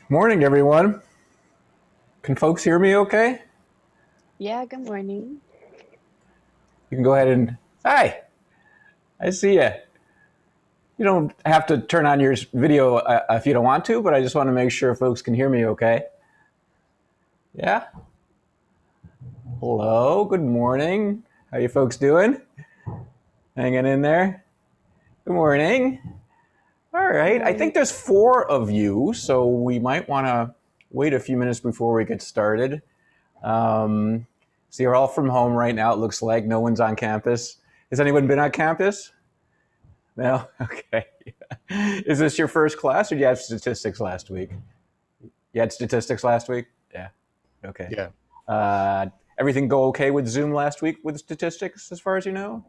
Morning, everyone. Can folks hear me okay? Yeah, good morning. You can go ahead and, hi, I see you. You don't have to turn on your video if you don't want to, but I just want to make sure folks can hear me okay. Yeah? Hello, good morning. How you folks doing? Hanging in there? Good morning. All Good right, I morning. think there's four of you, so we might want to wait a few minutes before we get started. Um, so you're all from home right now, it looks like. No one's on campus. Has anyone been on campus? No? Okay. Is this your first class or did you have statistics last week? You had statistics last week? Yeah. Okay. Yeah. Uh, Everything go okay with Zoom last week with statistics as far as you know?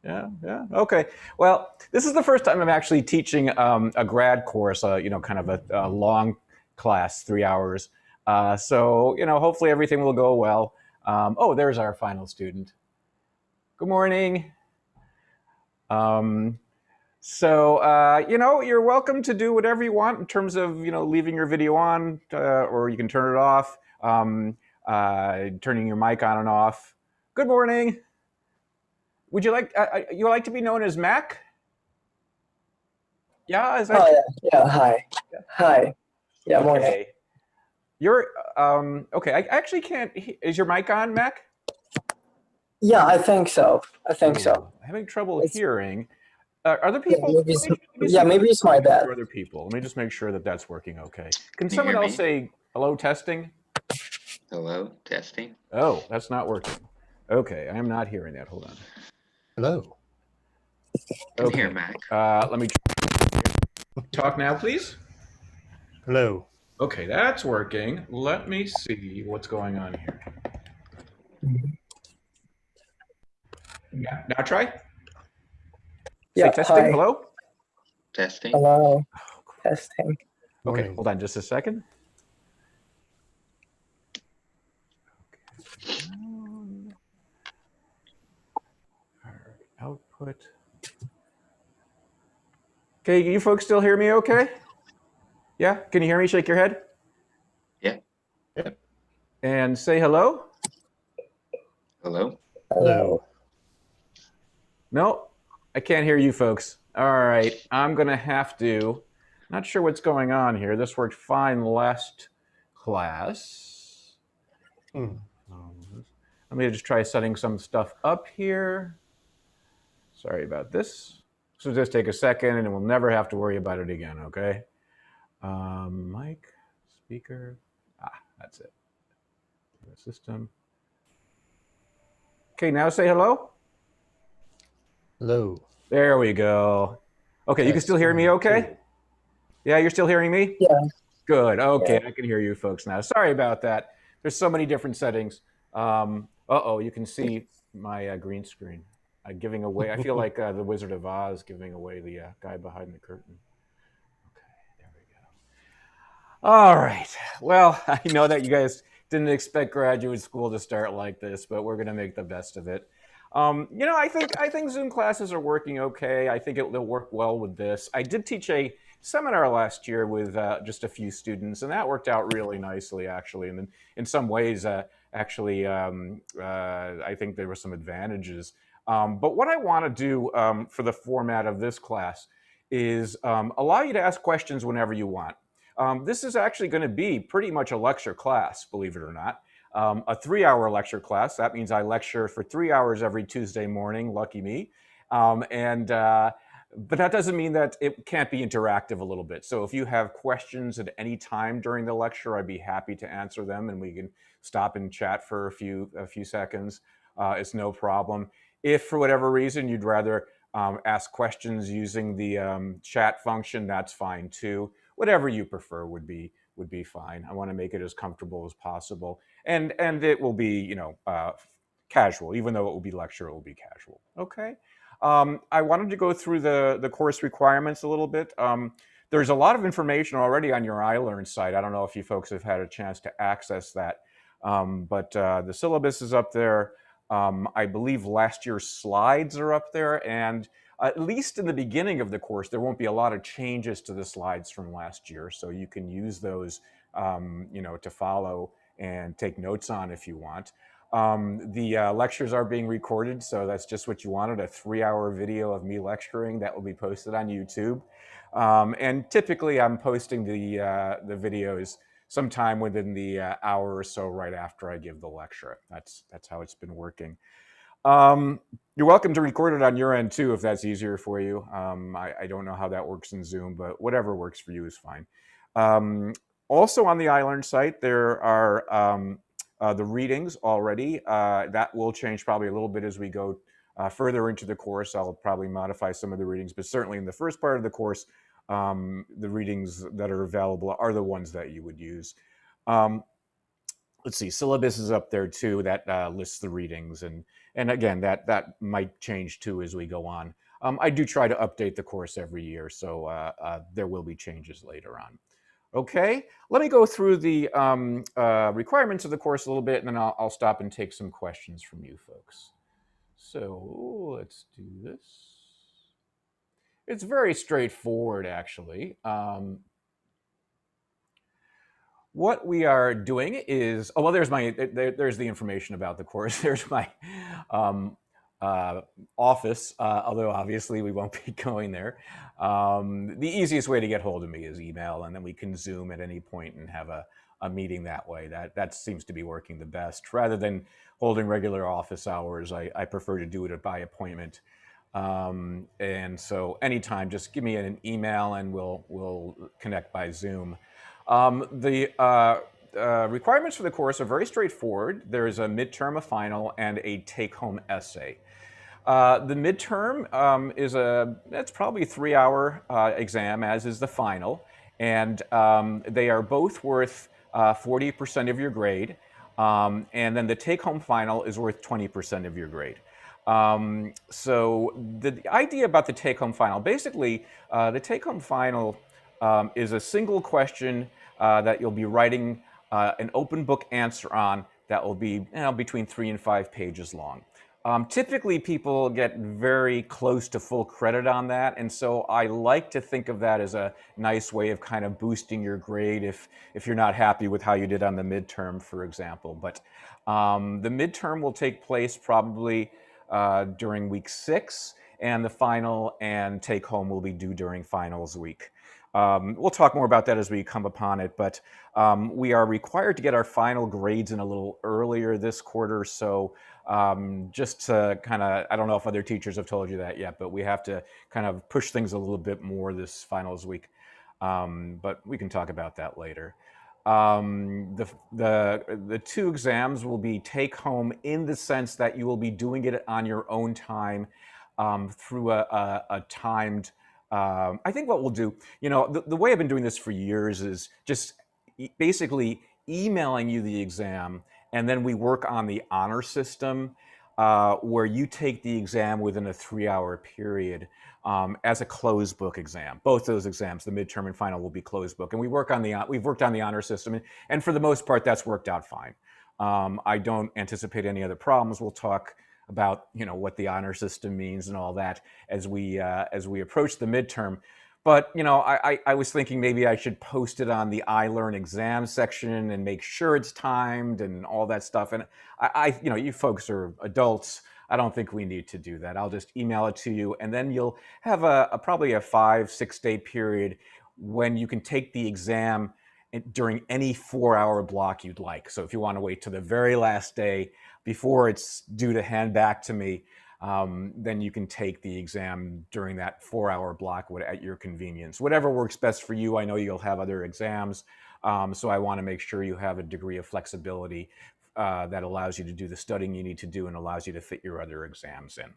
Yeah, yeah. Okay. Well, this is the first time I'm actually teaching a grad course, kind of a long class, 3 hours. So, hopefully everything will go well. Oh, there's our final student. Good morning. Um, So, you're welcome to do whatever you want in terms of, leaving your video on, or you can turn it off, turning your mic on and off. Good morning. Would you like to be known as Mac? Yeah, is that Oh yeah, yeah. Hi, hi. Yeah, morning. okay? You're okay. I actually can't. Is your mic on, Mac? Yeah, I think so. I think so. Ooh, I'm having trouble It's hearing. Other yeah, people, let me see yeah, if I can maybe it's my connect bad. to other people. Let me just make sure that that's working okay. Can Can you someone hear else me? say hello, testing? Hello, testing. Oh, that's not working. Okay, I am not hearing that. Hold on. Hello. Can hear Okay, Mac. let me talk now, please. Hello. Okay, that's working. Let me see what's going on here. Yeah, now try. Say Yeah, testing. hi. Hello. Testing. Hello. Testing. Okay, Morning. hold on just a second. Output. Okay, you folks still hear me okay? Yeah? Can you hear me? Shake your head. Yeah. Yep. And say hello. Hello. Hello. No, I can't hear you folks. All right, I'm going to have to, not sure what's going on here. This worked fine last class. Hmm. Let me just try setting some stuff up here. Sorry about this. So just take a second and we'll never have to worry about it again, okay? Mic, speaker, that's it. System. Okay, now say hello. Hello. There we go. Okay, you can Test still hear me 1, okay? 2. Yeah, you're still hearing me? Yeah, Good. yeah. Okay, I can hear you folks now. Sorry about that. There's so many different settings. Uh-oh, you can see my green screen. Giving away. I feel like the Wizard of Oz giving away the guy behind the curtain. Okay, there we go. All right. Well, I know that you guys didn't expect graduate school to start like this, but we're going to make the best of it. I think Zoom classes are working okay. I think they'll work well with this. I did teach a seminar last year with just a few students, and that worked out really nicely, actually. And in some ways, I think there were some advantages. But what I want to do for the format of this class is allow you to ask questions whenever you want. This is actually going to be pretty much a lecture class, believe it or not. A 3 hour lecture class. That means I lecture for 3 hours every Tuesday morning. Lucky me. But that doesn't mean that it can't be interactive a little bit. So if you have questions at any time during the lecture, I'd be happy to answer them, and we can stop and chat for a few seconds. It's no problem. If for whatever reason you'd rather ask questions using the chat function, that's fine too. Whatever you prefer would be fine. I want to make it as comfortable as possible, and it will be casual. Even though it will be lecture, it will be casual. Okay. I wanted to go through the course requirements a little bit. There's a lot of information already on your iLearn site. I don't know if you folks have had a chance to access that, but the syllabus is up there. I believe last year's slides are up there, and At least in the beginning of the course, there won't be a lot of changes to the slides from last year, so you can use those, to follow and take notes on if you want. The lectures are being recorded, so that's just what you wanted, a 3-hour video of me lecturing that will be posted on YouTube. And typically I'm posting the videos sometime within the hour or so right after I give the lecture. That's how it's been working. You're welcome to record it on your end too, if that's easier for you. I don't know how that works in Zoom, but whatever works for you is fine. Also on the iLearn site, there are the readings already. That will change probably a little bit as we go further into the course. I'll probably modify some of the readings, but certainly in the first part of the course, the readings that are available are the ones that you would use. Let's see, syllabus is up there too. That lists the readings, and again, that might change too as we go on. I do try to update the course every year, so there will be changes later on. Okay, let me go through the requirements of the course a little bit, and then I'll stop and take some questions from you folks. So let's do this. It's very straightforward, actually. What we are doing is, oh, well, there's the information about the course. There's my office, although obviously we won't be going there. The easiest way to get hold of me is email, and then we can Zoom at any point and have a meeting that way. That seems to be working the best. Rather than holding regular office hours, I prefer to do it by appointment. And so anytime, just give me an email and we'll connect by Zoom. The requirements for the course are very straightforward. There is a midterm, a final, and a take-home essay. The midterm that's probably a 3-hour exam, as is the final, and they are both worth 40% of your grade, and then the take-home final is worth 20% of your grade. So the idea about the take-home final, basically, the take-home final is a single question that you'll be writing an open book answer on that will be between 3 and 5 pages long. Typically, people get very close to full credit on that, and so I like to think of that as a nice way of kind of boosting your grade if you're not happy with how you did on the midterm, for example. But the midterm will take place probably during week 6, and the final and take home will be due during finals week. We'll talk more about that as we come upon it, but we are required to get our final grades in a little earlier this quarter, so just to kind of, I don't know if other teachers have told you that yet, but we have to kind of push things a little bit more this finals week, but we can talk about that later. The 2 exams will be take home in the sense that you will be doing it on your own time through a timed, I think what we'll do, the way I've been doing this for years is just basically emailing you the exam, and then we work on the honor system where you take the exam within a 3-hour period as a closed book exam. Both those exams, the midterm and final, will be closed book, and we've worked on the honor system, and for the most part, that's worked out fine. I don't anticipate any other problems. We'll talk about what the honor system means and all that as we approach the midterm. But I was thinking maybe I should post it on the iLearn exam section and make sure it's timed and all that stuff. And you folks are adults. I don't think we need to do that. I'll just email it to you, and then you'll have probably a 5-6 day period when you can take the exam during any 4-hour block you'd like. So if you want to wait to the very last day before it's due to hand back to me, then you can take the exam during that 4-hour block at your convenience. Whatever works best for you. I know you'll have other exams, so I want to make sure you have a degree of flexibility that allows you to do the studying you need to do and allows you to fit your other exams in.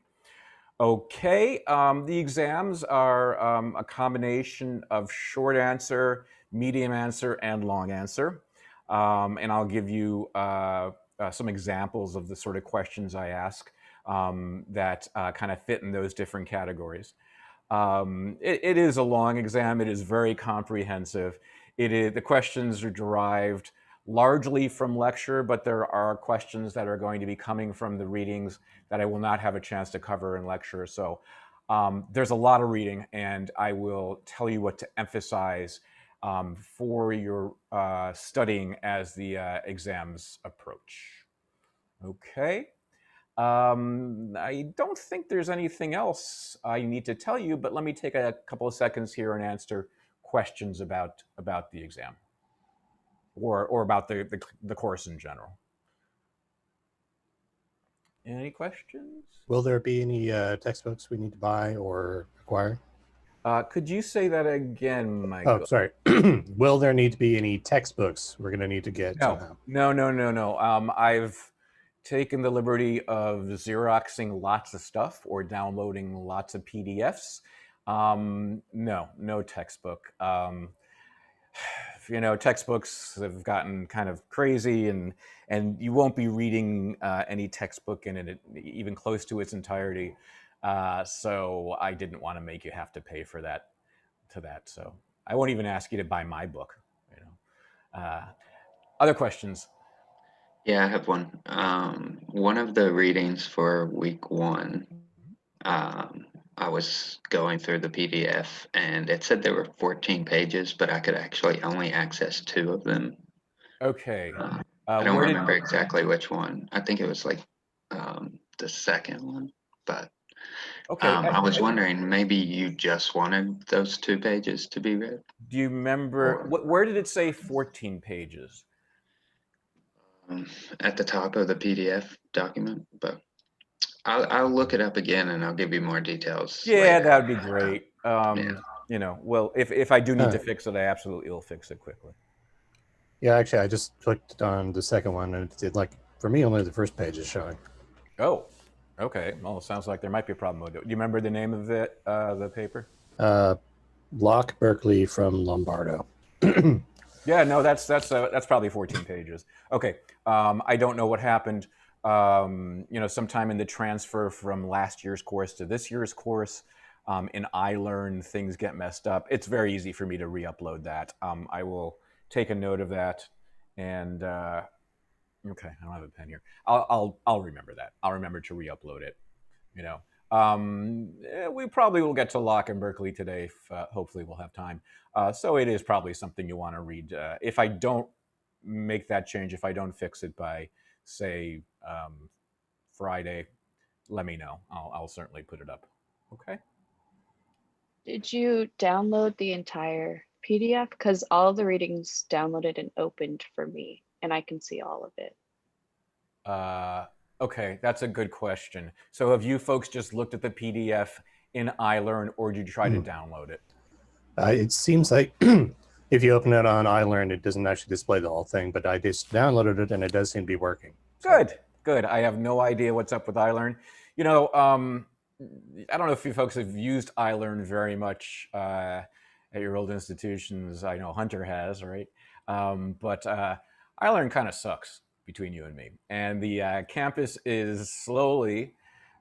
Okay, the exams are a combination of short answer, medium answer, and long answer. And I'll give you some examples of the sort of questions I ask that kind of fit in those different categories. It is a long exam. It is very comprehensive. The questions are derived largely from lecture, but there are questions that are going to be coming from the readings that I will not have a chance to cover in lecture. So there's a lot of reading, and I will tell you what to emphasize for your studying as the exams approach. Okay. I don't think there's anything else I need to tell you, but let me take a couple of seconds here and answer questions about the exam or about the course in general. Any questions? Will there be any textbooks we need to buy or acquire? Could you say that again, Michael? Oh, sorry. Will there need to be any textbooks we're going to need to get somehow? No. I've taken the liberty of Xeroxing lots of stuff or downloading lots of PDFs. No textbook. Textbooks have gotten kind of crazy, and you won't be reading any textbook in it even close to its entirety. So I didn't want to make you have to pay for that. So I won't even ask you to buy my book. Other questions? Yeah, I have one. One of the readings for week 1, I was going through the PDF and it said there were 14 pages, but I could actually only access 2 of them. Okay. I don't Where did remember exactly which one. I think it was like the second one, but okay? I was wondering, maybe you just wanted those 2 pages to be read? Do you remember where did it say 14 pages? At the top of the PDF document, but I'll look it up again and I'll give you more details Yeah, later. that would be great. Yeah. Well, if I do need to fix it, I absolutely will fix it quickly. Yeah, actually, I just clicked on the second one, and it did, like, for me, only the first page is showing. Oh, okay. Well, it sounds like there might be a problem with it. Do you remember the name of it, the paper? Locke Berkeley from Lombardo. Yeah, no, that's probably 14 pages. Okay. I don't know what happened. Sometime in the transfer from last year's course to this year's course, in iLearn, things get messed up. It's very easy for me to re-upload that. I will take a note of that, and okay, I don't have a pen here. I'll remember that. I'll remember to re-upload it. We probably will get to Locke and Berkeley today. Hopefully, we'll have time. So it is probably something you want to read. If I don't make that change, if I don't fix it by, say, Friday, let me know. I'll certainly put it up. Okay. Did you download the entire PDF? Because all of the readings downloaded and opened for me, and I can see all of it. Okay, that's a good question. So have you folks just looked at the PDF in iLearn, or did you try to download it? It seems like if you open it on iLearn, it doesn't actually display the whole thing, but I just downloaded it, and it does seem to be working. So. Good. I have no idea what's up with iLearn. I don't know if you folks have used iLearn very much at your old institutions. I know Hunter has, right? But iLearn kind of sucks between you and me. And the campus is slowly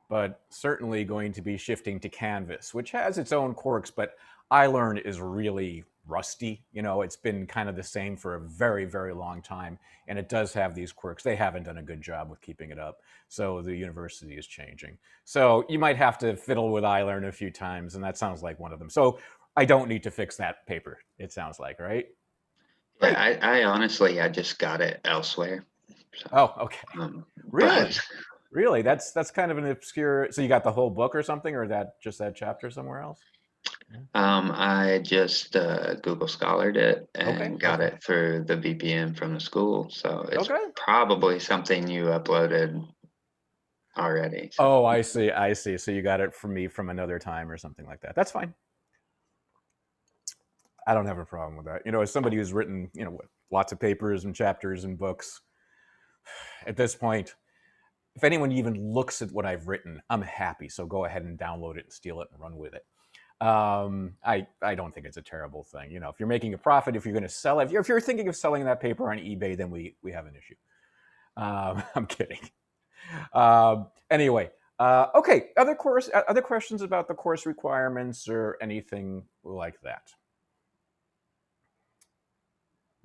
but certainly going to be shifting to Canvas, which has its own quirks, but iLearn is really rusty. It's been kind of the same for a very, very long time, and it does have these quirks. They haven't done a good job with keeping it up, so the university is changing. So you might have to fiddle with iLearn a few times, and that sounds like one of them. So I don't need to fix that paper, it sounds like, right? Yeah, I honestly, I just got it elsewhere. So, Oh, okay. Really? but, Really? That's kind of an obscure. So you got the whole book or something, or just that chapter somewhere else? I just Google Scholared it and got Okay. it through the VPN from the school. So it's Okay. probably something you uploaded already. So. Oh, I see. So you got it from me from another time or something like that. That's fine. I don't have a problem with that. As somebody who's written, lots of papers and chapters and books, at this point, if anyone even looks at what I've written, I'm happy. So go ahead and download it and steal it and run with it. I don't think it's a terrible thing. If you're making a profit, if you're going to sell it, if you're thinking of selling that paper on eBay, then we have an issue. I'm kidding. Anyway, okay. Other questions about the course requirements or anything like that?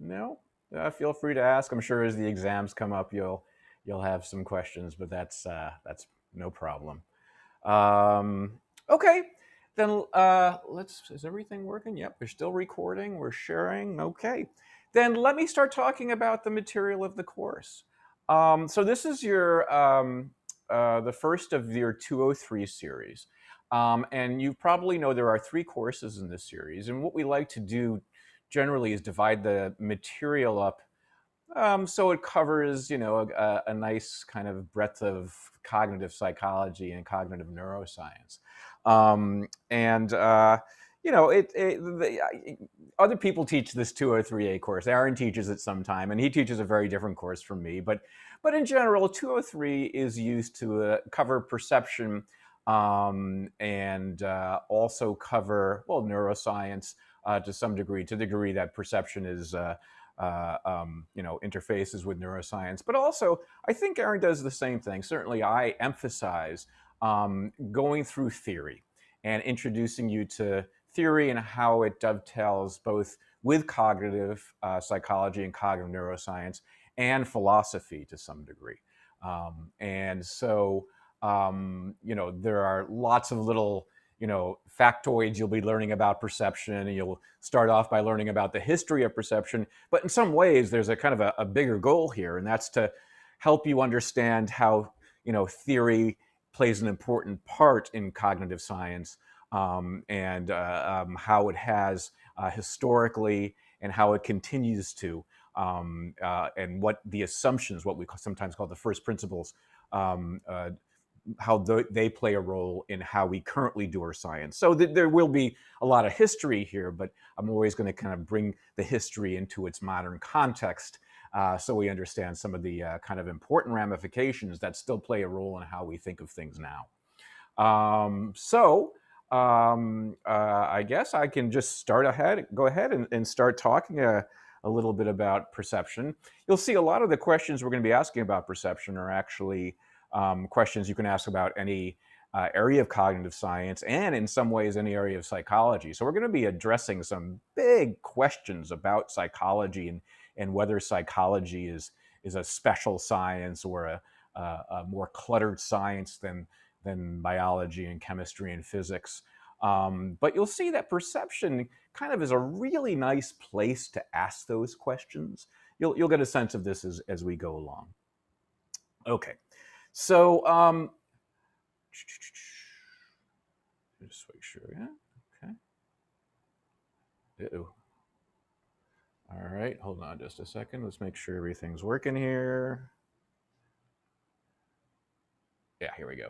No? Feel free to ask. I'm sure as the exams come up, you'll have some questions, but that's no problem. Okay. Then is everything working? Yep, we're still recording, we're sharing, okay. Then let me start talking about the material of the course. So this is the first of your 203 series. And you probably know there are 3 courses in this series. And what we like to do generally is divide the material up so it covers, a nice kind of breadth of cognitive psychology and cognitive neuroscience. And other people teach this 203A course. Aaron teaches it sometime, and he teaches a very different course from me. But in general, 203 is used to cover perception and also cover, well, neuroscience to some degree, to the degree that perception is interfaces with neuroscience. But also, I think Aaron does the same thing. Certainly, I emphasize going through theory and introducing you to theory and how it dovetails both with cognitive psychology and cognitive neuroscience and philosophy to some degree. And so, there are lots of little factoids you'll be learning about perception, and you'll start off by learning about the history of perception. But in some ways, there's a kind of a bigger goal here, and that's to help you understand how theory plays an important part in cognitive science, and how it has historically, and how it continues to, and what the assumptions, what we sometimes call the first principles, how they play a role in how we currently do our science. So there will be a lot of history here, but I'm always going to kind of bring the history into its modern context, so we understand some of the kind of important ramifications that still play a role in how we think of things now. I guess I can just go ahead and start talking a little bit about perception. You'll see a lot of the questions we're going to be asking about perception are actually questions you can ask about any area of cognitive science, and in some ways any area of psychology. So we're going to be addressing some big questions about psychology, and whether psychology is a special science or a more cluttered science than biology and chemistry and physics. But you'll see that perception kind of is a really nice place to ask those questions. You'll get a sense of this as we go along. Okay. So, just make sure, yeah, okay. Uh-oh. All right, hold on just a second. Let's make sure everything's working here. Yeah, here we go.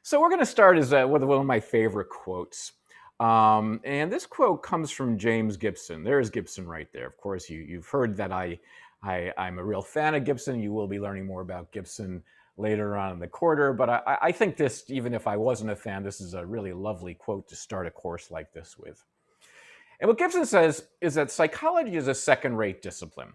So we're going to start with one of my favorite quotes. And this quote comes from James Gibson. There's Gibson right there. Of course, you've heard that I'm a real fan of Gibson. You will be learning more about Gibson later on in the quarter. But I think this, even if I wasn't a fan, this is a really lovely quote to start a course like this with. And what Gibson says is that psychology is a second-rate discipline.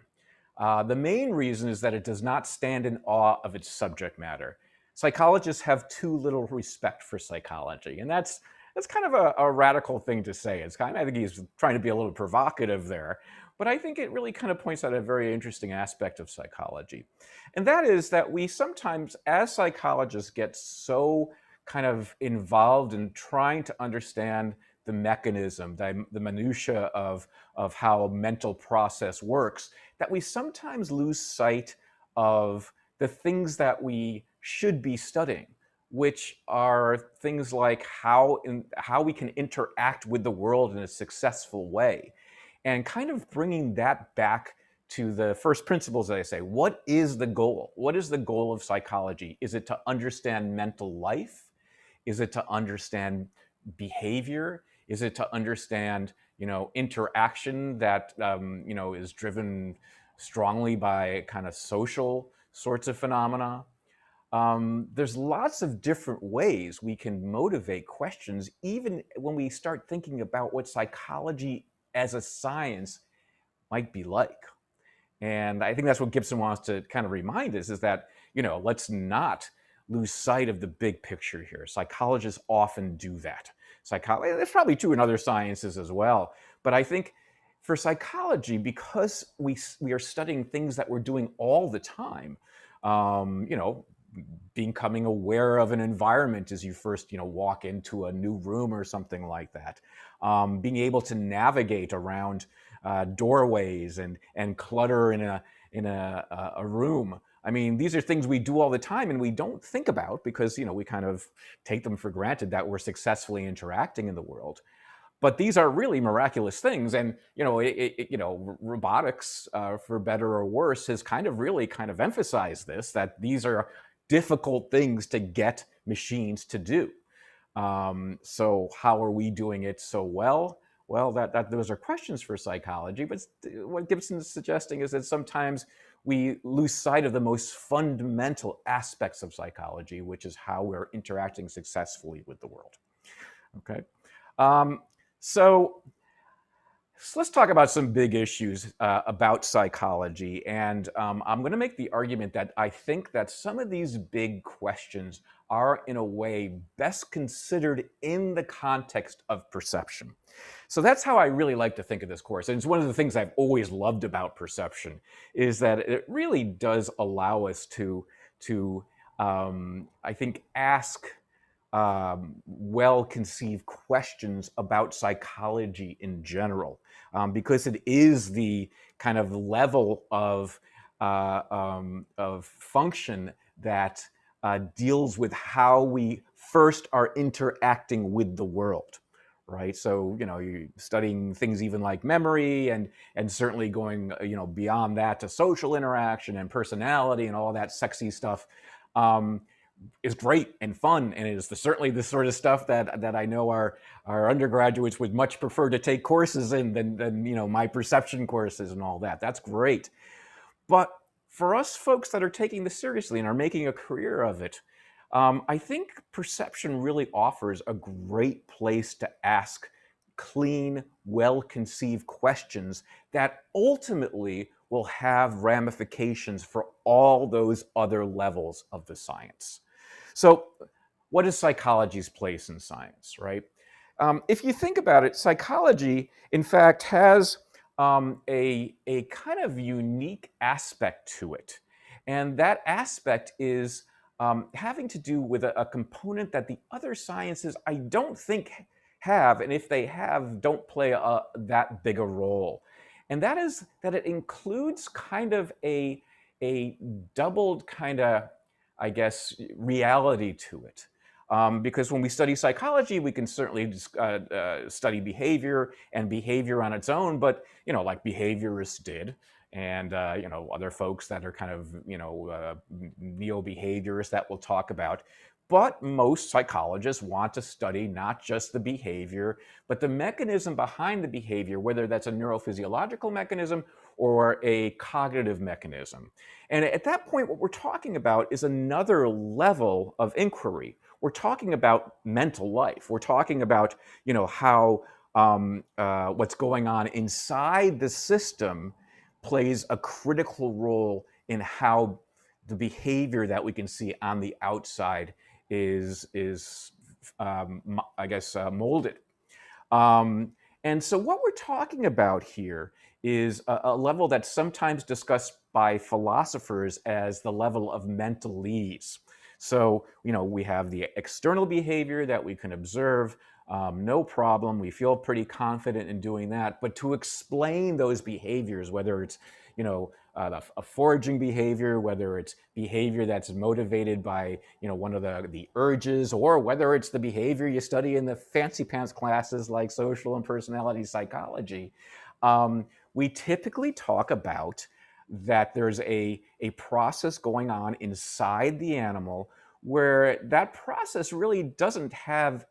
The main reason is that it does not stand in awe of its subject matter. Psychologists have too little respect for psychology, and that's kind of a radical thing to say. I think he's trying to be a little provocative there, but I think it really kind of points out a very interesting aspect of psychology. And that is that we sometimes, as psychologists, get so kind of involved in trying to understand the mechanism, the minutia of how a mental process works, that we sometimes lose sight of the things that we should be studying, which are things like how we can interact with the world in a successful way, and kind of bringing that back to the first principles. As I say, what is the goal? What is the goal of psychology? Is it to understand mental life? Is it to understand behavior? Is it to understand, interaction that, is driven strongly by kind of social sorts of phenomena? There's lots of different ways we can motivate questions, even when we start thinking about what psychology as a science might be like. And I think that's what Gibson wants to kind of remind us, is that, let's not lose sight of the big picture here. Psychologists often do that. It's probably true in other sciences as well. But I think for psychology, because we are studying things that we're doing all the time, becoming aware of an environment as you first, walk into a new room or something like that. Being able to navigate around doorways and clutter in a room. I mean, these are things we do all the time and we don't think about because, we kind of take them for granted that we're successfully interacting in the world. But these are really miraculous things, and robotics, for better or worse, has really emphasized this, that these are difficult things to get machines to do. So how are we doing it so well? Well, those are questions for psychology. But what Gibson's suggesting is that sometimes we lose sight of the most fundamental aspects of psychology, which is how we're interacting successfully with the world. Okay. So let's talk about some big issues about psychology. And I'm going to make the argument that I think that some of these big questions are, in a way, best considered in the context of perception. So that's how I really like to think of this course. And it's one of the things I've always loved about perception, is that it really does allow us to I think, ask well-conceived questions about psychology in general, because it is the kind of level of function that deals with how we first are interacting with the world, right? So you're studying things even like memory, and certainly going beyond that to social interaction and personality and all that sexy stuff. Is great and fun, and it is certainly the sort of stuff that I know our undergraduates would much prefer to take courses in than my perception courses and all that. That's great. But for us folks that are taking this seriously and are making a career of it, I think perception really offers a great place to ask clean, well-conceived questions that ultimately will have ramifications for all those other levels of the science. So what is psychology's place in science, right? If you think about it, psychology, in fact, has a kind of unique aspect to it. And that aspect is having to do with a component that the other sciences, I don't think, have, and if they have, don't play that big a role. And that is that it includes kind of a doubled kind of, I guess, reality to it. Because when we study psychology, we can certainly study behavior and behavior on its own, but like behaviorists did, and other folks that are kind of neo-behaviorists that we'll talk about. But most psychologists want to study not just the behavior, but the mechanism behind the behavior, whether that's a neurophysiological mechanism or a cognitive mechanism. And at that point, what we're talking about is another level of inquiry. We're talking about mental life. We're talking about, how what's going on inside the system plays a critical role in how the behavior that we can see on the outside is I guess, molded. And so what we're talking about here is a level that's sometimes discussed by philosophers as the level of mental ease. So, we have the external behavior that we can observe, no problem. We feel pretty confident in doing that. But to explain those behaviors, whether it's, a foraging behavior, whether it's behavior that's motivated by, one of the urges, or whether it's the behavior you study in the fancy pants classes like social and personality psychology, we typically talk about that there's a process going on inside the animal where that process really doesn't have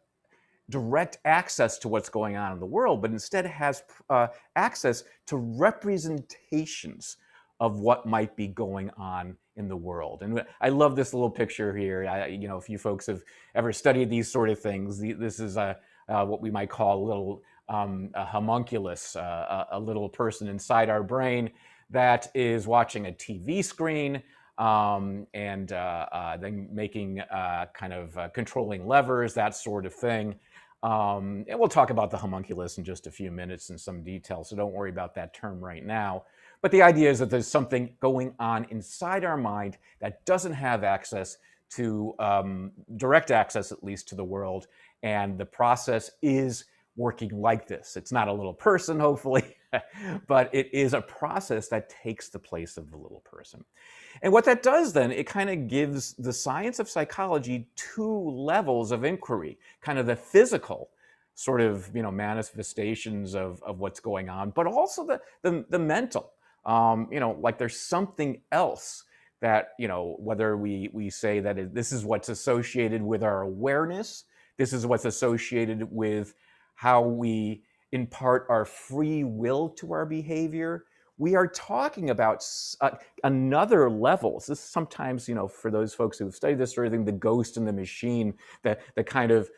direct access to what's going on in the world, but instead has access to representations of what might be going on in the world. And I love this little picture here. If you folks have ever studied these sort of things, this is what we might call a little a homunculus, a little person inside our brain that is watching a TV screen, and then making kind of controlling levers, that sort of thing. And we'll talk about the homunculus in just a few minutes in some detail, so don't worry about that term right now. But the idea is that there's something going on inside our mind that doesn't have access to, direct access at least, to the world, and the process is working like this. It's not a little person, hopefully, but it is a process that takes the place of the little person. And what that does then, it kind of gives the science of psychology two levels of inquiry, kind of the physical sort of, manifestations of what's going on, but also the mental. Like there's something else that, whether we say that this is what's associated with our awareness, this is what's associated with how we impart our free will to our behavior. We are talking about another level. So this is sometimes, for those folks who've studied this sort of thing, the ghost in the machine, the kind of,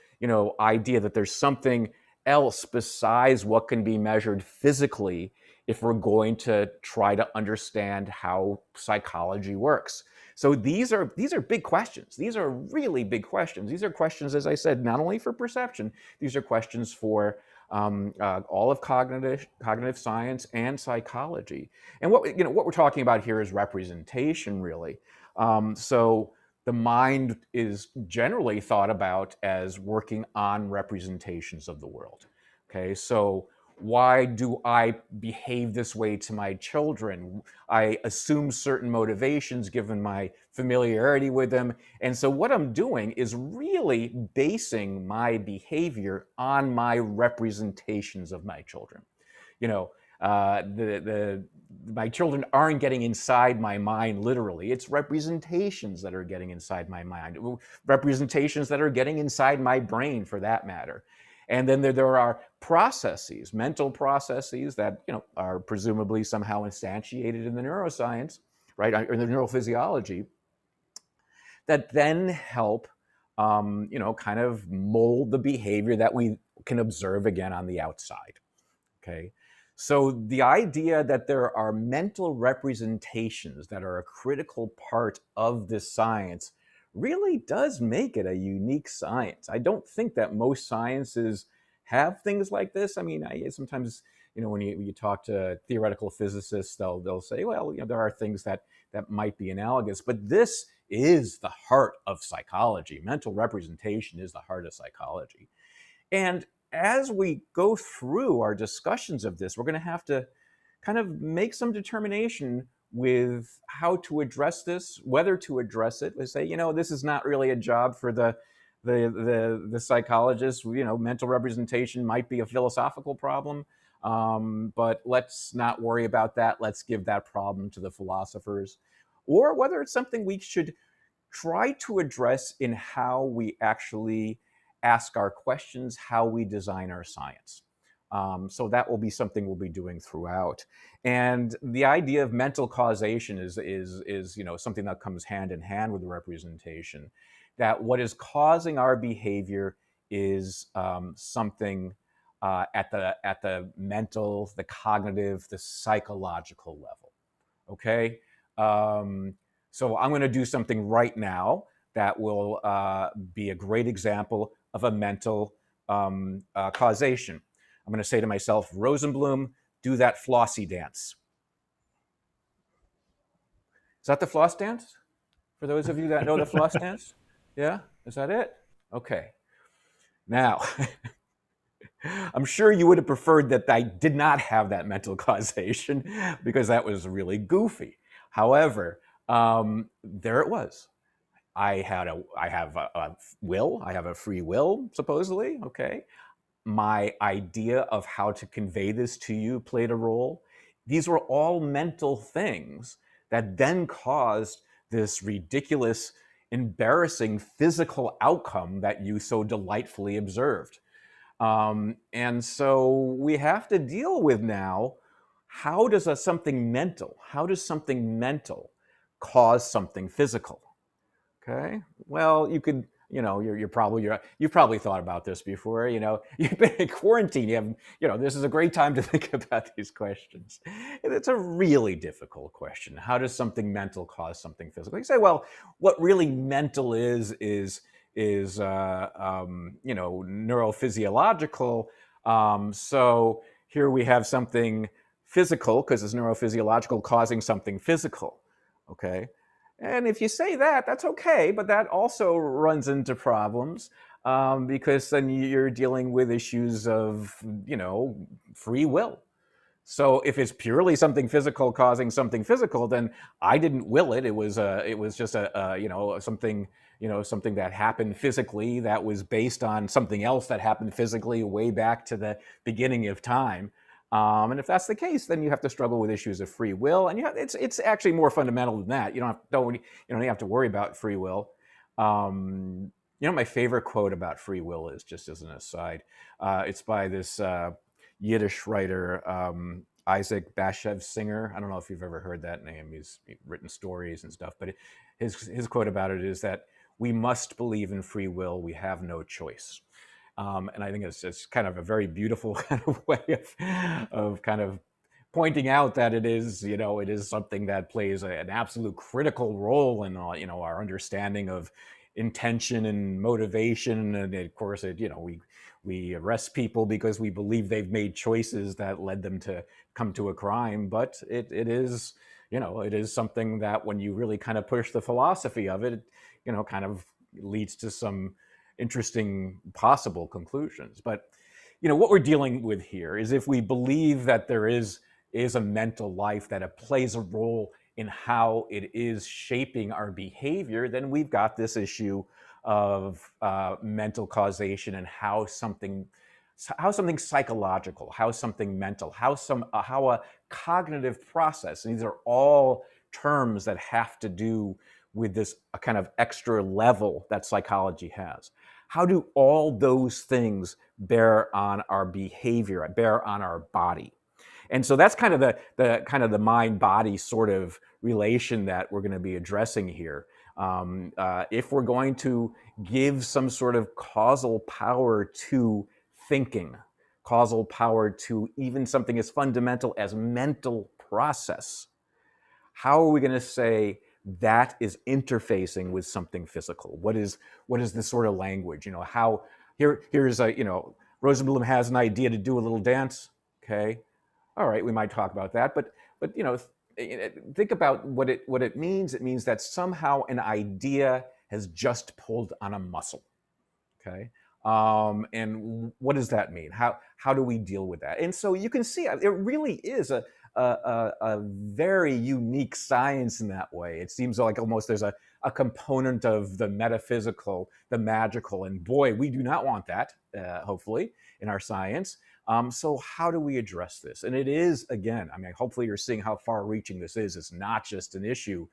idea that there's something else besides what can be measured physically if we're going to try to understand how psychology works. So these are big questions. These are really big questions. These are questions, as I said, not only for perception, these are questions for all of cognitive science and psychology. And what we're talking about here is representation, really. So the mind is generally thought about as working on representations of the world. Okay, so why do I behave this way to my children? I assume certain motivations given my familiarity with them. And so what I'm doing is really basing my behavior on my representations of my children. My children aren't getting inside my mind literally. It's representations that are getting inside my mind, representations that are getting inside my brain, for that matter. And then there are processes, mental processes that are presumably somehow instantiated in the neuroscience, right, or the neurophysiology, that then help, kind of mold the behavior that we can observe again on the outside. Okay, so the idea that there are mental representations that are a critical part of this science really does make it a unique science. I don't think that most sciences have things like this. I mean, sometimes, when you talk to theoretical physicists, they'll say, well, there are things that might be analogous, but this is the heart of psychology. Mental representation is the heart of psychology. And as we go through our discussions of this, we're going to have to kind of make some determination with how to address this, whether to address it. We say, this is not really a job for the psychologist. Mental representation might be a philosophical problem, but let's not worry about that. Let's give that problem to the philosophers. Or whether it's something we should try to address in how we actually ask our questions, how we design our science. So that will be something we'll be doing throughout. And the idea of mental causation is something that comes hand in hand with the representation. That what is causing our behavior is something at the mental, the cognitive, the psychological level. Okay. So I'm going to do something right now that will be a great example of a mental causation. I'm going to say to myself, Rosenblum, do that flossy dance. Is that the floss dance? For those of you that know the floss dance? Yeah? Is that it? Okay. Now, I'm sure you would have preferred that I did not have that mental causation because that was really goofy. However, there it was. I have a will. I have a free will, supposedly. Okay. My idea of how to convey this to you played a role. These were all mental things that then caused this ridiculous, embarrassing physical outcome that you so delightfully observed. And so we have to deal with now, how does something mental cause something physical? Okay. Well, you could, you've probably thought about this before. You've been in quarantine. This is a great time to think about these questions. And it's a really difficult question. How does something mental cause something physical? You say, well, what really mental is you know, neurophysiological. So here we have something physical because it's neurophysiological causing something physical. Okay. And if you say that, that's okay, but that also runs into problems because then you're dealing with issues of, you know, free will. So if it's purely something physical causing something physical, then I didn't will it. It was just you know, something, you know, something that happened physically that was based on something else that happened physically way back to the beginning of time. And if that's the case, then you have to struggle with issues of free will, and it's actually more fundamental than that. You don't even have to worry about free will. You know, my favorite quote about free will is, just as an aside, it's by this Yiddish writer, Isaac Bashev Singer. I don't know if you've ever heard that name. He's written stories and stuff, but his quote about it is that we must believe in free will. We have no choice. And I think it's kind of a very beautiful kind of way of kind of pointing out that it is, you know, it is something that plays an absolute critical role in, you know, our understanding of intention and motivation. And of course, you know, we arrest people because we believe they've made choices that led them to come to a crime. But it is, you know, it is something that when you really kind of push the philosophy of it, you know, kind of leads to some interesting possible conclusions. But, you know, what we're dealing with here is if we believe that there is a mental life, that it plays a role in how it is shaping our behavior, then we've got this issue of mental causation and how something psychological, how something mental, how a cognitive process, and these are all terms that have to do with this kind of extra level that psychology has. How do all those things bear on our behavior, bear on our body? And so that's kind of the mind body sort of relation that we're going to be addressing here. If we're going to give some sort of causal power to thinking, causal power to even something as fundamental as mental process, how are we going to say that is interfacing with something physical? What is this sort of language? You know, how here's a, you know, Rosenblum has an idea to do a little dance. Okay, all right, we might talk about that, but you know, think about what it means. It means that somehow an idea has just pulled on a muscle. Okay, and what does that mean? How do we deal with that? And so you can see it really is a very unique science in that way. It seems like almost there's a component of the metaphysical, the magical, and boy, we do not want that, hopefully, in our science. So how do we address this? And it is, again, I mean, hopefully you're seeing how far-reaching this is. It's not just an issue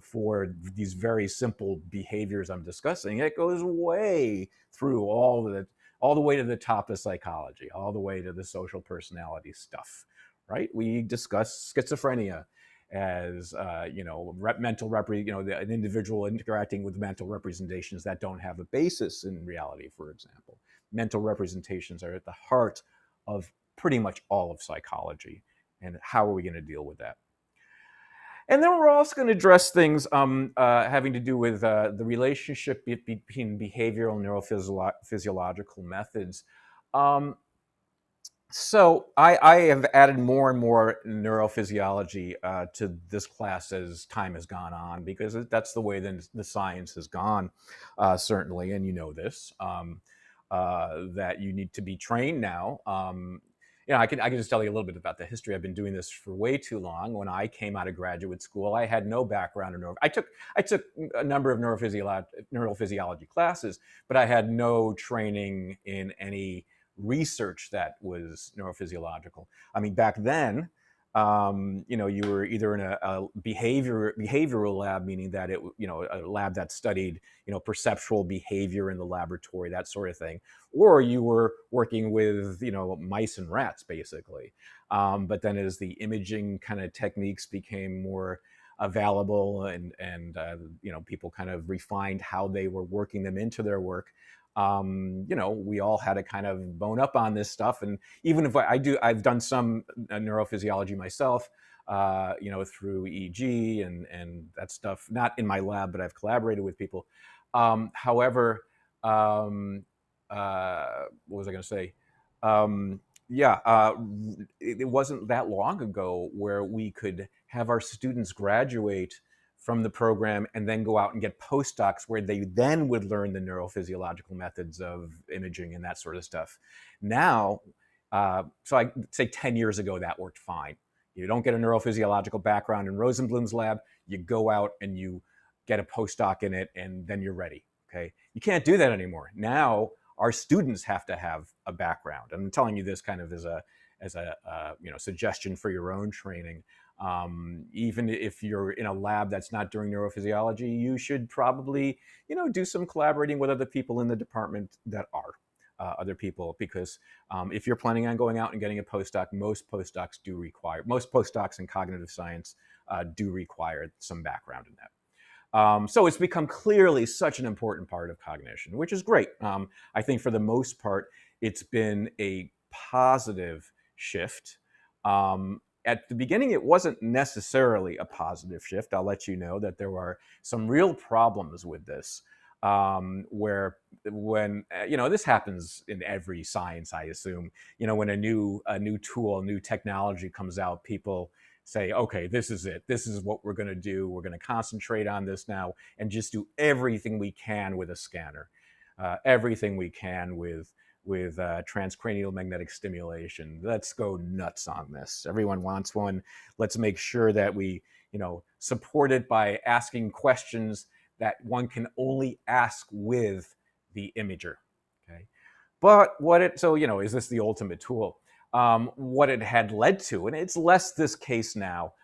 for these very simple behaviors I'm discussing. It goes way through all the way to the top of psychology, all the way to the social personality stuff, right? We discuss schizophrenia as you know, an individual interacting with mental representations that don't have a basis in reality, for example. Mental representations are at the heart of pretty much all of psychology. And how are we going to deal with that? And then we're also going to address things having to do with the relationship between behavioral and neurophysiological methods. So I have added more and more neurophysiology to this class as time has gone on, because that's the way the science has gone, certainly, and you know this, that you need to be trained now. You know, I can just tell you a little bit about the history. I've been doing this for way too long. When I came out of graduate school, I had no background in I took a number of neurophysiology classes, but I had no training in any research that was neurophysiological. I mean, back then, you know, you were either in a behavioral lab, meaning that it, you know, a lab that studied, you know, perceptual behavior in the laboratory, that sort of thing, or you were working with, you know, mice and rats, basically. But then as the imaging kind of techniques became more available and you know, people kind of refined how they were working them into their work, you know, we all had to kind of bone up on this stuff. And even if I've done some neurophysiology myself, you know, through EEG and that stuff, not in my lab, but I've collaborated with people. However, what was I going to say? Yeah, it wasn't that long ago where we could have our students graduate from the program and then go out and get postdocs where they then would learn the neurophysiological methods of imaging and that sort of stuff. Now, so I say 10 years ago, that worked fine. You don't get a neurophysiological background in Rosenblum's lab, you go out and you get a postdoc in it, and then you're ready. Okay, you can't do that anymore. Now our students have to have a background. I'm telling you this kind of as a suggestion for your own training. Even if you're in a lab that's not doing neurophysiology, you should probably do some collaborating with other people in the department that are. Other people, because if you're planning on going out and getting a postdoc, most postdocs in cognitive science do require some background in that. So it's become clearly such an important part of cognition, which is great. I think for the most part, it's been a positive shift. At the beginning, it wasn't necessarily a positive shift. I'll let you know that there were some real problems with this, where when this happens in every science, I assume. When a new tool, new technology comes out, people say, okay, this is it. This is what we're going to do. We're going to concentrate on this now and just do everything we can with a scanner, everything we can with transcranial magnetic stimulation. Let's go nuts on this. Everyone wants one. Let's make sure that we, support it by asking questions that one can only ask with the imager. Okay, but is this the ultimate tool? What it had led to, and it's less this case now,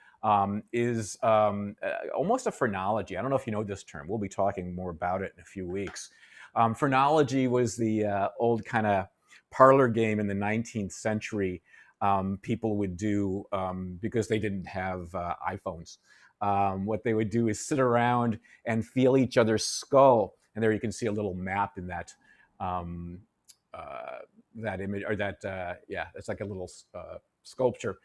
is almost a phrenology. I don't know if you know this term. We'll be talking more about it in a few weeks. Phrenology was the old kind of parlor game in the 19th century. People would do, because they didn't have iPhones. What they would do is sit around and feel each other's skull. And there you can see a little map in that that image, or it's like a little sculpture,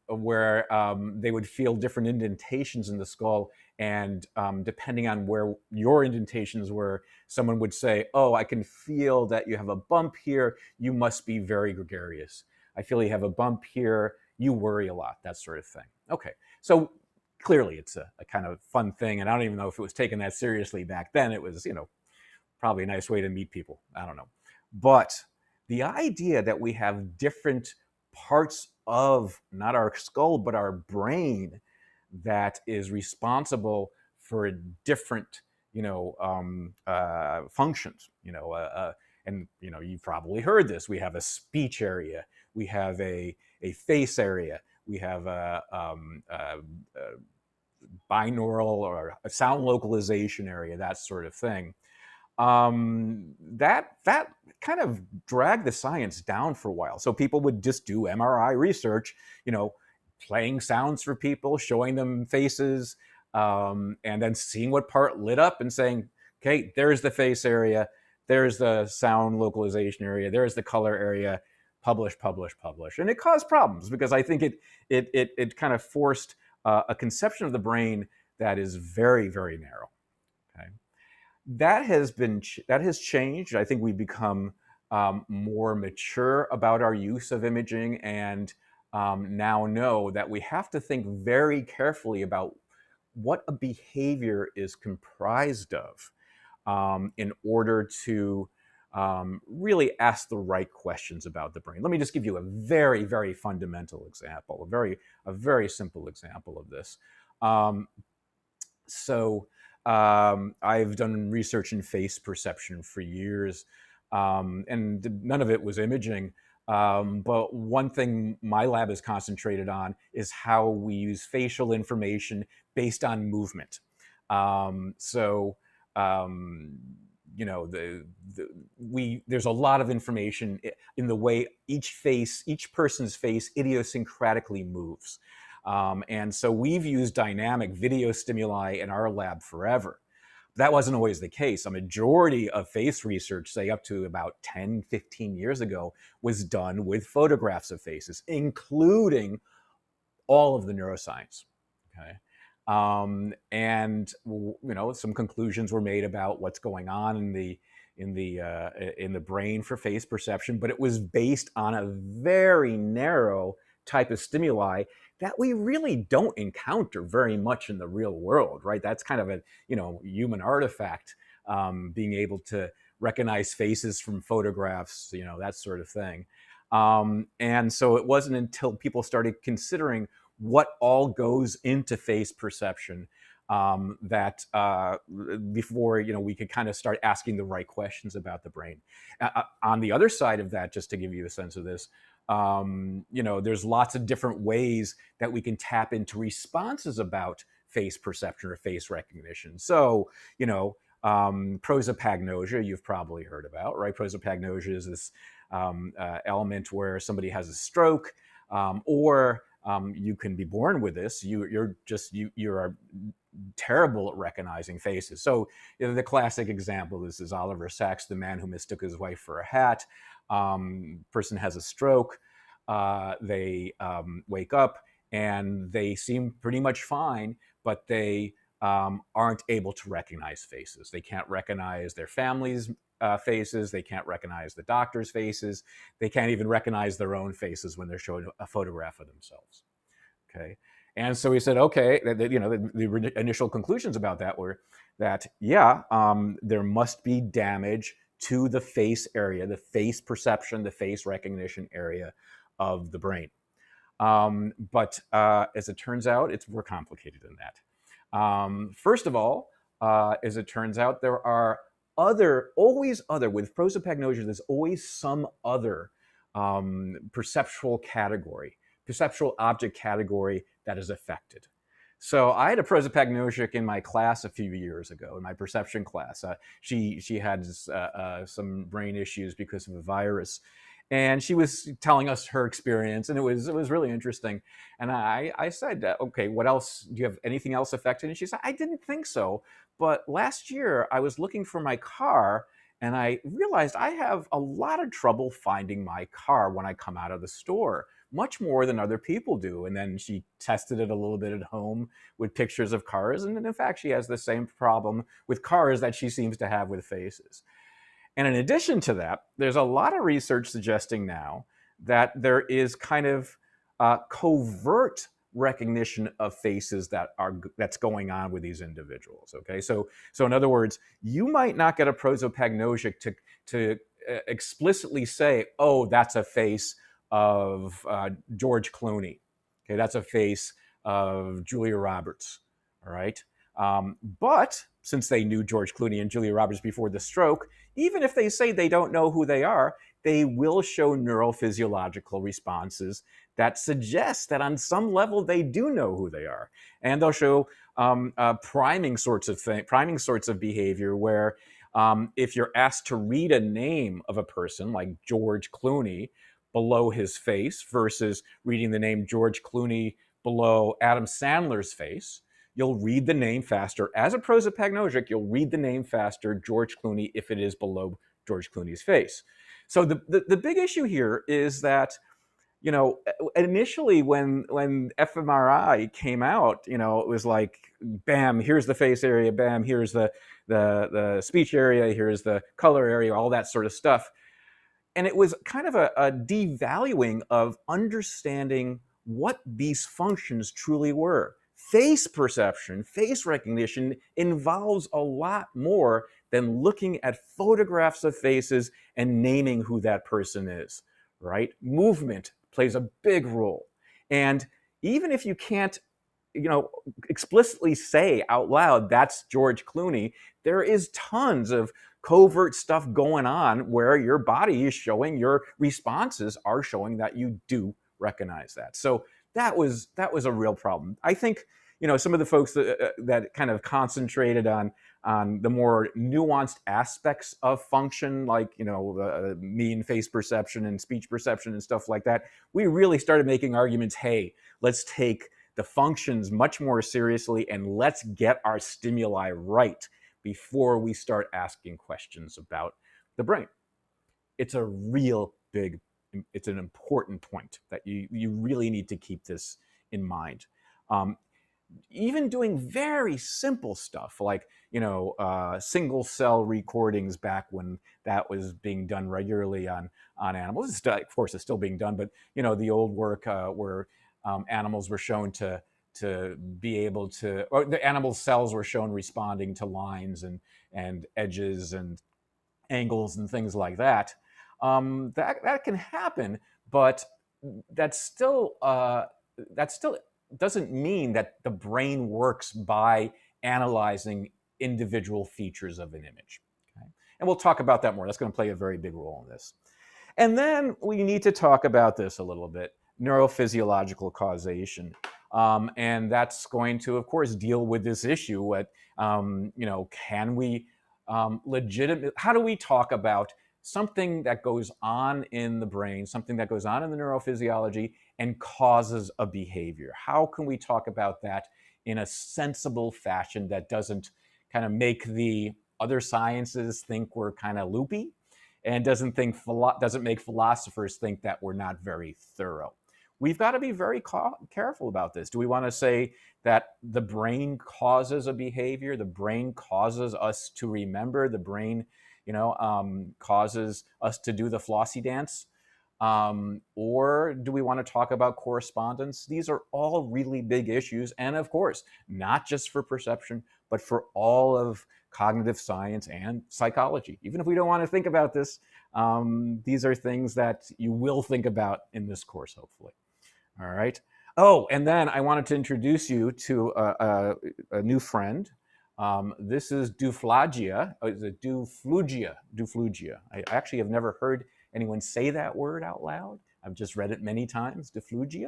where they would feel different indentations in the skull, and depending on where your indentations were, someone would say, oh, I can feel that you have a bump here, you must be very gregarious. I feel you have a bump here, you worry a lot, that sort of thing. Okay, so clearly it's a kind of fun thing, and I don't even know if it was taken that seriously back then. It was, probably a nice way to meet people. I don't know. But the idea that we have different parts of not our skull, but our brain that is responsible for different, functions, and, you've probably heard this. We have a speech area. We have a face area. We have a binaural or a sound localization area, that sort of thing. That kind of dragged the science down for a while. So people would just do MRI research, playing sounds for people, showing them faces, and then seeing what part lit up and saying, okay, there's the face area, there's the sound localization area, there's the color area, publish. And it caused problems because I think it kind of forced a conception of the brain that is very, very narrow. Okay. That has changed. I think we've become more mature about our use of imaging, and now know that we have to think very carefully about what a behavior is comprised of, in order to really ask the right questions about the brain. Let me just give you a very, very fundamental example, a very simple example of this. I've done research in face perception for years, and none of it was imaging. But one thing my lab is concentrated on is how we use facial information based on movement. There's a lot of information in the way each person's face idiosyncratically moves. And so we've used dynamic video stimuli in our lab forever. That wasn't always the case. A majority of face research, say up to about 10, 15 years ago, was done with photographs of faces, including all of the neuroscience. Okay. And some conclusions were made about what's going on in the brain for face perception, but it was based on a very narrow type of stimuli that we really don't encounter very much in the real world, right? That's kind of a human artifact, being able to recognize faces from photographs, that sort of thing. And so it wasn't until people started considering what all goes into face perception that before we could kind of start asking the right questions about the brain. On the other side of that, just to give you a sense of this, there's lots of different ways that we can tap into responses about face perception or face recognition. So, prosopagnosia, you've probably heard about, right? Prosopagnosia is this element where somebody has a stroke, or you can be born with this. You're terrible at recognizing faces. So the classic example is Oliver Sacks, the man who mistook his wife for a hat. Person has a stroke. They wake up and they seem pretty much fine, but they aren't able to recognize faces. They can't recognize their family's faces. They can't recognize the doctor's faces. They can't even recognize their own faces when they're showing a photograph of themselves. Okay. And so we said, okay, the initial conclusions about that were that, there must be damage to the face area, the face perception, the face recognition area of the brain. But as it turns out, it's more complicated than that. First of all, as it turns out, there are always other, with prosopagnosia, there's always some other perceptual object category that is affected. So I had a prosopagnosic in my class a few years ago, in my perception class. She had some brain issues because of a virus, and she was telling us her experience, and it was really interesting. And I said, okay, what else? Do you have anything else affected? And she said, I didn't think so, but last year I was looking for my car, and I realized I have a lot of trouble finding my car when I come out of the store, much more than other people do. And then she tested it a little bit at home with pictures of cars. And in fact, she has the same problem with cars that she seems to have with faces. And in addition to that, there's a lot of research suggesting now that there is kind of covert recognition of faces that's going on with these individuals. Okay, so in other words, you might not get a prosopagnosic to explicitly say, "Oh, that's a face of George Clooney." Okay, that's a face of Julia Roberts. All right, but since they knew George Clooney and Julia Roberts before the stroke, even if they say they don't know who they are, they will show neurophysiological responses that suggest that on some level they do know who they are. And they'll show priming sorts of behavior where if you're asked to read a name of a person like George Clooney below his face versus reading the name George Clooney below Adam Sandler's face, you'll read the name faster. As a prosopagnosic, you'll read the name faster, George Clooney, if it is below George Clooney's face. So the big issue here is that, initially when fMRI came out, it was like, bam, here's the face area, bam, here's the speech area, here's the color area, all that sort of stuff. And it was kind of a devaluing of understanding what these functions truly were. Face perception, face recognition involves a lot more than looking at photographs of faces and naming who that person is, right? Movement plays a big role. And even if you can't, explicitly say out loud, that's George Clooney, there is tons of covert stuff going on where your body is showing, your responses are showing that you do recognize that. So that was a real problem. I think some of the folks that kind of concentrated on the more nuanced aspects of function, like mean face perception and speech perception and stuff like that, we really started making arguments. Hey, let's take the functions much more seriously and let's get our stimuli right before we start asking questions about the brain. It's a real big, it's an important point that you really need to keep this in mind. even doing very simple stuff like, single cell recordings back when that was being done regularly on animals. Of course, it's still being done, but the old work where animals were shown to be able to, or the animal cells were shown responding to lines and edges and angles and things like that. That can happen, but that still doesn't mean that the brain works by analyzing individual features of an image. Okay? And we'll talk about that more. That's going to play a very big role in this. And then we need to talk about this a little bit, neurophysiological causation. And that's going to, of course, deal with this issue. Can we how do we talk about something that goes on in the brain, something that goes on in the neurophysiology and causes a behavior? How can we talk about that in a sensible fashion that doesn't kind of make the other sciences think we're kind of loopy and doesn't make philosophers think that we're not very thorough? We've got to be very careful about this. Do we want to say that the brain causes a behavior, the brain causes us to remember, the brain, causes us to do the flossy dance? Or do we want to talk about correspondence? These are all really big issues. And of course, not just for perception, but for all of cognitive science and psychology. Even if we don't want to think about this, these are things that you will think about in this course, hopefully. All right. Oh, and then I wanted to introduce you to a new friend. This is Duflagia. Is it Duflugia? Duflugia. I actually have never heard anyone say that word out loud. I've just read it many times. Duflugia?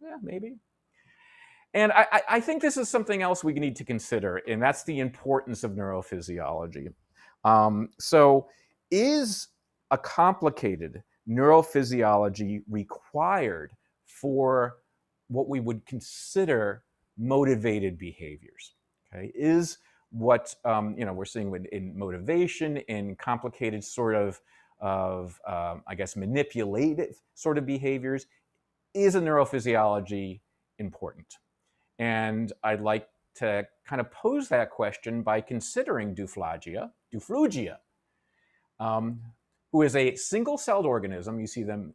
Yeah, maybe. And I think this is something else we need to consider, and that's the importance of neurophysiology. So is a complicated neurophysiology required for what we would consider motivated behaviors? Okay, is what we're seeing in motivation, in complicated sort of I guess manipulative sort of behaviors, is a neurophysiology important? And I'd like to kind of pose that question by considering Duflugia, who is a single-celled organism. You see them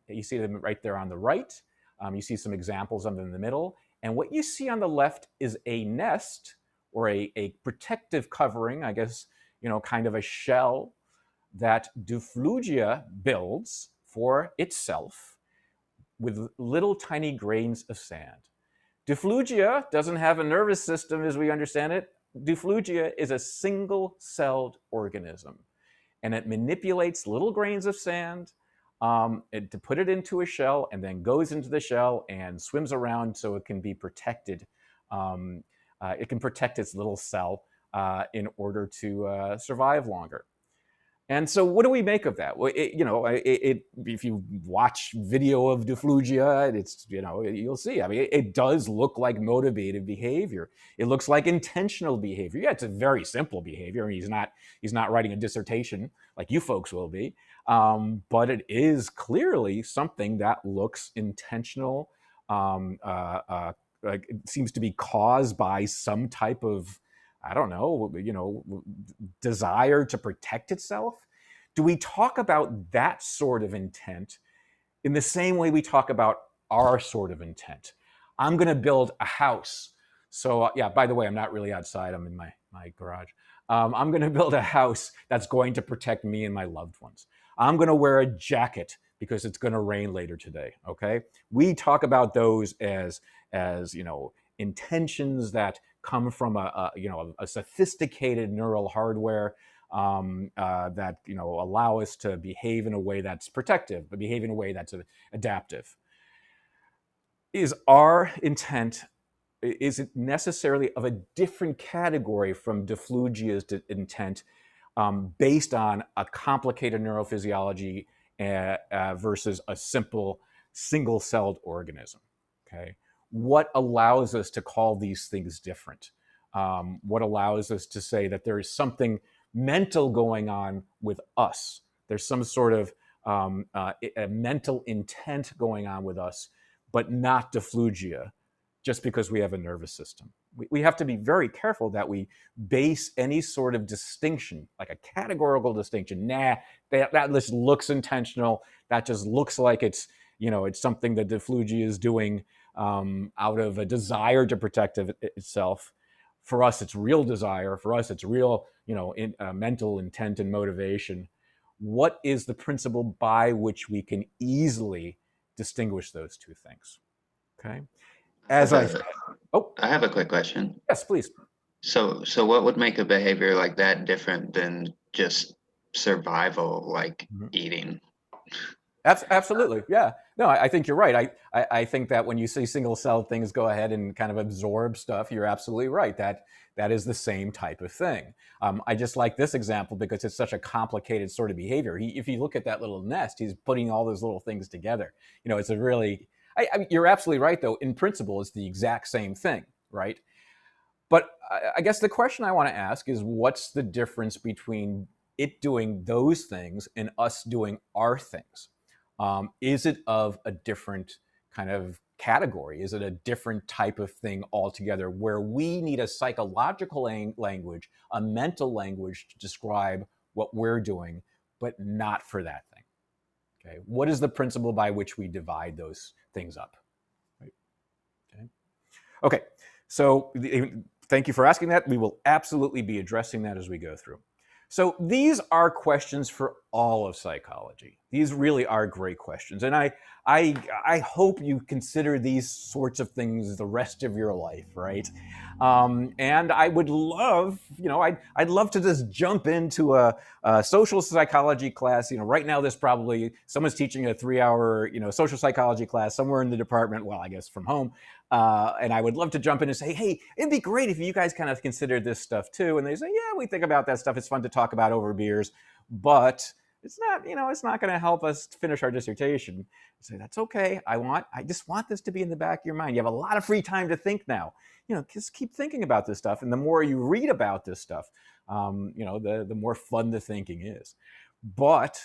right there on the right. You see some examples of them in the middle. And what you see on the left is a nest or a protective covering, I guess, kind of a shell that Duflugia builds for itself with little tiny grains of sand. Duflugia doesn't have a nervous system as we understand it. Duflugia is a single-celled organism, and it manipulates little grains of sand to put it into a shell, and then goes into the shell and swims around so it can be protected. It can protect its little cell in order to survive longer. And so what do we make of that? Well, if you watch video of Duflugia, you'll see. I mean, it does look like motivated behavior. It looks like intentional behavior. Yeah, it's a very simple behavior. I mean, he's not writing a dissertation like you folks will be. But it is clearly something that looks intentional. Like it seems to be caused by some type of, I don't know, desire to protect itself? Do we talk about that sort of intent in the same way we talk about our sort of intent? I'm going to build a house. So yeah, by the way, I'm not really outside. I'm in my garage. I'm going to build a house that's going to protect me and my loved ones. I'm going to wear a jacket because it's going to rain later today. Okay. We talk about those as intentions that come from a sophisticated neural hardware that allow us to behave in a way that's protective, but behave in a way that's adaptive. Is our intent, is it necessarily of a different category from Duflugia's intent based on a complicated neurophysiology versus a simple single-celled organism? Okay. What allows us to call these things different? What allows us to say that there is something mental going on with us? There's some sort of a mental intent going on with us, but not Duflugia. just because we have a nervous system. We have to be very careful that we base any sort of distinction, like a categorical distinction. Nah, that just looks intentional. That just looks like it's, it's something that the Flugy is doing out of a desire to protect itself. For us, it's real desire. For us, it's real, mental intent and motivation. What is the principle by which we can easily distinguish those two things? Okay. As I said, I have a quick question. Yes, please. So what would make a behavior like that different than just survival, like eating? Absolutely. Yeah. No, I think you're right. I think that when you see single-celled things go ahead and kind of absorb stuff, you're absolutely right. That is the same type of thing. I just like this example because it's such a complicated sort of behavior. If you look at that little nest, he's putting all those little things together. It's a really, you're absolutely right, though. In principle, it's the exact same thing, right? But I guess the question I want to ask is, what's the difference between it doing those things and us doing our things? Is it of a different kind of category? Is it a different type of thing altogether where we need a psychological language, a mental language to describe what we're doing, but not for that thing? Okay. What is the principle by which we divide those things up? Right. Okay. So thank you for asking that. We will absolutely be addressing that as we go through. So these are questions for all of psychology. These really are great questions. And I hope you consider these sorts of things the rest of your life, right? And I would love, I'd love to just jump into a social psychology class. Right now there's probably someone's teaching a 3-hour, social psychology class somewhere in the department, well, I guess from home. And I would love to jump in and say, hey, it'd be great if you guys kind of consider this stuff too. And they say, yeah, we think about that stuff. It's fun to talk about over beers, but it's not, it's not going to help us finish our dissertation. I say, that's okay. I just want this to be in the back of your mind. You have a lot of free time to think now. Just keep thinking about this stuff. And the more you read about this stuff, the more fun the thinking is. But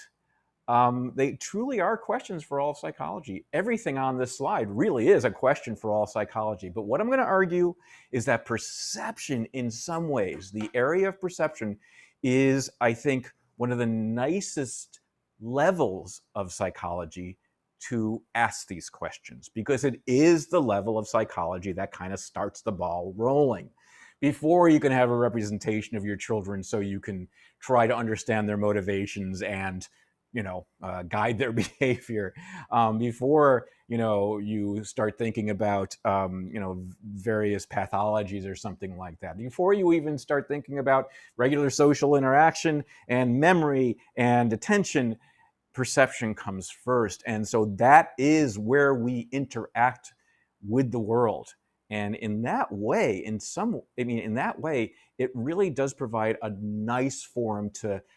they truly are questions for all of psychology. Everything on this slide really is a question for all psychology. But what I'm going to argue is that perception, in some ways, the area of perception is, I think, one of the nicest levels of psychology to ask these questions, because it is the level of psychology that kind of starts the ball rolling. Before you can have a representation of your children so you can try to understand their motivations and guide their behavior, before you start thinking about various pathologies or something like that, before you even start thinking about regular social interaction and memory and attention, perception comes first. And so that is where we interact with the world. And in that way, it really does provide a nice forum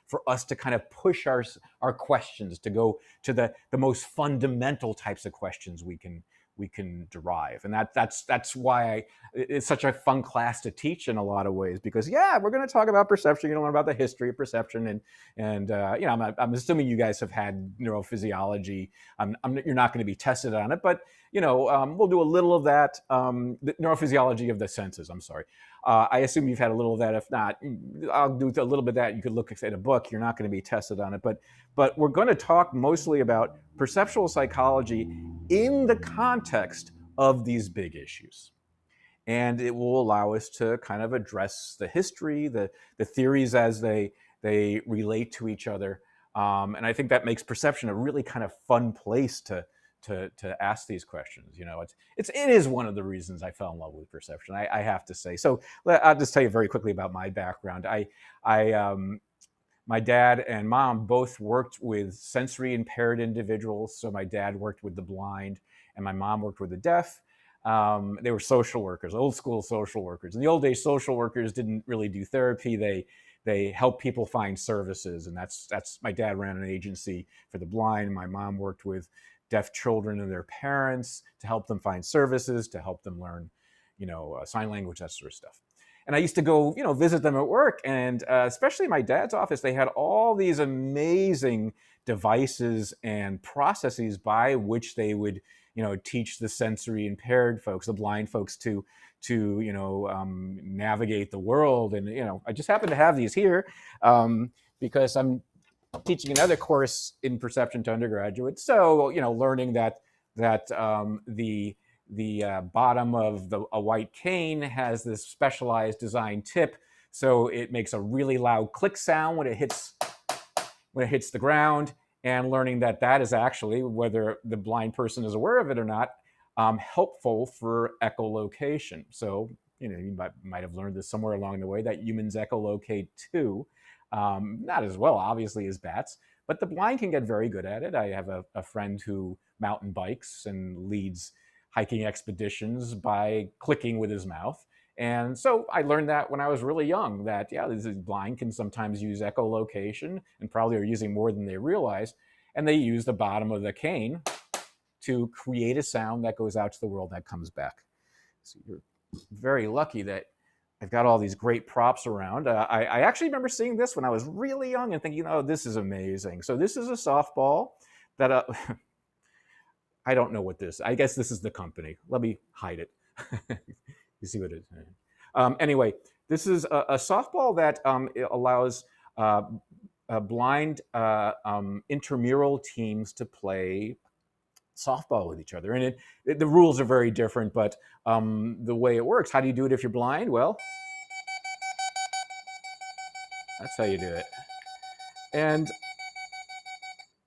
for us to kind of push our questions to go to the most fundamental types of questions we can derive. And that's why it's such a fun class to teach in a lot of ways, because we're going to talk about perception. You're going to learn about the history of perception, and I'm assuming you guys have had neurophysiology. You're not going to be tested on it, but we'll do a little of that. The neurophysiology of the senses. I'm sorry. I assume you've had a little of that. If not, I'll do a little bit of that. You could look at a book. You're not going to be tested on it, but we're going to talk mostly about perceptual psychology in the context of these big issues. And it will allow us to kind of address the history, the theories as they relate to each other. And I think that makes perception a really kind of fun place to ask these questions. It is one of the reasons I fell in love with perception, I have to say. So I'll just tell you very quickly about my background. My dad and mom both worked with sensory impaired individuals. So my dad worked with the blind and my mom worked with the deaf. They were social workers, old school social workers. In the old days, social workers didn't really do therapy. They helped people find services. And that's my dad ran an agency for the blind. My mom worked with deaf children and their parents to help them find services, to help them learn, sign language, that sort of stuff. And I used to go, visit them at work, and especially my dad's office, they had all these amazing devices and processes by which they would teach the sensory impaired folks, the blind folks, to navigate the world. And I just happen to have these here because I'm teaching another course in perception to undergraduates. So learning that the bottom of a white cane has this specialized design tip, so it makes a really loud click sound when it hits the ground, and learning that is actually, whether the blind person is aware of it or not, helpful for echolocation. So you might have learned this somewhere along the way, that humans echolocate too. Not as well, obviously, as bats, but the blind can get very good at it. I have a friend who mountain bikes and leads hiking expeditions by clicking with his mouth. And so I learned that when I was really young, that the blind can sometimes use echolocation, and probably are using more than they realize. And they use the bottom of the cane to create a sound that goes out to the world that comes back. So you're very lucky that I've got all these great props around. I actually remember seeing this when I was really young and thinking, oh, this is amazing. So this is a softball that I don't know what this. I guess this is the company. Let me hide it. You see what it is. Anyway, this is a softball that allows blind intramural teams to play softball with each other. And the rules are very different, but the way it works, how do you do it if you're blind? Well, that's how you do it. And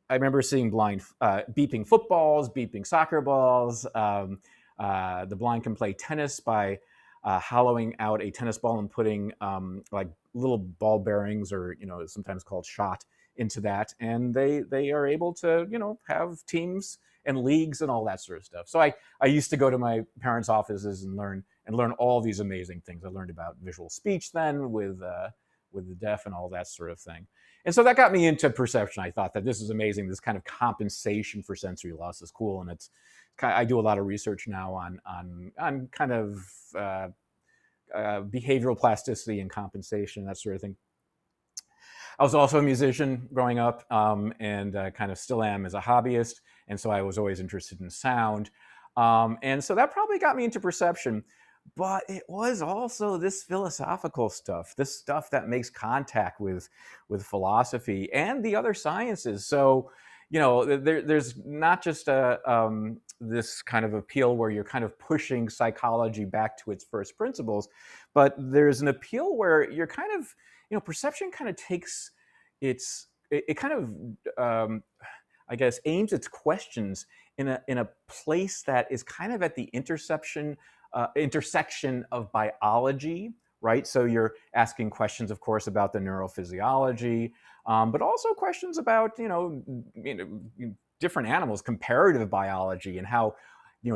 I remember seeing blind beeping footballs, beeping soccer balls. The blind can play tennis by hollowing out a tennis ball and putting like little ball bearings, or sometimes called shot, into that, and they are able to have teams and leagues and all that sort of stuff. So I used to go to my parents' offices and learn all these amazing things. I learned about visual speech then with the deaf and all that sort of thing. And so that got me into perception. I thought that this is amazing. This kind of compensation for sensory loss is cool, and I do a lot of research now on kind of behavioral plasticity and compensation, that sort of thing. I was also a musician growing up, and kind of still am as a hobbyist, and so I was always interested in sound. And so that probably got me into perception. But it was also this philosophical stuff, this stuff that makes contact with philosophy and the other sciences. So, there's not just this kind of appeal where you're kind of pushing psychology back to its first principles, but there's an appeal where you're kind of, perception kind of takes it kind of, I guess, aims its questions in a place that is kind of at the intersection of biology, right? So you're asking questions, of course, about the neurophysiology, but also questions about different animals, comparative biology, and how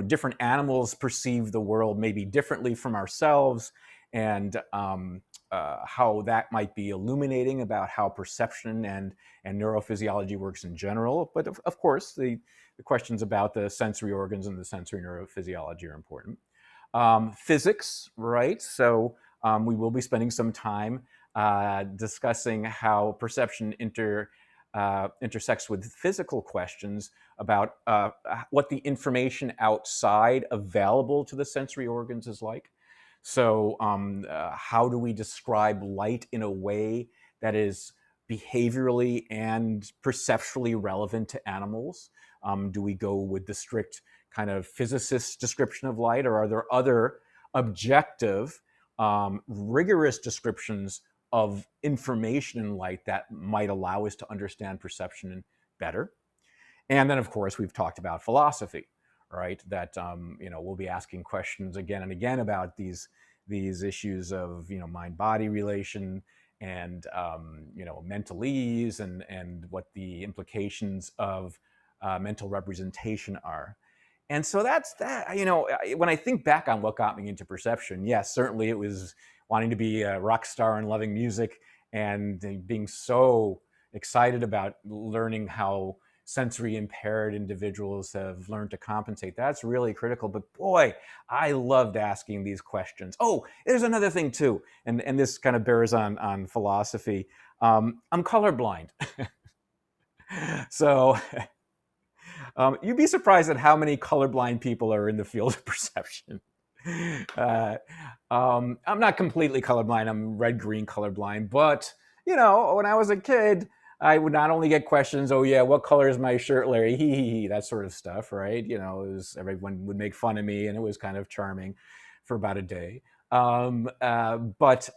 different animals perceive the world maybe differently from ourselves, and how that might be illuminating about how perception and neurophysiology works in general. But of course, the questions about the sensory organs and the sensory neurophysiology are important. Physics, right? So we will be spending some time discussing how perception intersects with physical questions about what the information outside available to the sensory organs is like. So how do we describe light in a way that is behaviorally and perceptually relevant to animals? Do we go with the strict kind of physicist description of light, or are there other objective, rigorous descriptions of information in light that might allow us to understand perception better? And then, of course, we've talked about philosophy, right? That we'll be asking questions again and again about these issues of mind-body relation, and mental ease, and what the implications of mental representation are. And so that's that. When I think back on what got me into perception, yes, certainly it was wanting to be a rock star and loving music, and being so excited about learning how sensory impaired individuals have learned to compensate. That's really critical. But boy, I loved asking these questions. Oh, there's another thing too, and this kind of bears on philosophy. I'm colorblind. So You'd be surprised at how many colorblind people are in the field of perception. I'm not completely colorblind. I'm red-green colorblind, but when I was a kid, I would not only get questions, "Oh yeah, what color is my shirt, Larry?" Hee hee hee, that sort of stuff, right? Everyone would make fun of me, and it was kind of charming for about a day. But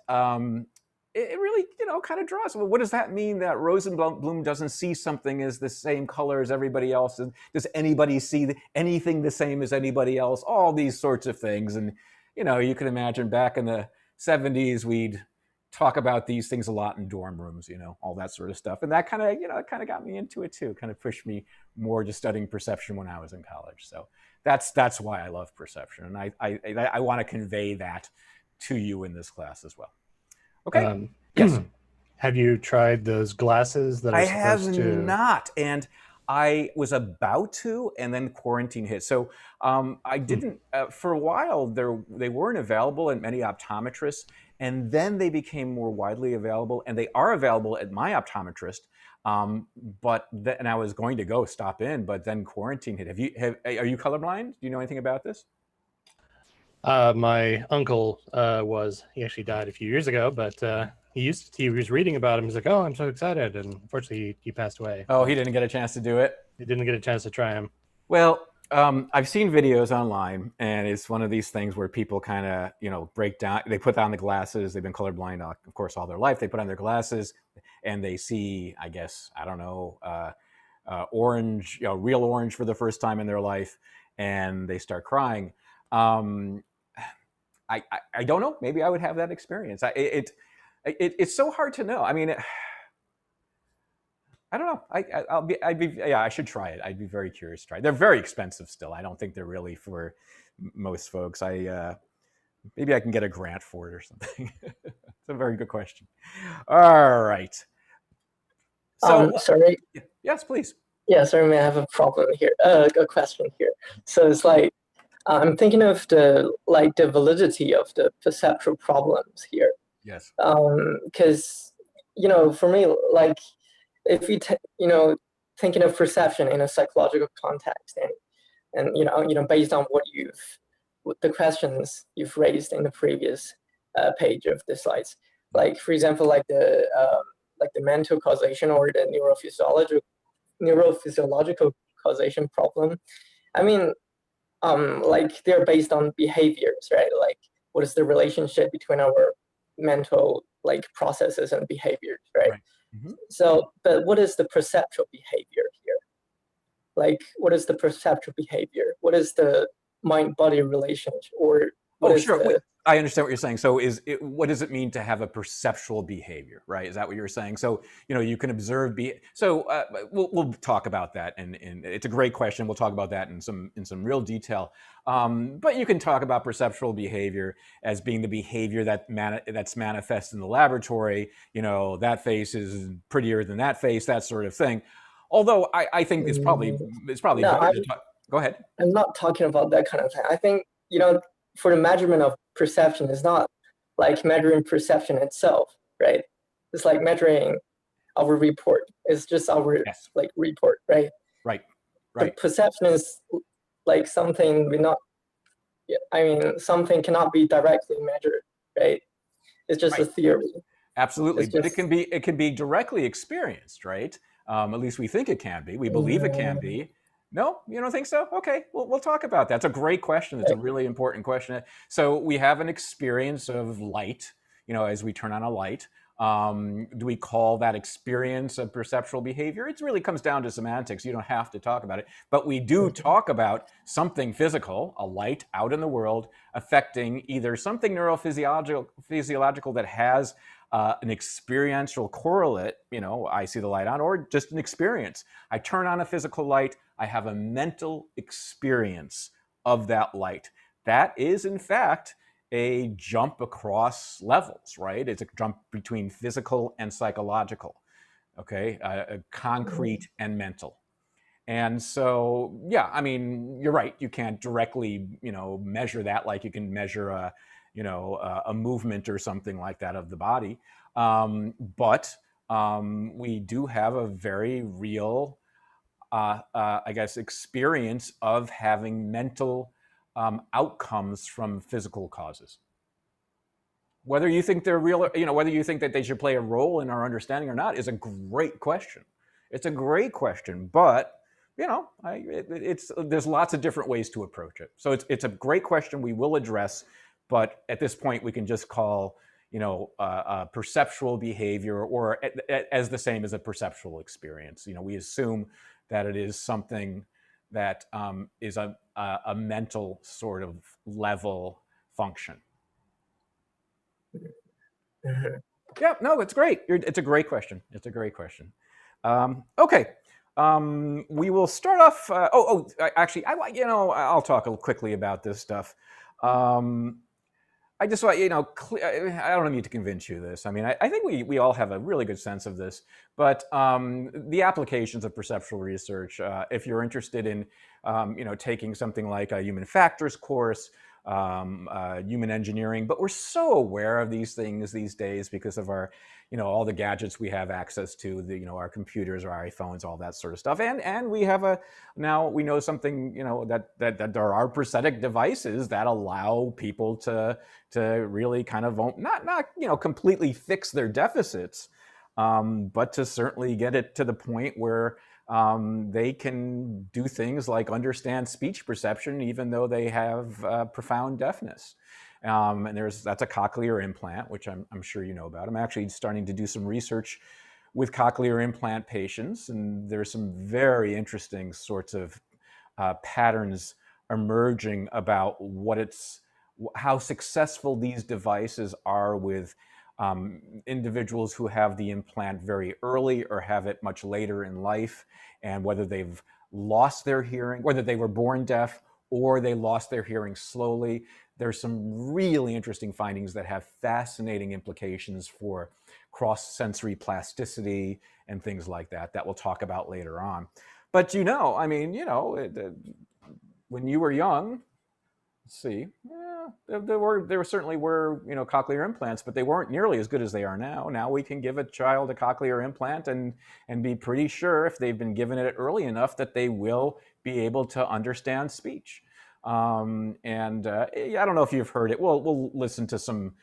it really, kind of draws. Well, what does that mean that Rosenblum doesn't see something as the same color as everybody else? And does anybody see anything the same as anybody else? All these sorts of things. And, you can imagine back in the 70s, we'd talk about these things a lot in dorm rooms, all that sort of stuff. And that kind of, it kind of got me into it too, kind of pushed me more to studying perception when I was in college. So that's why I love perception. And I want to convey that to you in this class as well. Okay. Yes. Have you tried those glasses that are I supposed have to? not, and I was about to, and then quarantine hit. So I didn't. For a while, they weren't available at many optometrists, and then they became more widely available, and they are available at my optometrist. And I was going to go stop in, but then quarantine hit. Are you colorblind? Do you know anything about this? My uncle he actually died a few years ago, but he was reading about him. He's like, "Oh, I'm so excited," and unfortunately, he passed away. Oh, he didn't get a chance to do it. He didn't get a chance to try him. Well, I've seen videos online, and it's one of these things where people kind of, break down. They put on the glasses. They've been colorblind, of course, all their life. They put on their glasses, and they see, I guess, I don't know, orange, real orange for the first time in their life, and they start crying. I don't know. Maybe I would have that experience. It's so hard to know. I mean, I don't know. I should try it. I'd be very curious to try it. They're very expensive still. I don't think they're really for most folks. Maybe I can get a grant for it or something. It's a very good question. All right. So, sorry. yes, please. Yeah, sorry, I have a problem here. A question here. So it's like I'm thinking of the validity of the perceptual problems here. Yes. Because for me, if we thinking of perception in a psychological context, and based on the questions you've raised in the previous page of the slides, like for example, the mental causation or the neurophysiological causation problem. I mean, they're based on behaviors, right? Like, what is the relationship between our mental processes and behaviors, right? Mm-hmm. So, but what is the perceptual behavior here? What is the perceptual behavior? What is the mind-body relationship? Or sure. I understand what you're saying. So what does it mean to have a perceptual behavior, right? Is that what you're saying? So, you can observe. We'll talk about that. And it's a great question. We'll talk about that in some real detail. But you can talk about perceptual behavior as being the behavior that's manifest in the laboratory. That face is prettier than that face, that sort of thing. Although I think it's probably better to talk. Go ahead. I'm not talking about that kind of thing. I think, for the measurement of perception, it's not like measuring perception itself, right? It's like measuring our report. It's just our report, right? Right. The perception is something something cannot be directly measured, right? It's just a theory. Absolutely, but it can be directly experienced, right? At least we think it can be. We believe it can be. No, you don't think so? Okay, we'll talk about that. It's a great question. It's a really important question. So we have an experience of light, as we turn on a light. Do we call that experience of perceptual behavior? It really comes down to semantics. You don't have to talk about it. But we do talk about something physical, a light out in the world, affecting either something neurophysiological that has an experiential correlate, I see the light on, or just an experience. I turn on a physical light, I have a mental experience of that light. That is, in fact, a jump across levels, right? It's a jump between physical and psychological, okay? Concrete and mental. And so, yeah, I mean, you're right. You can't directly, measure that like you can measure a movement or something like that of the body. But we do have a very real I guess, experience of having mental outcomes from physical causes. Whether you think they're real, whether you think that they should play a role in our understanding or not is a great question. It's a great question, but there's lots of different ways to approach it. So it's a great question we will address, but at this point we can just call perceptual behavior, or as the same as a perceptual experience. We assume that it is something that is a mental sort of level function. Yeah, no, it's great. It's a great question. It's a great question. Okay, we will start off. Actually, I'll talk quickly about this stuff. I just want, I don't need to convince you of this. I mean, I think we all have a really good sense of this, but the applications of perceptual research, if you're interested in, taking something like a human factors course, human engineering, but we're so aware of these things these days because of our, all the gadgets we have access to, our computers, our iPhones, all that sort of stuff, and we have now we know something, that there are prosthetic devices that allow people to really kind of not completely fix their deficits, but to certainly get it to the point where they can do things like understand speech perception, even though they have profound deafness. And that's a cochlear implant, which I'm sure you know about. I'm actually starting to do some research with cochlear implant patients, and there's some very interesting sorts of patterns emerging about how successful these devices are with individuals who have the implant very early or have it much later in life, and whether they've lost their hearing, whether they were born deaf or they lost their hearing slowly. There's some really interesting findings that have fascinating implications for cross-sensory plasticity and things like that we'll talk about later on. But when you were young, let's see, there certainly were cochlear implants, but they weren't nearly as good as they are now. Now we can give a child a cochlear implant and be pretty sure, if they've been given it early enough, that they will be able to understand speech. I don't know if you've heard it. We'll listen to some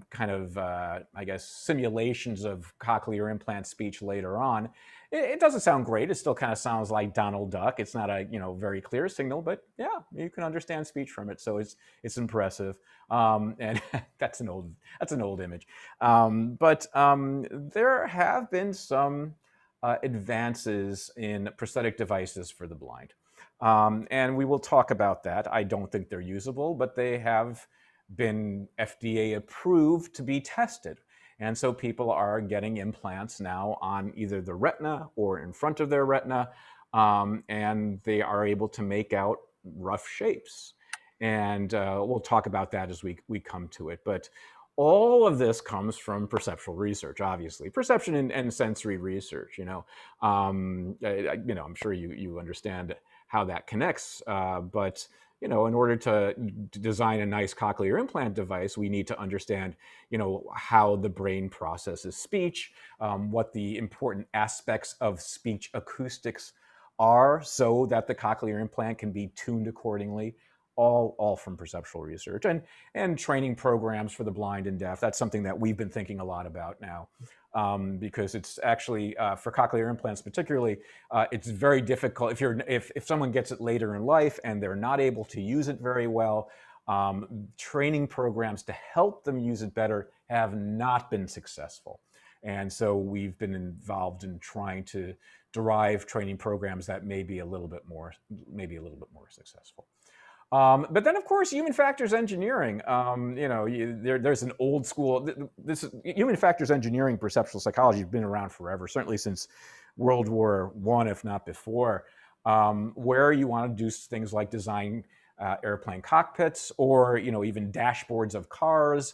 kind of I guess simulations of cochlear implant speech later on. It doesn't sound great. It still kind of sounds like Donald Duck. It's not a very clear signal, but yeah, you can understand speech from it. So it's impressive. And that's an old image. But there have been some advances in prosthetic devices for the blind. And we will talk about that. I don't think they're usable, but they have been FDA approved to be tested. And so people are getting implants now on either the retina or in front of their retina, and they are able to make out rough shapes. And we'll talk about that as we come to it. But all of this comes from perceptual research, obviously. Perception and sensory research, I'm sure you understand how that connects, but in order to design a nice cochlear implant device, we need to understand, how the brain processes speech, what the important aspects of speech acoustics are, so that the cochlear implant can be tuned accordingly. All from perceptual research and training programs for the blind and deaf. That's something that we've been thinking a lot about now, because it's actually for cochlear implants particularly, it's very difficult if someone gets it later in life and they're not able to use it very well. Training programs to help them use it better have not been successful, and so we've been involved in trying to derive training programs that may be a little bit more successful. But then, of course, human factors engineering. There's an old school. Human factors engineering, perceptual psychology has been around forever, certainly since World War I, if not before, where you want to do things like design airplane cockpits or even dashboards of cars,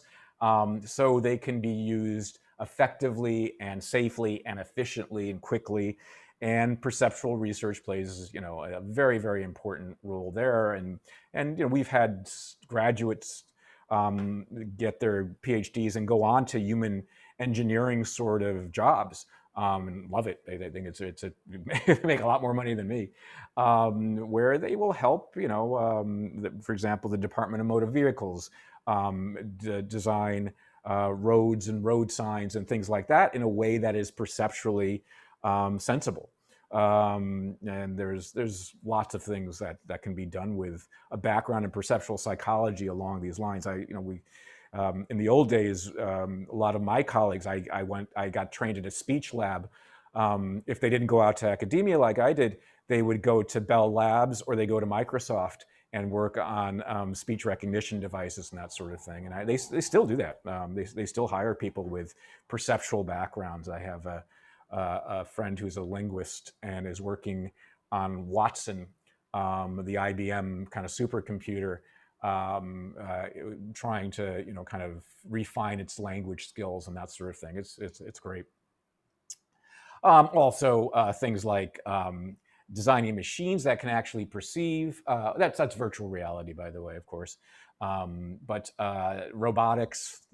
so they can be used effectively and safely and efficiently and quickly. And perceptual research plays, a very, very important role there. And we've had graduates get their PhDs and go on to human engineering sort of jobs. and love it. They think it's a they make a lot more money than me, where they will help, for example, the Department of Motor Vehicles design roads and road signs and things like that in a way that is perceptually sensible. And there's lots of things that can be done with a background in perceptual psychology along these lines. In the old days, a lot of my colleagues, I got trained in a speech lab. If they didn't go out to academia like I did, they would go to Bell Labs or they go to Microsoft and work on speech recognition devices and that sort of thing. And they still do that. They still hire people with perceptual backgrounds. I have a friend who's a linguist and is working on Watson, the IBM kind of supercomputer, trying to kind of refine its language skills and that sort of thing. It's great. Also, things like designing machines that can actually perceive. That's virtual reality, by the way, of course. But robotics,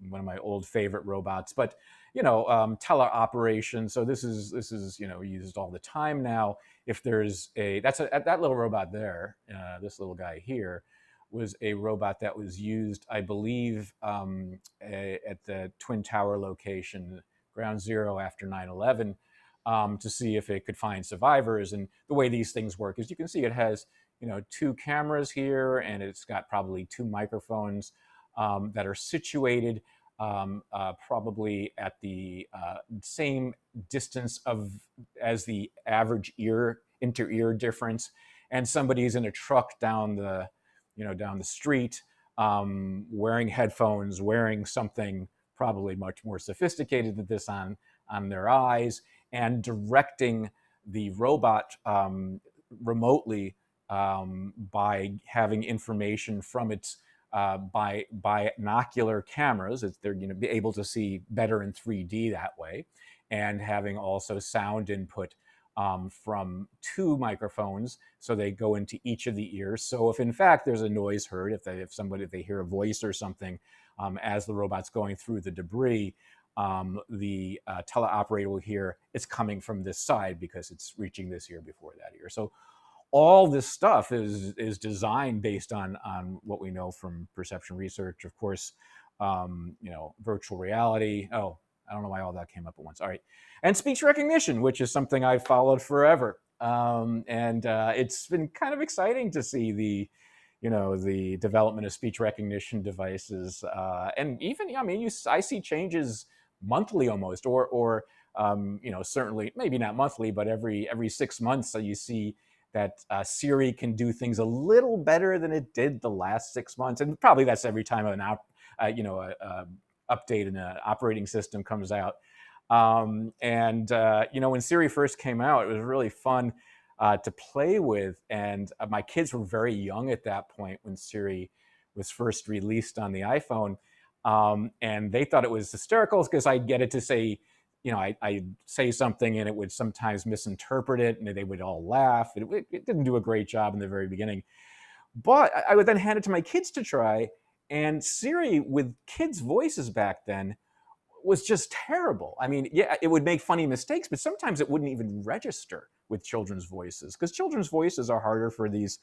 one of my old favorite robots. But teleoperation. So this is used all the time now. If there's that little robot there, this little guy here, was a robot that was used, I believe, at the Twin Tower location, Ground Zero, after 9/11, to see if it could find survivors. And the way these things work is, you can see it has two cameras here, and it's got probably two microphones that are situated probably at the same distance as the average inter-ear difference. And somebody's in a truck down the street, wearing headphones, wearing something probably much more sophisticated than this on their eyes, and directing the robot remotely by having information from its binocular cameras. They're going to be able to see better in 3D that way, and having also sound input from two microphones, so they go into each of the ears. So if in fact there's a noise heard, if they hear a voice or something as the robot's going through the debris, the teleoperator will hear it's coming from this side because it's reaching this ear before that ear. So all this stuff is designed based on what we know from perception research. Of course, virtual reality. Oh, I don't know why all that came up at once. All right. And speech recognition, which is something I've followed forever. And it's been kind of exciting to see the development of speech recognition devices. And even, I see changes monthly almost, or certainly maybe not monthly, but every 6 months. So you see that Siri can do things a little better than it did the last 6 months. And probably that's every time an update in an operating system comes out. When Siri first came out, it was really fun to play with. And my kids were very young at that point when Siri was first released on the iPhone. And they thought it was hysterical because I'd get it to say, I'd say something and it would sometimes misinterpret it, and they would all laugh. It didn't do a great job in the very beginning. But I would then hand it to my kids to try, and Siri with kids' voices back then was just terrible. I mean, yeah, it would make funny mistakes, but sometimes it wouldn't even register with children's voices, because children's voices are harder for these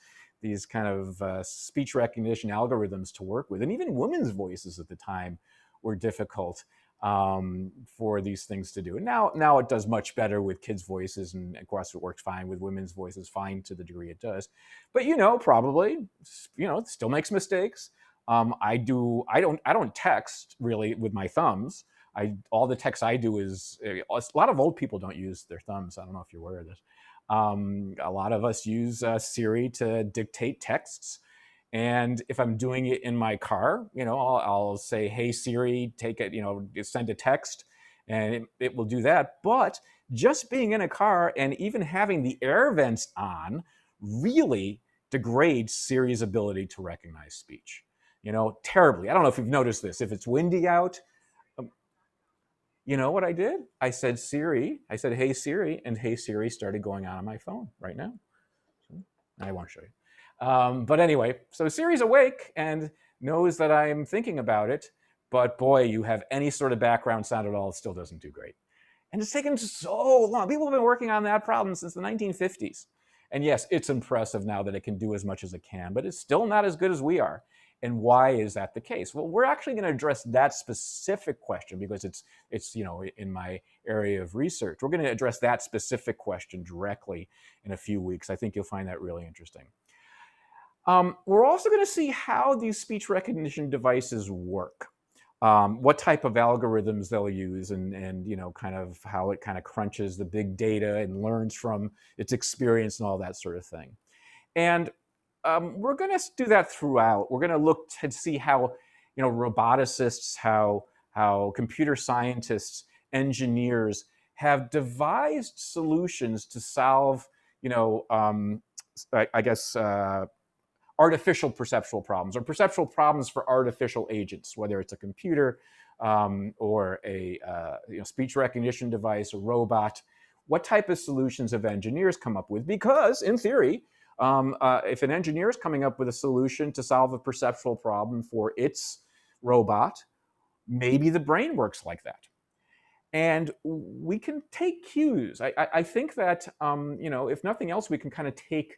kind of speech recognition algorithms to work with. And even women's voices at the time were difficult for these things to do. And now it does much better with kids' voices, and of course it works fine with women's voices, fine to the degree it does. But probably it still makes mistakes. I don't text really with my thumbs. All the text I do is, a lot of old people don't use their thumbs. I don't know if you're aware of this. A lot of us use Siri to dictate texts. And if I'm doing it in my car, I'll say, "Hey Siri, take it, send a text," and it will do that. But just being in a car and even having the air vents on really degrades Siri's ability to recognize speech, terribly. I don't know if you've noticed this. If it's windy out, you know what I did? I said, "Siri," I said, "Hey Siri," and "Hey Siri" started going on my phone right now. So I won't show you. But anyway, so Siri's awake and knows that I'm thinking about it. But boy, you have any sort of background sound at all, it still doesn't do great. And it's taken so long. People have been working on that problem since the 1950s. And yes, it's impressive now that it can do as much as it can, but it's still not as good as we are. And why is that the case? Well, we're actually going to address that specific question because it's in my area of research. We're going to address that specific question directly in a few weeks. I think you'll find that really interesting. We're also going to see how these speech recognition devices work. What type of algorithms they'll use, and kind of how it kind of crunches the big data and learns from its experience and all that sort of thing. And we're going to do that throughout. We're going to look to see how roboticists, how computer scientists, engineers have devised solutions to solve I guess artificial perceptual problems, or perceptual problems for artificial agents, whether it's a computer or a speech recognition device, a robot. What type of solutions have engineers come up with? Because in theory, if an engineer is coming up with a solution to solve a perceptual problem for its robot, maybe the brain works like that. And we can take cues. I think that, if nothing else, we can kind of take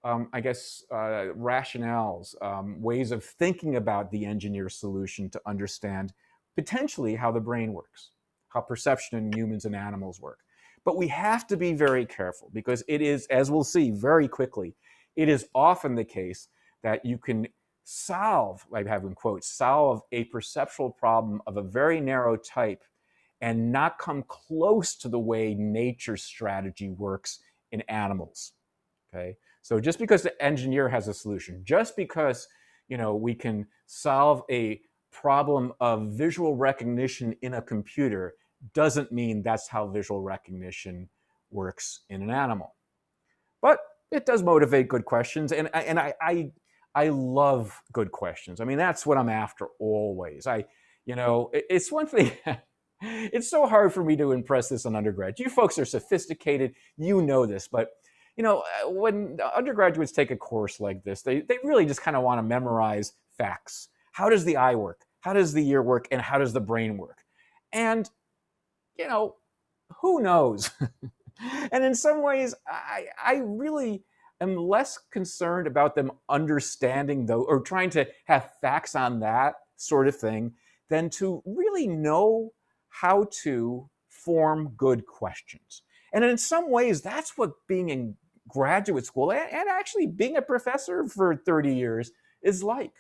rationales, ways of thinking about the engineer's solution to understand potentially how the brain works, how perception in humans and animals work. But we have to be very careful because it is, as we'll see very quickly, it is often the case that you can solve, I have in quotes, solve a perceptual problem of a very narrow type and not come close to the way nature's strategy works in animals. Okay, so just because the engineer has a solution, just because we can solve a problem of visual recognition in a computer, doesn't mean that's how visual recognition works in an animal. But it does motivate good questions, and I love good questions. I mean, that's what I'm after always. It's one thing. It's so hard for me to impress this on undergrad. You folks are sophisticated, you know this, but when undergraduates take a course like this, they really just kind of want to memorize facts. How does the eye work? How does the ear work? And how does the brain work? And, who knows? And in some ways, I really am less concerned about them understanding, though, or trying to have facts on that sort of thing, than to really know how to form good questions. And in some ways, that's what being in graduate school and actually being a professor for 30 years is like.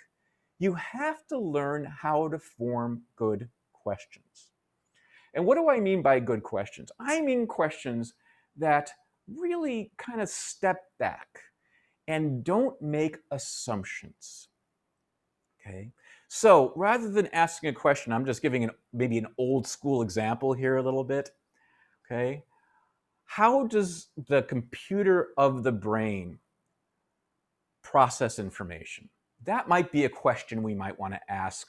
You have to learn how to form good questions. And what do I mean by good questions? I mean questions that really kind of step back and don't make assumptions. Okay? So rather than asking a question, I'm just giving maybe an old school example here a little bit. Okay? How does the computer of the brain process information? That might be a question we might want to ask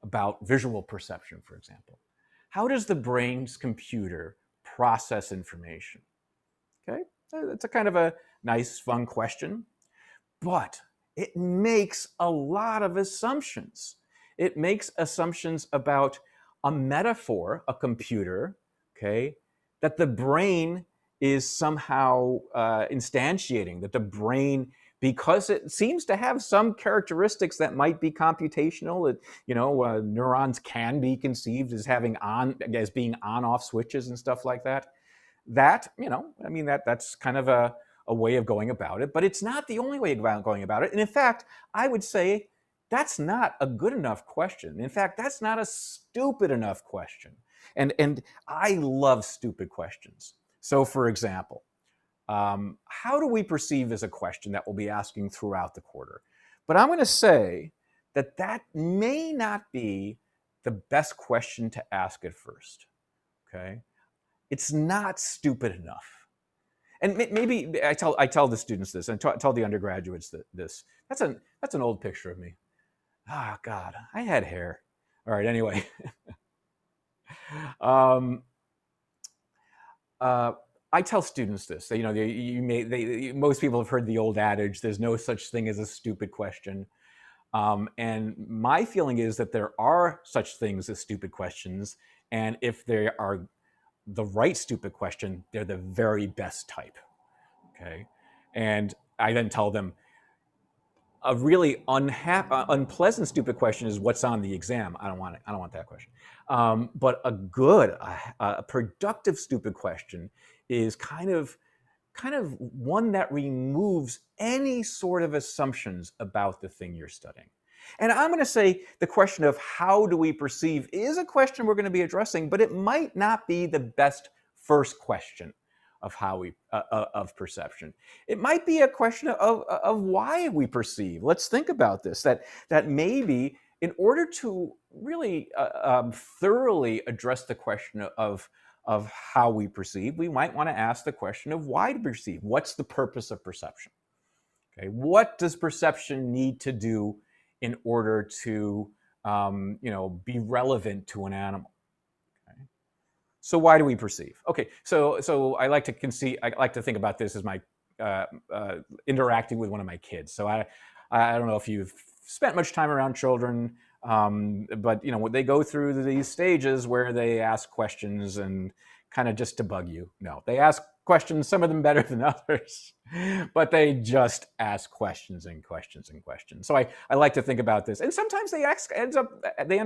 about visual perception, for example. How does the brain's computer process information? Okay, that's a kind of a nice, fun question, but it makes a lot of assumptions. It makes assumptions about a metaphor, a computer, okay, that the brain is somehow instantiating, that the brain, because it seems to have some characteristics that might be computational, that neurons can be conceived as being on-off switches and stuff like that. That's kind of a way of going about it, but it's not the only way of going about it. And in fact, I would say that's not a good enough question. In fact, that's not a stupid enough question. And I love stupid questions. So for example, how do we perceive as a question that we'll be asking throughout the quarter? But I'm going to say that may not be the best question to ask at first, okay? It's not stupid enough. And maybe I tell the students this, and tell the undergraduates this. That's an old picture of me. Ah, God, I had hair. All right, anyway. I tell students this. Most people have heard the old adage, there's no such thing as a stupid question. And my feeling is that there are such things as stupid questions. And if they are the right stupid question, they're the very best type. Okay. And I then tell them a really unpleasant stupid question is what's on the exam. I don't want it. I don't want that question. But a good, a productive stupid question is kind of one that removes any sort of assumptions about the thing you're studying. And I'm going to say the question of how do we perceive is a question we're going to be addressing, but it might not be the best first question of how we of perception. It might be a question of why we perceive. Let's think about this. That maybe in order to really thoroughly address the question of how we perceive, we might want to ask the question of why to perceive. What's the purpose of perception? Okay, what does perception need to do in order to be relevant to an animal? Okay. So why do we perceive? Okay, so I like to think about this as my interacting with one of my kids. So I don't know if you've spent much time around children, but they go through these stages where they ask questions and kind of just to bug you. No, they ask questions, some of them better than others, but they just ask questions and questions and questions. So I like to think about this. And sometimes they end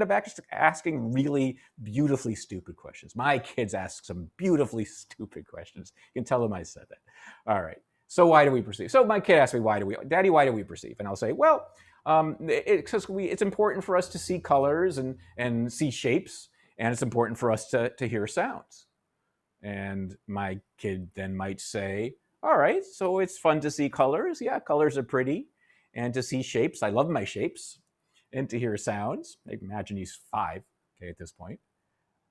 up asking really beautifully stupid questions. My kids ask some beautifully stupid questions. You can tell them I said that. All right. So why do we perceive? So my kid asks me, Daddy, why do we perceive? And I'll say, well, it's important for us to see colors and see shapes, and it's important for us to hear sounds. And my kid then might say, all right, so it's fun to see colors. Yeah, colors are pretty. And to see shapes, I love my shapes. And to hear sounds, I imagine he's 5, okay, at this point.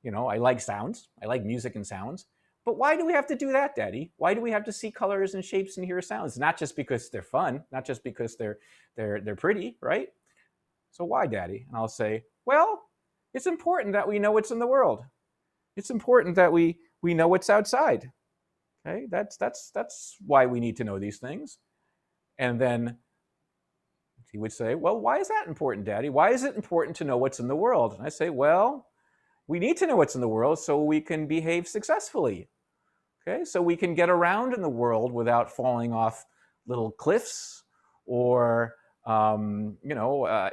I like sounds. I like music and sounds. But why do we have to do that, Daddy? Why do we have to see colors and shapes and hear sounds? Not just because they're fun, not just because they're pretty, right? So why, Daddy? And I'll say, well, it's important that we know what's in the world. It's important that we know what's outside. Okay, that's why we need to know these things. And then he would say, well, why is that important, Daddy? Why is it important to know what's in the world? And I say, well, we need to know what's in the world so we can behave successfully. Okay, so we can get around in the world without falling off little cliffs or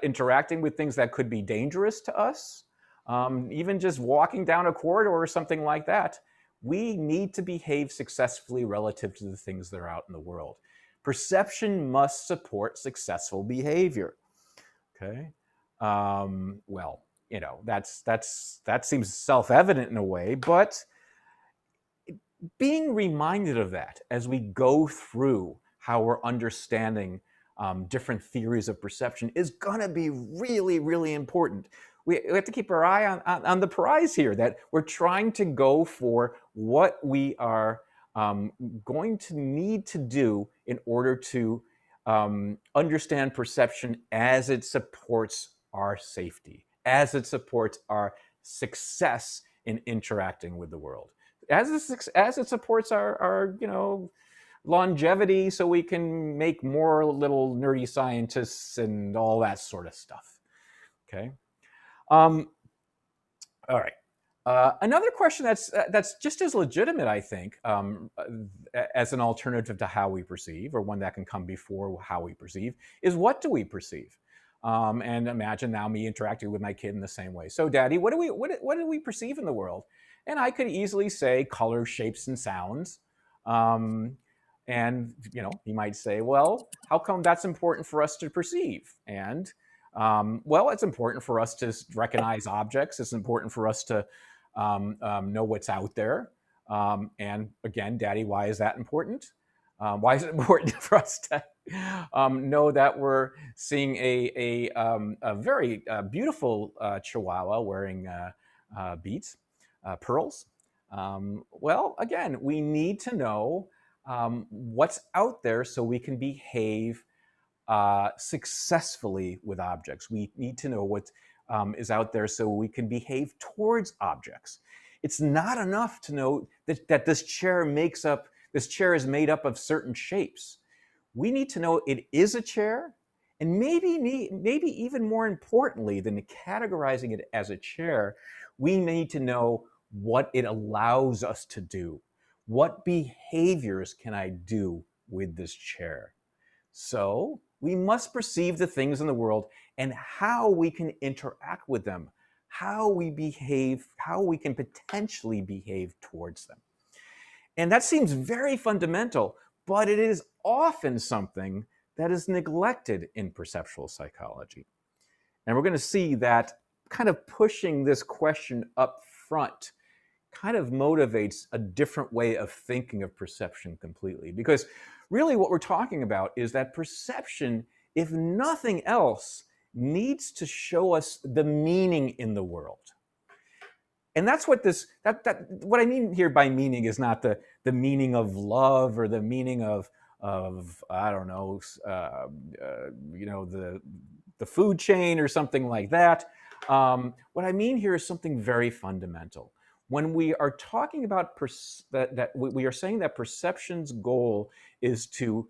interacting with things that could be dangerous to us. Even just walking down a corridor or something like that. We need to behave successfully relative to the things that are out in the world. Perception must support successful behavior. Okay, well, that seems self-evident in a way, but being reminded of that as we go through how we're understanding different theories of perception is going to be really, really important. We have to keep our eye on the prize here, that we're trying to go for what we are going to need to do in order to understand perception as it supports our safety, as it supports our success in interacting with the world, as it supports our longevity, so we can make more little nerdy scientists and all that sort of stuff. Okay. All right. Another question that's just as legitimate, I think, as an alternative to how we perceive, or one that can come before how we perceive, is what do we perceive? And imagine now me interacting with my kid in the same way. So, Daddy, what do we perceive in the world? And I could easily say colors, shapes, and sounds. And he might say, well, how come that's important for us to perceive? And well, it's important for us to recognize objects. It's important for us to know what's out there. And again, Daddy, why is that important? Why is it important for us to know that we're seeing a very beautiful Chihuahua wearing beads, pearls? Well, again, we need to know what's out there so we can behave successfully with objects. We need to know what is out there so we can behave towards objects. It's not enough to know that this chair is made up of certain shapes. We need to know it is a chair, and maybe even more importantly than categorizing it as a chair, we need to know what it allows us to do. What behaviors can I do with this chair? So we must perceive the things in the world and how we can interact with them, how we behave, how we can potentially behave towards them. And that seems very fundamental, but it is often something that is neglected in perceptual psychology. And we're going to see that kind of pushing this question up front kind of motivates a different way of thinking of perception completely. Because really what we're talking about is that perception, if nothing else, needs to show us the meaning in the world. And that's what what I mean here by meaning is not the meaning of love or the meaning of I don't know, the food chain or something like that. What I mean here is something very fundamental. When we are talking about that we are saying that perception's goal is to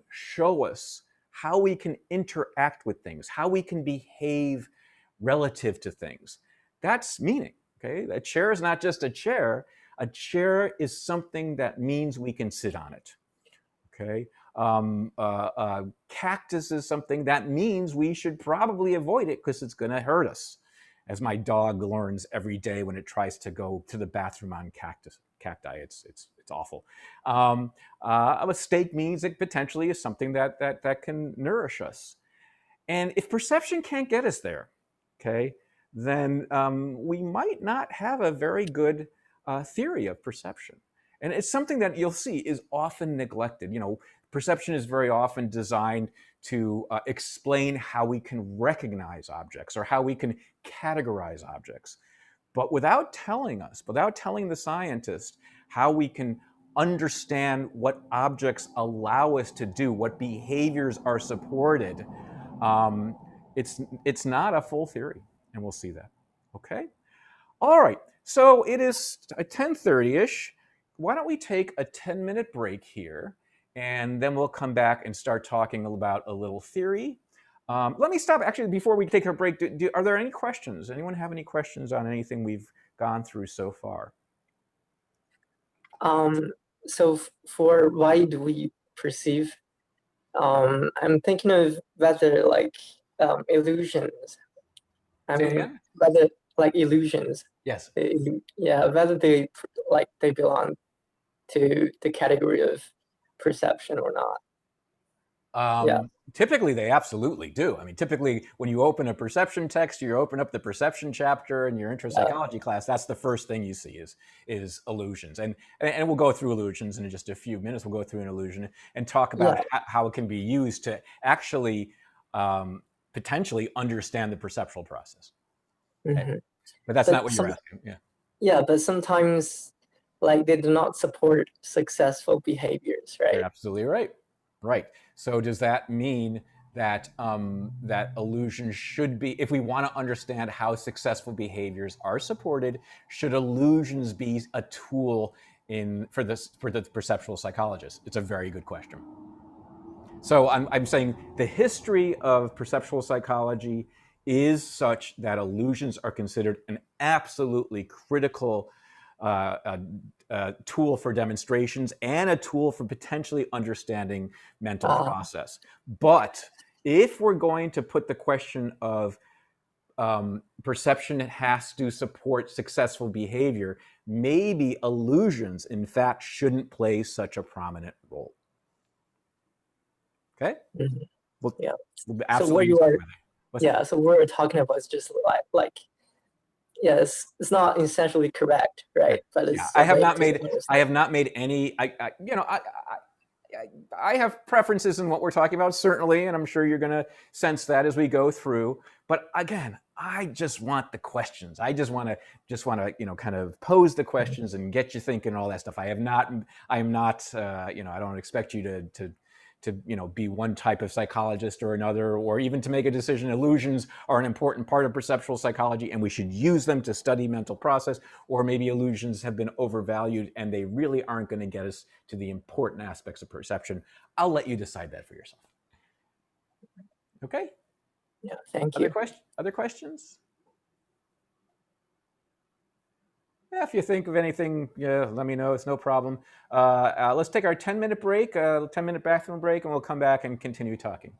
show us how we can interact with things, how we can behave relative to things. That's meaning. Okay, a chair is not just a chair. A chair is something that means we can sit on it. Okay, cactus is something that means we should probably avoid it because it's going to hurt us, as my dog learns every day when it tries to go to the bathroom on cacti. It's awful. A steak means it potentially is something that can nourish us. And if perception can't get us there, okay, then we might not have a very good theory of perception. And it's something that you'll see is often neglected. You know, perception is very often designed to explain how we can recognize objects or how we can categorize objects. But without telling the scientist how we can understand what objects allow us to do, what behaviors are supported, it's not a full theory, and we'll see that. Okay. All right. So it is 10:30ish. Why don't we take a 10-minute break here, and then we'll come back and start talking about a little theory. Let me stop actually before we take a break. Are there any questions? Anyone have any questions on anything we've gone through so far? So for why do we perceive? I'm thinking of whether like illusions. Whether like illusions. Yes. Yeah, whether they belong to the category of perception or not. Typically, they absolutely do. I mean, typically, when you open a perception text, you open up the perception chapter in your intro psychology class. That's the first thing you see is illusions, and we'll go through illusions in just a few minutes. We'll go through an illusion and talk about how it can be used to actually potentially understand the perceptual process. Okay? Mm-hmm. But that's not what you're asking. Yeah. Yeah, but sometimes, like, they do not support successful behaviors, right? You're absolutely right. Right. So does that mean that that illusions should be, if we want to understand how successful behaviors are supported, should illusions be a tool for the perceptual psychologist? It's a very good question. So I'm saying the history of perceptual psychology is such that illusions are considered an absolutely critical tool for demonstrations and a tool for potentially understanding mental process. But if we're going to put the question of perception has to support successful behavior, maybe illusions, in fact, shouldn't play such a prominent role. Okay? Mm-hmm. We'll so what you are, so what we're talking about is just like yes, it's not essentially correct, right? But it's I have not made any. I have preferences in what we're talking about, certainly, and I'm sure you're going to sense that as we go through. But again, I just want the questions. I just want to, kind of pose the questions and get you thinking and all that stuff. I am not. I don't expect you to be one type of psychologist or another, or even to make a decision. Illusions are an important part of perceptual psychology, and we should use them to study mental process, or maybe illusions have been overvalued and they really aren't going to get us to the important aspects of perception. I'll let you decide that for yourself. Okay? Yeah, thank you. Other questions? Yeah, if you think of anything, yeah, let me know. It's no problem. Let's take our 10-minute break, 10-minute bathroom break, and we'll come back and continue talking.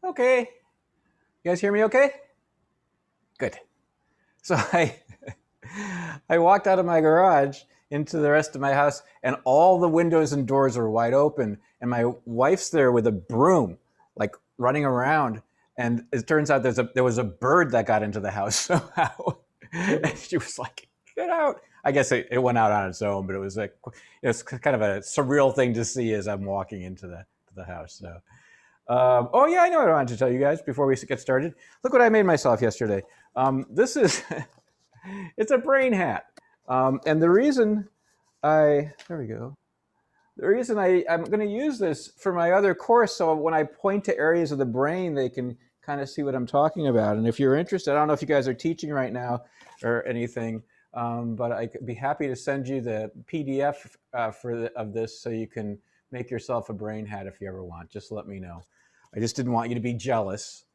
Okay. You guys hear me okay? Good. So I walked out of my garage into the rest of my house, and all the windows and doors are wide open, and my wife's there with a broom, like running around. And it turns out there was a bird that got into the house somehow, and she was like, "Get out!" I guess it went out on its own, but it was like it's kind of a surreal thing to see as I'm walking into the house. So, oh yeah, I know what I wanted to tell you guys before we get started. Look what I made myself yesterday. This is it's a brain hat, and the reason there we go. The reason I'm going to use this for my other course, so when I point to areas of the brain, they can kind of see what I'm talking about. And if you're interested, I don't know if you guys are teaching right now or anything, but I could be happy to send you the PDF of this so you can make yourself a brain hat if you ever want. Just let me know. I just didn't want you to be jealous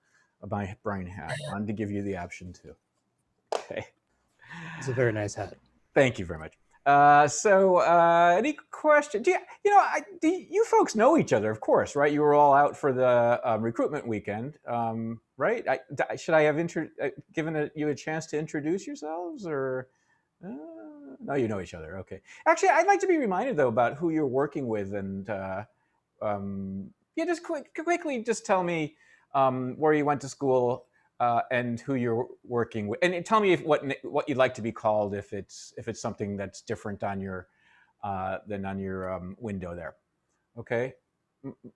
of my brain hat. I wanted to give you the option too. Okay. It's a very nice hat. Thank you very much. Any questions? Do you folks know each other? Of course, right? You were all out for the recruitment weekend, right? Should I have given you a chance to introduce yourselves, or no? You know each other. Okay. Actually, I'd like to be reminded though about who you're working with, and yeah, just quickly, just tell me where you went to school and who you're working with, and tell me what you'd like to be called if it's something that's different on your than on your window there. Okay,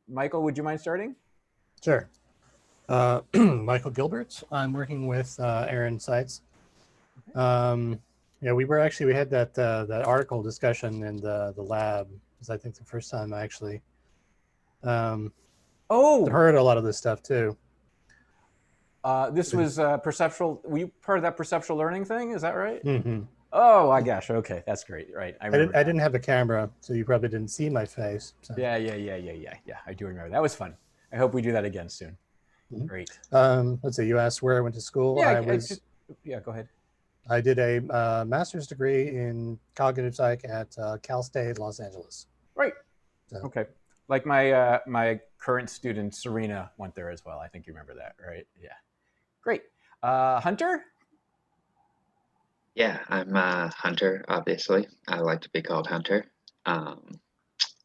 Michael, would you mind starting? Sure. Michael Gilbert. I'm working with Aaron Seitz. Yeah, we had that article discussion in the lab. It was, I think, the first time I actually heard a lot of this stuff too. This was perceptual. Were you part of that perceptual learning thing? Is that right? Mm-hmm. Oh my gosh. Okay, that's great. Right. I didn't have a camera, so you probably didn't see my face. So. Yeah. I do remember. That was fun. I hope we do that again soon. Mm-hmm. Great. Let's see. You asked where I went to school. Yeah. Go ahead. I did a master's degree in cognitive psych at Cal State Los Angeles. Right. So. Okay. Like my current student Serena went there as well. I think you remember that, right? Yeah. Great. Hunter? Yeah, I'm Hunter, obviously. I like to be called Hunter.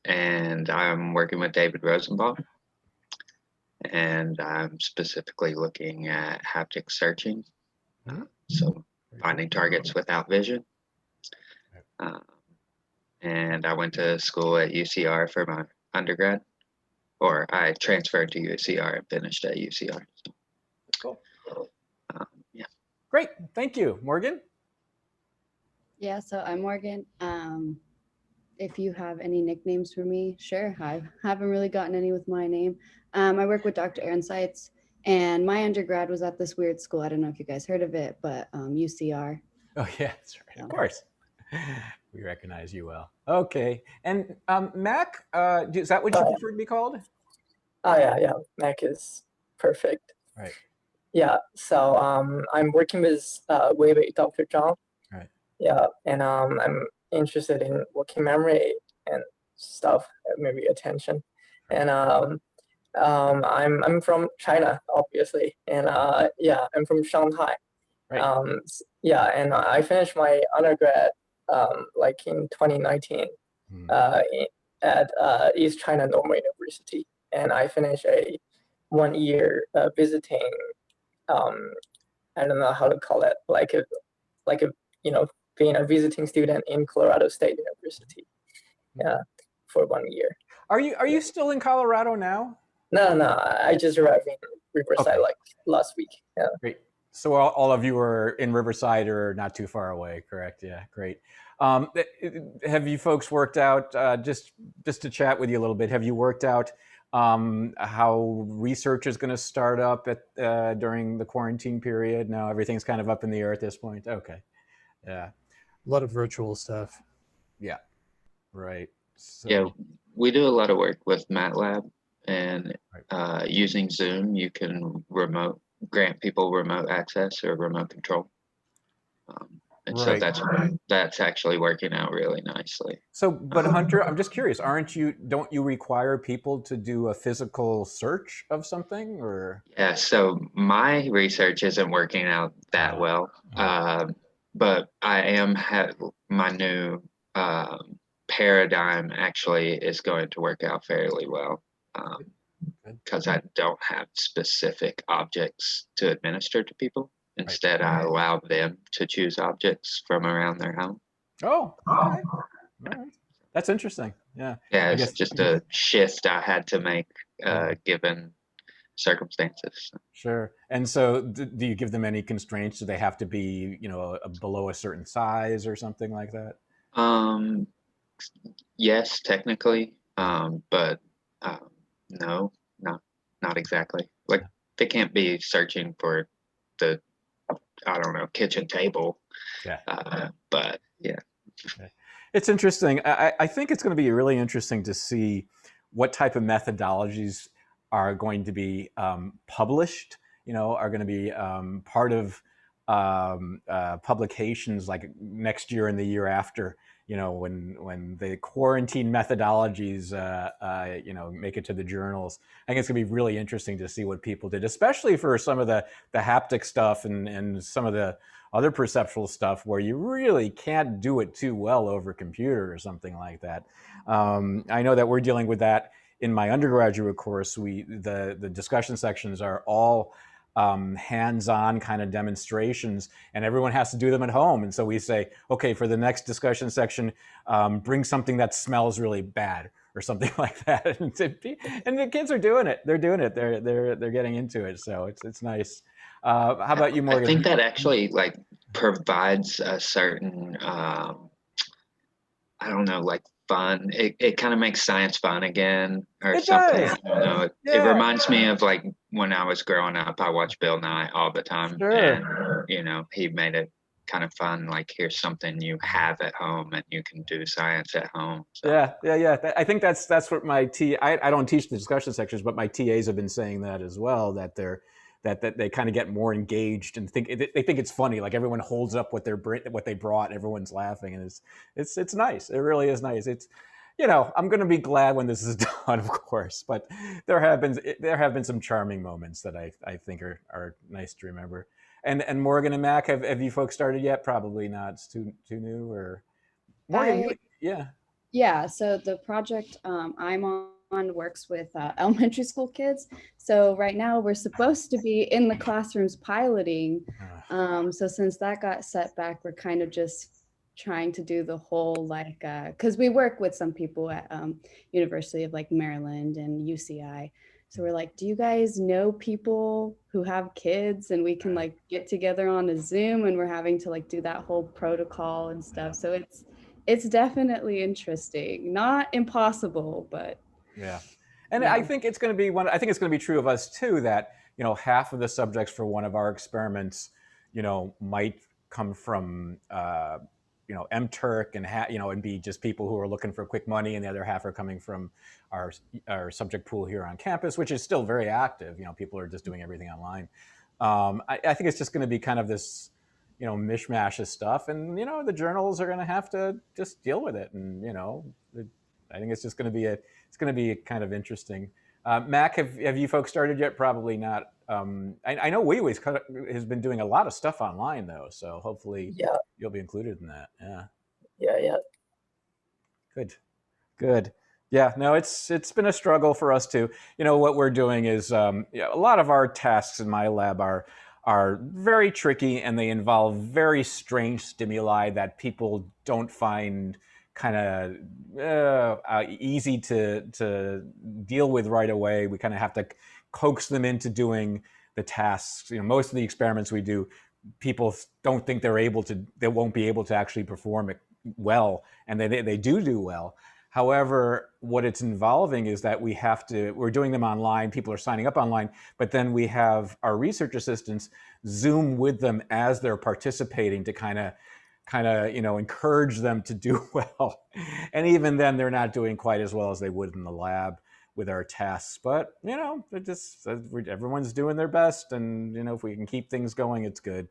And I'm working with David Rosenbaum. And I'm specifically looking at haptic searching. So finding targets without vision. And I went to school at UCR for my undergrad. Or I transferred to UCR and finished at UCR. So. Cool. Yeah. Great. Thank you. Morgan? Yeah, so I'm Morgan. If you have any nicknames for me, sure. I haven't really gotten any with my name. I work with Dr. Aaron Seitz, and my undergrad was at this weird school. I don't know if you guys heard of it, but UCR. Oh, yeah, that's right. Of course. We recognize you well. Okay. And Mac, is that what you prefer to be called? Oh, yeah. Mac is perfect. Right. Yeah. So I'm working with Wei Dr. Zhang. Right. Yeah. And I'm interested in working memory and stuff, maybe attention. And I'm from China, obviously. And I'm from Shanghai. Right. Yeah. And I finished my undergrad like in 2019 at East China Normal University. And I finished a 1 year visiting, I don't know how to call it, like a being a visiting student in Colorado State University. Yeah, for 1 year. Are you still in Colorado now? No, I just arrived in Riverside like last week. Yeah. Great. So all of you are in Riverside or not too far away, correct? Yeah, great. Have you folks worked out, just to chat with you a little bit, have you worked out how research is going to start up during the quarantine period? No, everything's kind of up in the air at this point. Okay. Yeah. A lot of virtual stuff. Yeah. Right. So, yeah, we do a lot of work with MATLAB, and using Zoom, you can grant people remote access or remote control. And so Right. that's actually working out really nicely. So, but Hunter, I'm just curious, don't you require people to do a physical search of something, or? Yeah, so my research isn't working out that well, but I am my new paradigm actually is going to work out fairly well, because I don't have specific objects to administer to people. Instead, I allow them to choose objects from around their home. Oh, okay. All right. That's interesting. Yeah. Yeah, I it's guess. just a shift I had to make given circumstances. Sure. And so, do you give them any constraints? Do they have to be, below a certain size or something like that? Um, yes, technically, but no, not exactly. Like they can't be searching for the, I don't know, kitchen table. Yeah. But yeah. Okay. It's interesting. I think it's going to be really interesting to see what type of methodologies are going to be published, are going to be part of publications like next year and the year after, when the quarantine methodologies, make it to the journals. I think it's going to be really interesting to see what people did, especially for some of the haptic stuff and some of the other perceptual stuff where you really can't do it too well over computer or something like that. I know that we're dealing with that in my undergraduate course. The discussion sections are all hands-on kind of demonstrations, and everyone has to do them at home. And so we say, okay, for the next discussion section, bring something that smells really bad or something like that. And the kids are doing it. They're doing it. They're getting into it. So it's nice. How about you, Morgan? I think that actually provides a certain I don't know, fun. It kind of makes science fun again or It something. does. I don't know. It reminds me of when I was growing up, I watched Bill Nye all the time. Sure. And he made it kind of fun. Here's something you have at home and you can do science at home. So. Yeah. I think that's what I don't teach the discussion sections, but my TAs have been saying that as well, that they kind of get more engaged and they think it's funny. Like everyone holds up what they brought, everyone's laughing, and it's nice. It really is nice. It's, I'm going to be glad when this is done, of course, but there have been some charming moments that I think are nice to remember. And Morgan and Mac, have you folks started yet? Probably not. It's too new, or Morgan, yeah. Yeah, so the project I'm on works with elementary school kids. So right now we're supposed to be in the classrooms piloting. So since that got set back, we're kind of just trying to do the whole because we work with some people at University of Maryland and UCI. So we're like, do you guys know people who have kids? And we can get together on a Zoom, and we're having to do that whole protocol and stuff. So it's definitely interesting, not impossible, but yeah. And I think it's going to be I think it's going to be true of us too, that half of the subjects for one of our experiments might come from MTurk and be just people who are looking for quick money, and the other half are coming from our subject pool here on campus, which is still very active. People are just doing everything online. I think it's just going to be kind of this mishmash of stuff, and the journals are going to have to just deal with it, and I think it's just going to be kind of interesting. Mac, have you folks started yet? Probably not. I know WeWe's has been doing a lot of stuff online though, so hopefully you'll be included in that. Yeah. Good. Yeah, no, it's been a struggle for us too. What we're doing is a lot of our tasks in my lab are very tricky, and they involve very strange stimuli that people don't find kind of easy to deal with right away. We kind of have to coax them into doing the tasks. Most of the experiments we do, people don't think they won't be able to actually perform it well, and they do well. However, what it's involving is that we're doing them online, people are signing up online, but then we have our research assistants Zoom with them as they're participating to kind of encourage them to do well. And even then, they're not doing quite as well as they would in the lab with our tasks. But everyone's doing their best, and if we can keep things going, it's good.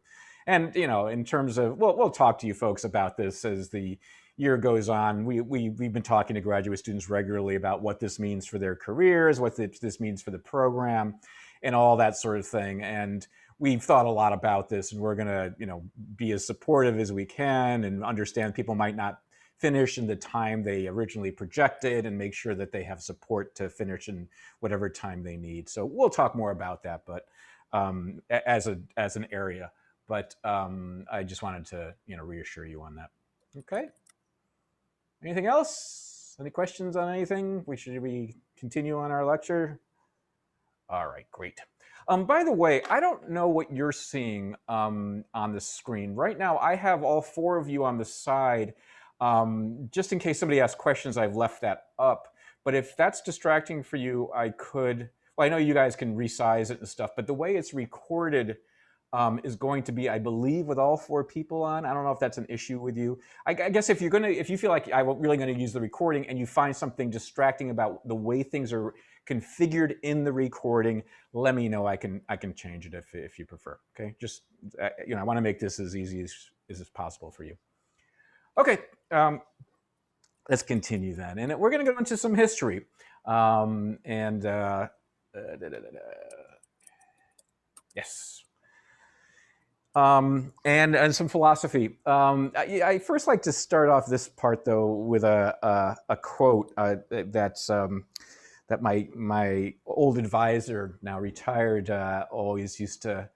And in terms of, we'll talk to you folks about this as the year goes on. We've been talking to graduate students regularly about what this means for their careers, what this means for the program, and all that sort of thing. And we've thought a lot about this, and we're going to be as supportive as we can and understand people might not finish in the time they originally projected, and make sure that they have support to finish in whatever time they need. So we'll talk more about that, but as an area. But I just wanted to reassure you on that. Okay. Anything else? Any questions on anything? Should we continue on our lecture? All right, great. By the way, I don't know what you're seeing on the screen. Right now, I have all 4 of you on the side. Just in case somebody asks questions, I've left that up. But if that's distracting for you, I could, well, I know you guys can resize it and stuff, but the way it's recorded is going to be, I believe, with all 4 people on. I don't know if that's an issue with you. I guess if you feel like I'm really going to use the recording and you find something distracting about the way things are configured in the recording, let me know. I can change it if you prefer. Okay, just I want to make this as easy as possible for you. Okay, let's continue then, and we're going to go into some history, yes. And some philosophy. I first like to start off this part though with a quote that my old advisor, now retired, always used to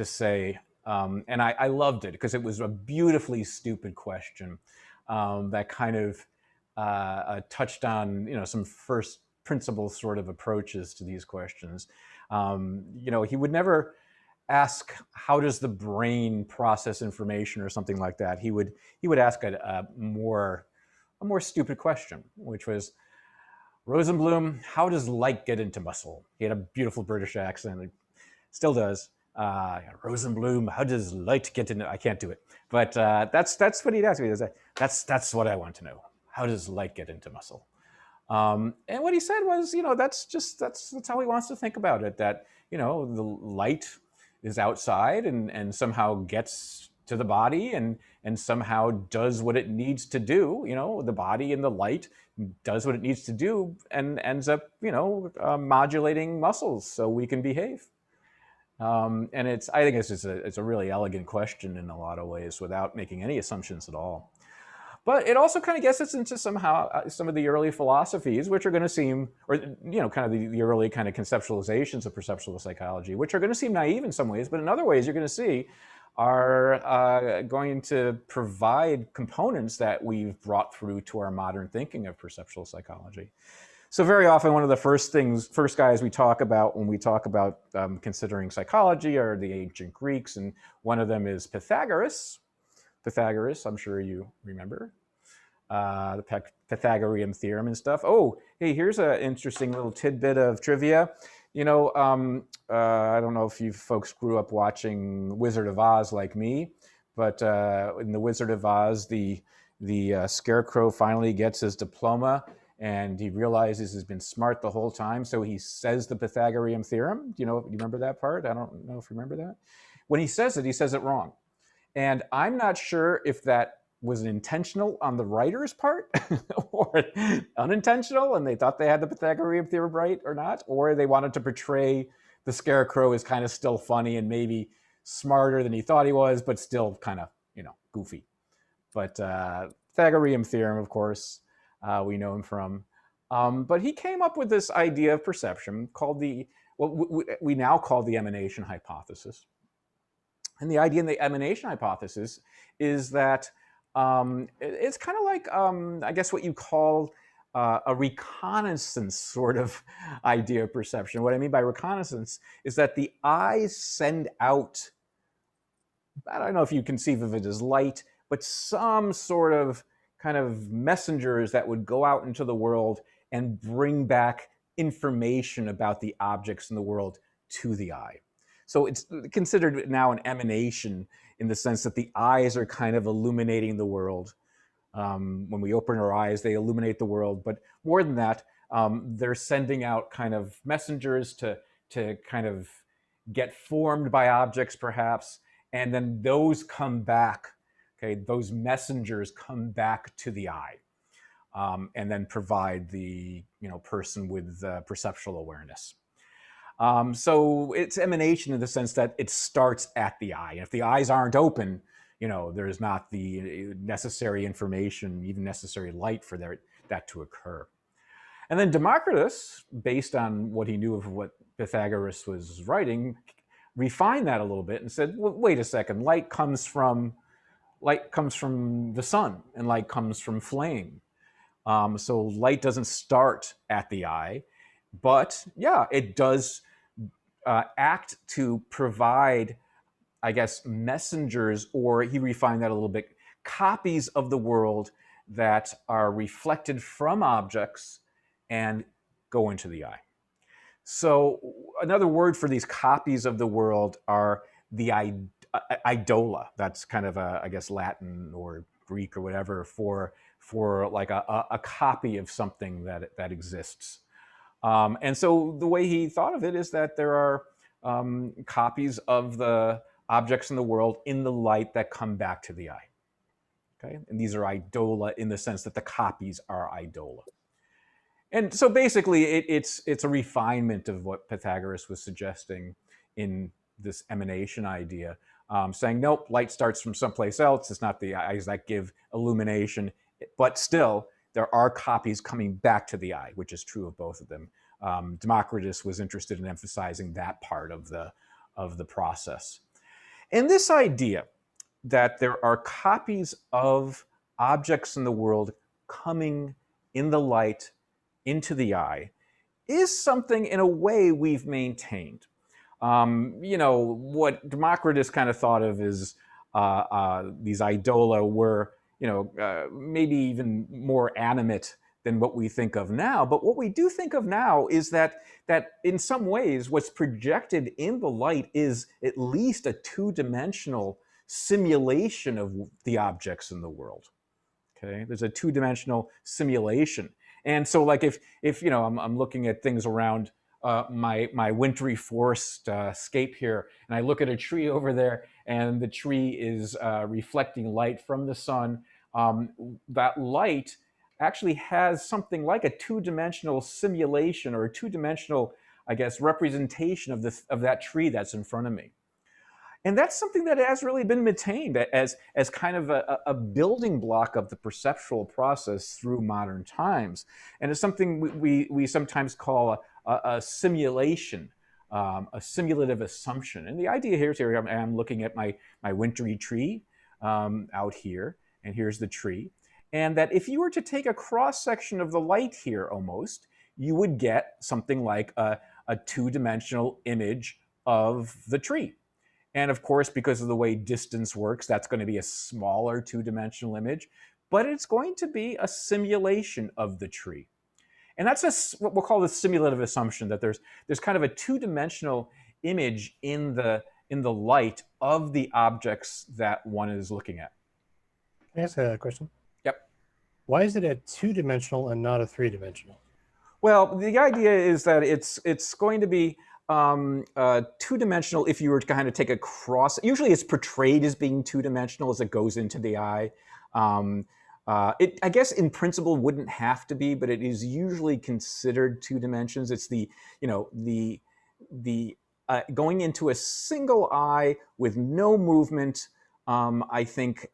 say, and I loved it because it was a beautifully stupid question that kind of touched on some first principle sort of approaches to these questions. He would never ask, how does the brain process information or something like that. He would ask a more stupid question, which was, Rosenblum, how does light get into muscle? He had a beautiful British accent. It still does. Rosenblum, how does light get into? I can't do it, but that's what he'd ask me. That's what I want to know. How does light get into muscle? And what he said was, that's how he wants to think about it. That the light is outside and somehow gets to the body and somehow does what it needs to do. The body and the light does what it needs to do and ends up modulating muscles so we can behave. And I think it's a really elegant question in a lot of ways without making any assumptions at all. But it also kind of gets us into some of the early philosophies, which are going to seem, or kind of the early kind of conceptualizations of perceptual psychology, which are going to seem naive in some ways, but in other ways you're going to see are going to provide components that we've brought through to our modern thinking of perceptual psychology. So very often, one of the first guys we talk about when we talk about considering psychology are the ancient Greeks, and one of them is Pythagoras. Pythagoras, I'm sure you remember. The Pythagorean theorem and stuff. Oh, hey, here's an interesting little tidbit of trivia. I don't know if you folks grew up watching Wizard of Oz like me, but in the Wizard of Oz, the Scarecrow finally gets his diploma, and he realizes he's been smart the whole time, so he says the Pythagorean theorem. You remember that part? I don't know if you remember that. When he says it wrong. And I'm not sure if that was intentional on the writer's part or unintentional, and they thought they had the Pythagorean theorem right or not, or they wanted to portray the Scarecrow as kind of still funny and maybe smarter than he thought he was, but still kind of, goofy. But Pythagorean theorem, of course, we know him from. But he came up with this idea of perception called what we now call the emanation hypothesis. And the idea in the emanation hypothesis is that it's kind of like, I guess, what you call a reconnaissance sort of idea of perception. What I mean by reconnaissance is that the eyes send out, I don't know if you conceive of it as light, but some sort of kind of messengers that would go out into the world and bring back information about the objects in the world to the eye. So it's considered now an emanation in the sense that the eyes are kind of illuminating the world. When we open our eyes, they illuminate the world. But more than that, they're sending out kind of messengers to kind of get formed by objects, perhaps, and then those come back, okay, those messengers come back to the eye, and then provide the person with perceptual awareness. So it's emanation in the sense that it starts at the eye. And if the eyes aren't open, there's not the necessary information, even necessary light for that to occur. And then Democritus, based on what he knew of what Pythagoras was writing, refined that a little bit and said, well, wait a second, light comes from the sun, and light comes from flame. So light doesn't start at the eye, but yeah, it does act to provide, I guess, messengers, or he refined that a little bit, copies of the world that are reflected from objects and go into the eye. So another word for these copies of the world are the idola. That's kind of I guess, Latin or Greek or whatever for like a copy of something that exists. And so the way he thought of it is that there are copies of the objects in the world in the light that come back to the eye. Okay, and these are idola in the sense that the copies are idola. And so basically, it's a refinement of what Pythagoras was suggesting in this emanation idea, saying, nope, light starts from someplace else. It's not the eyes that give illumination, but still, there are copies coming back to the eye, which is true of both of them. Democritus was interested in emphasizing that part of the process. And this idea that there are copies of objects in the world coming in the light into the eye is something, in a way, we've maintained. What Democritus kind of thought of is these idola were, maybe even more animate than what we think of now. But what we do think of now is that in some ways, what's projected in the light is at least a two-dimensional simulation of the objects in the world. Okay, there's a two-dimensional simulation. And so, like, if I'm looking at things around my wintry forest scape here, and I look at a tree over there, and the tree is reflecting light from the sun, that light actually has something like a two-dimensional simulation, or a two-dimensional, I guess, representation of that tree that's in front of me. And that's something that has really been maintained as kind of a building block of the perceptual process through modern times. And it's something we sometimes call a simulation, a simulative assumption. And the idea here is, I'm looking at my wintry tree out here, and here's the tree. And that if you were to take a cross-section of the light here almost, you would get something like a two-dimensional image of the tree. And of course, because of the way distance works, that's going to be a smaller two-dimensional image, but it's going to be a simulation of the tree. And that's what we'll call the simulative assumption, that there's kind of a two-dimensional image in the light of the objects that one is looking at. Can I ask a question? Yep. Why is it a two-dimensional and not a three-dimensional? Well, the idea is that it's going to be two-dimensional if you were to kind of take a cross. Usually it's portrayed as being two-dimensional as it goes into the eye. I guess in principle wouldn't have to be, but it is usually considered two dimensions. It's the going into a single eye with no movement. I think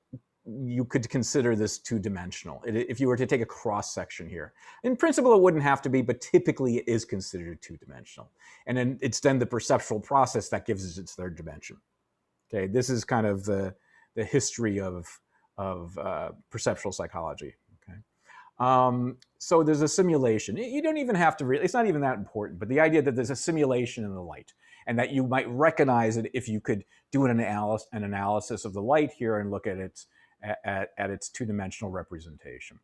you could consider this two-dimensional if you were to take a cross-section here. In principle, it wouldn't have to be, but typically it is considered two-dimensional. And then it's then the perceptual process that gives it its third dimension. Okay, this is kind of the history of perceptual psychology. Okay, so there's a simulation. You don't even have to it's not even that important, but the idea that there's a simulation in the light, and that you might recognize it if you could do an analysis of the light here and look at its two-dimensional representation.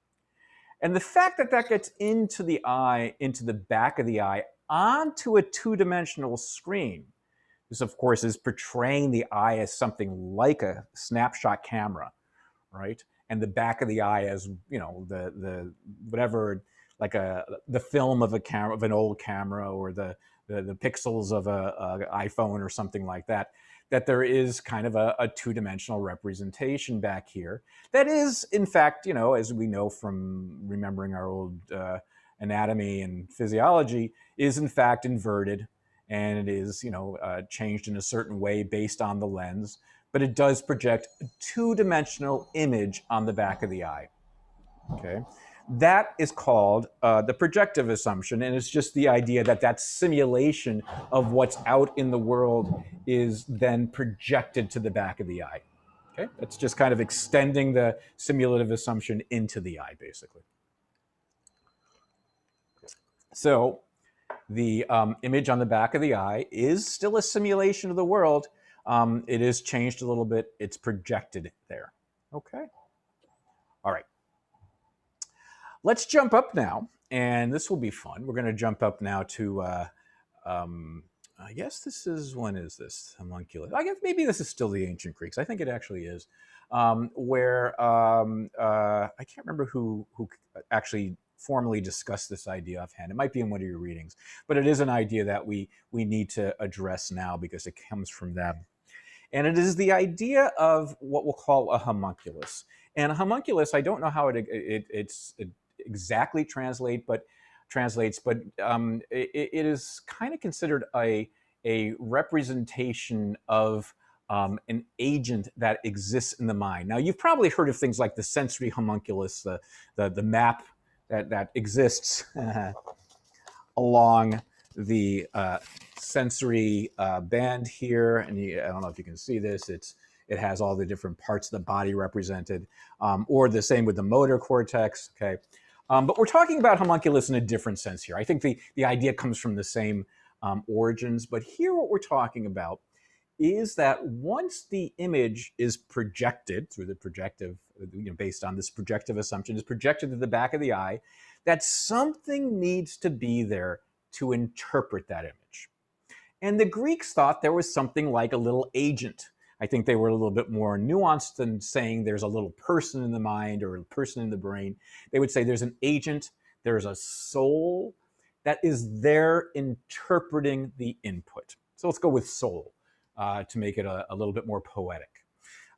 And the fact that that gets into the eye, into the back of the eye, onto a two-dimensional screen, this of course is portraying the eye as something like a snapshot camera, right? And the back of the eye as, the whatever, like the film of a camera, of an old camera, or the pixels of a iPhone or something like that. that there is kind of a two-dimensional representation back here that is, in fact, as we know from remembering our old anatomy and physiology, is in fact inverted, and it is, changed in a certain way based on the lens, but it does project a two-dimensional image on the back of the eye. Okay, that is called the projective assumption, and it's just the idea that that simulation of what's out in the world is then projected to the back of the eye. Okay, that's just kind of extending the simulative assumption into the eye, basically. So the image on the back of the eye is still a simulation of the world. It is changed a little bit. It's projected there. Okay. All right. Let's jump up now, and this will be fun. We're going to jump up now to, I guess this is, when is this? Homunculus. I guess maybe this is still the ancient Greeks. I think it actually is, where I can't remember who actually formally discussed this idea offhand. It might be in one of your readings, but it is an idea that we need to address now because it comes from them. And it is the idea of what we'll call a homunculus. And a homunculus, I don't know how it exactly translates, but it is kind of considered a representation of an agent that exists in the mind. Now, you've probably heard of things like the sensory homunculus, the map that exists along the sensory band here, and I don't know if you can see this. It has all the different parts of the body represented, or the same with the motor cortex. Okay, but we're talking about homunculus in a different sense here. I think the idea comes from the same origins, but here what we're talking about is that once the image is projected through the projective, based on this projective assumption, is projected to the back of the eye, that something needs to be there to interpret that image. And the Greeks thought there was something like a little agent. I think they were a little bit more nuanced than saying there's a little person in the mind or a person in the brain. They would say there's an agent, there's a soul that is there interpreting the input. So let's go with soul to make it a little bit more poetic.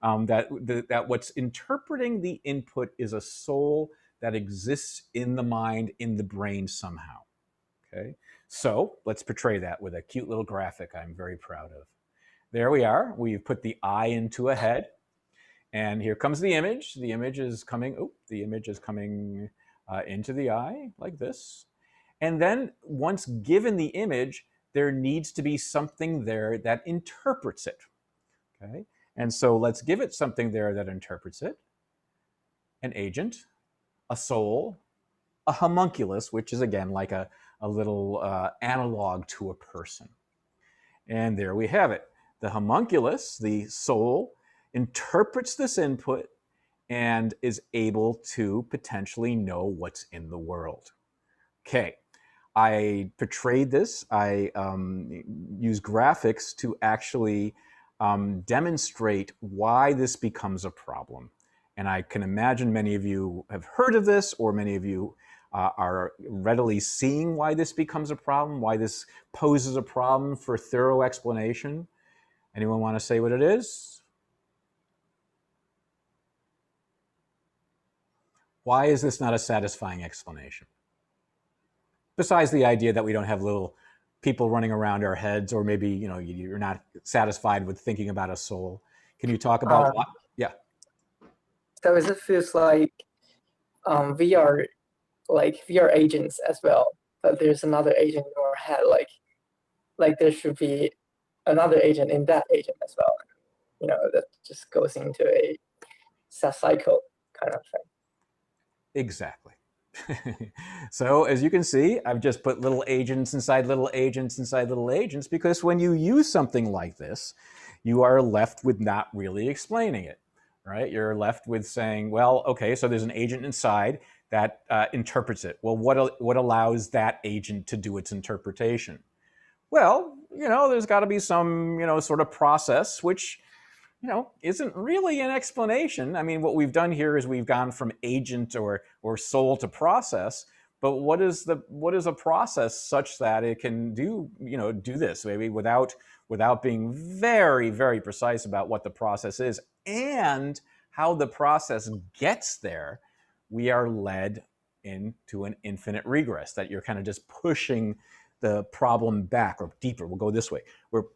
That what's interpreting the input is a soul that exists in the mind, in the brain somehow. Okay, so let's portray that with a cute little graphic I'm very proud of. There we are. We've put the eye into a head, and here comes the image. The image is coming. Into the eye like this, and then once given the image, there needs to be something there that interprets it. Okay, and so let's give it something there that interprets it. An agent, a soul, a homunculus, which is again like a little analog to a person. And there we have it. The homunculus, the soul, interprets this input and is able to potentially know what's in the world. Okay, I portrayed this. I use graphics to actually demonstrate why this becomes a problem. And I can imagine many of you have heard of this, or many of you are readily seeing why this becomes a problem, why this poses a problem for thorough explanation. Anyone want to say what it is? Why is this not a satisfying explanation? Besides the idea that we don't have little people running around our heads, or maybe you're not satisfied with thinking about a soul. Can you talk about what? Yeah. So it feels like we are agents as well, but there's another agent in our head, like there should be another agent in that agent as well. That just goes into a cycle kind of thing. Exactly. So as you can see, I've just put little agents inside little agents inside little agents, because when you use something like this, you are left with not really explaining it, right? You're left with saying, well, okay, so there's an agent inside that interprets it. Well, what allows that agent to do its interpretation? Well, there's got to be some, sort of process, which, isn't really an explanation. I mean, what we've done here is we've gone from agent or soul to process, but what is a process such that it can do this maybe without being very, very precise about what the process is and how the process gets there. We are led into an infinite regress, that you're kind of just pushing the problem back or deeper. We'll go this way. We'll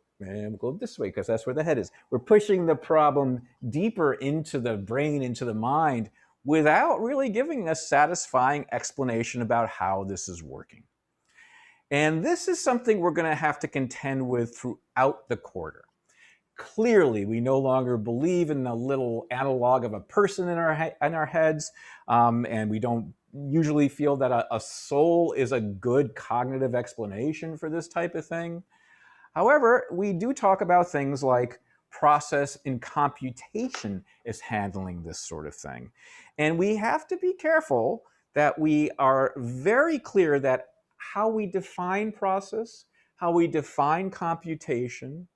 go this way because that's where the head is. We're pushing the problem deeper into the brain, into the mind, without really giving a satisfying explanation about how this is working. And this is something we're going to have to contend with throughout the quarter. Clearly, we no longer believe in the little analog of a person in our heads, and we don't usually feel that a soul is a good cognitive explanation for this type of thing. However, we do talk about things like process in computation is handling this sort of thing. And we have to be careful that we are very clear that how we define process, how we define computation,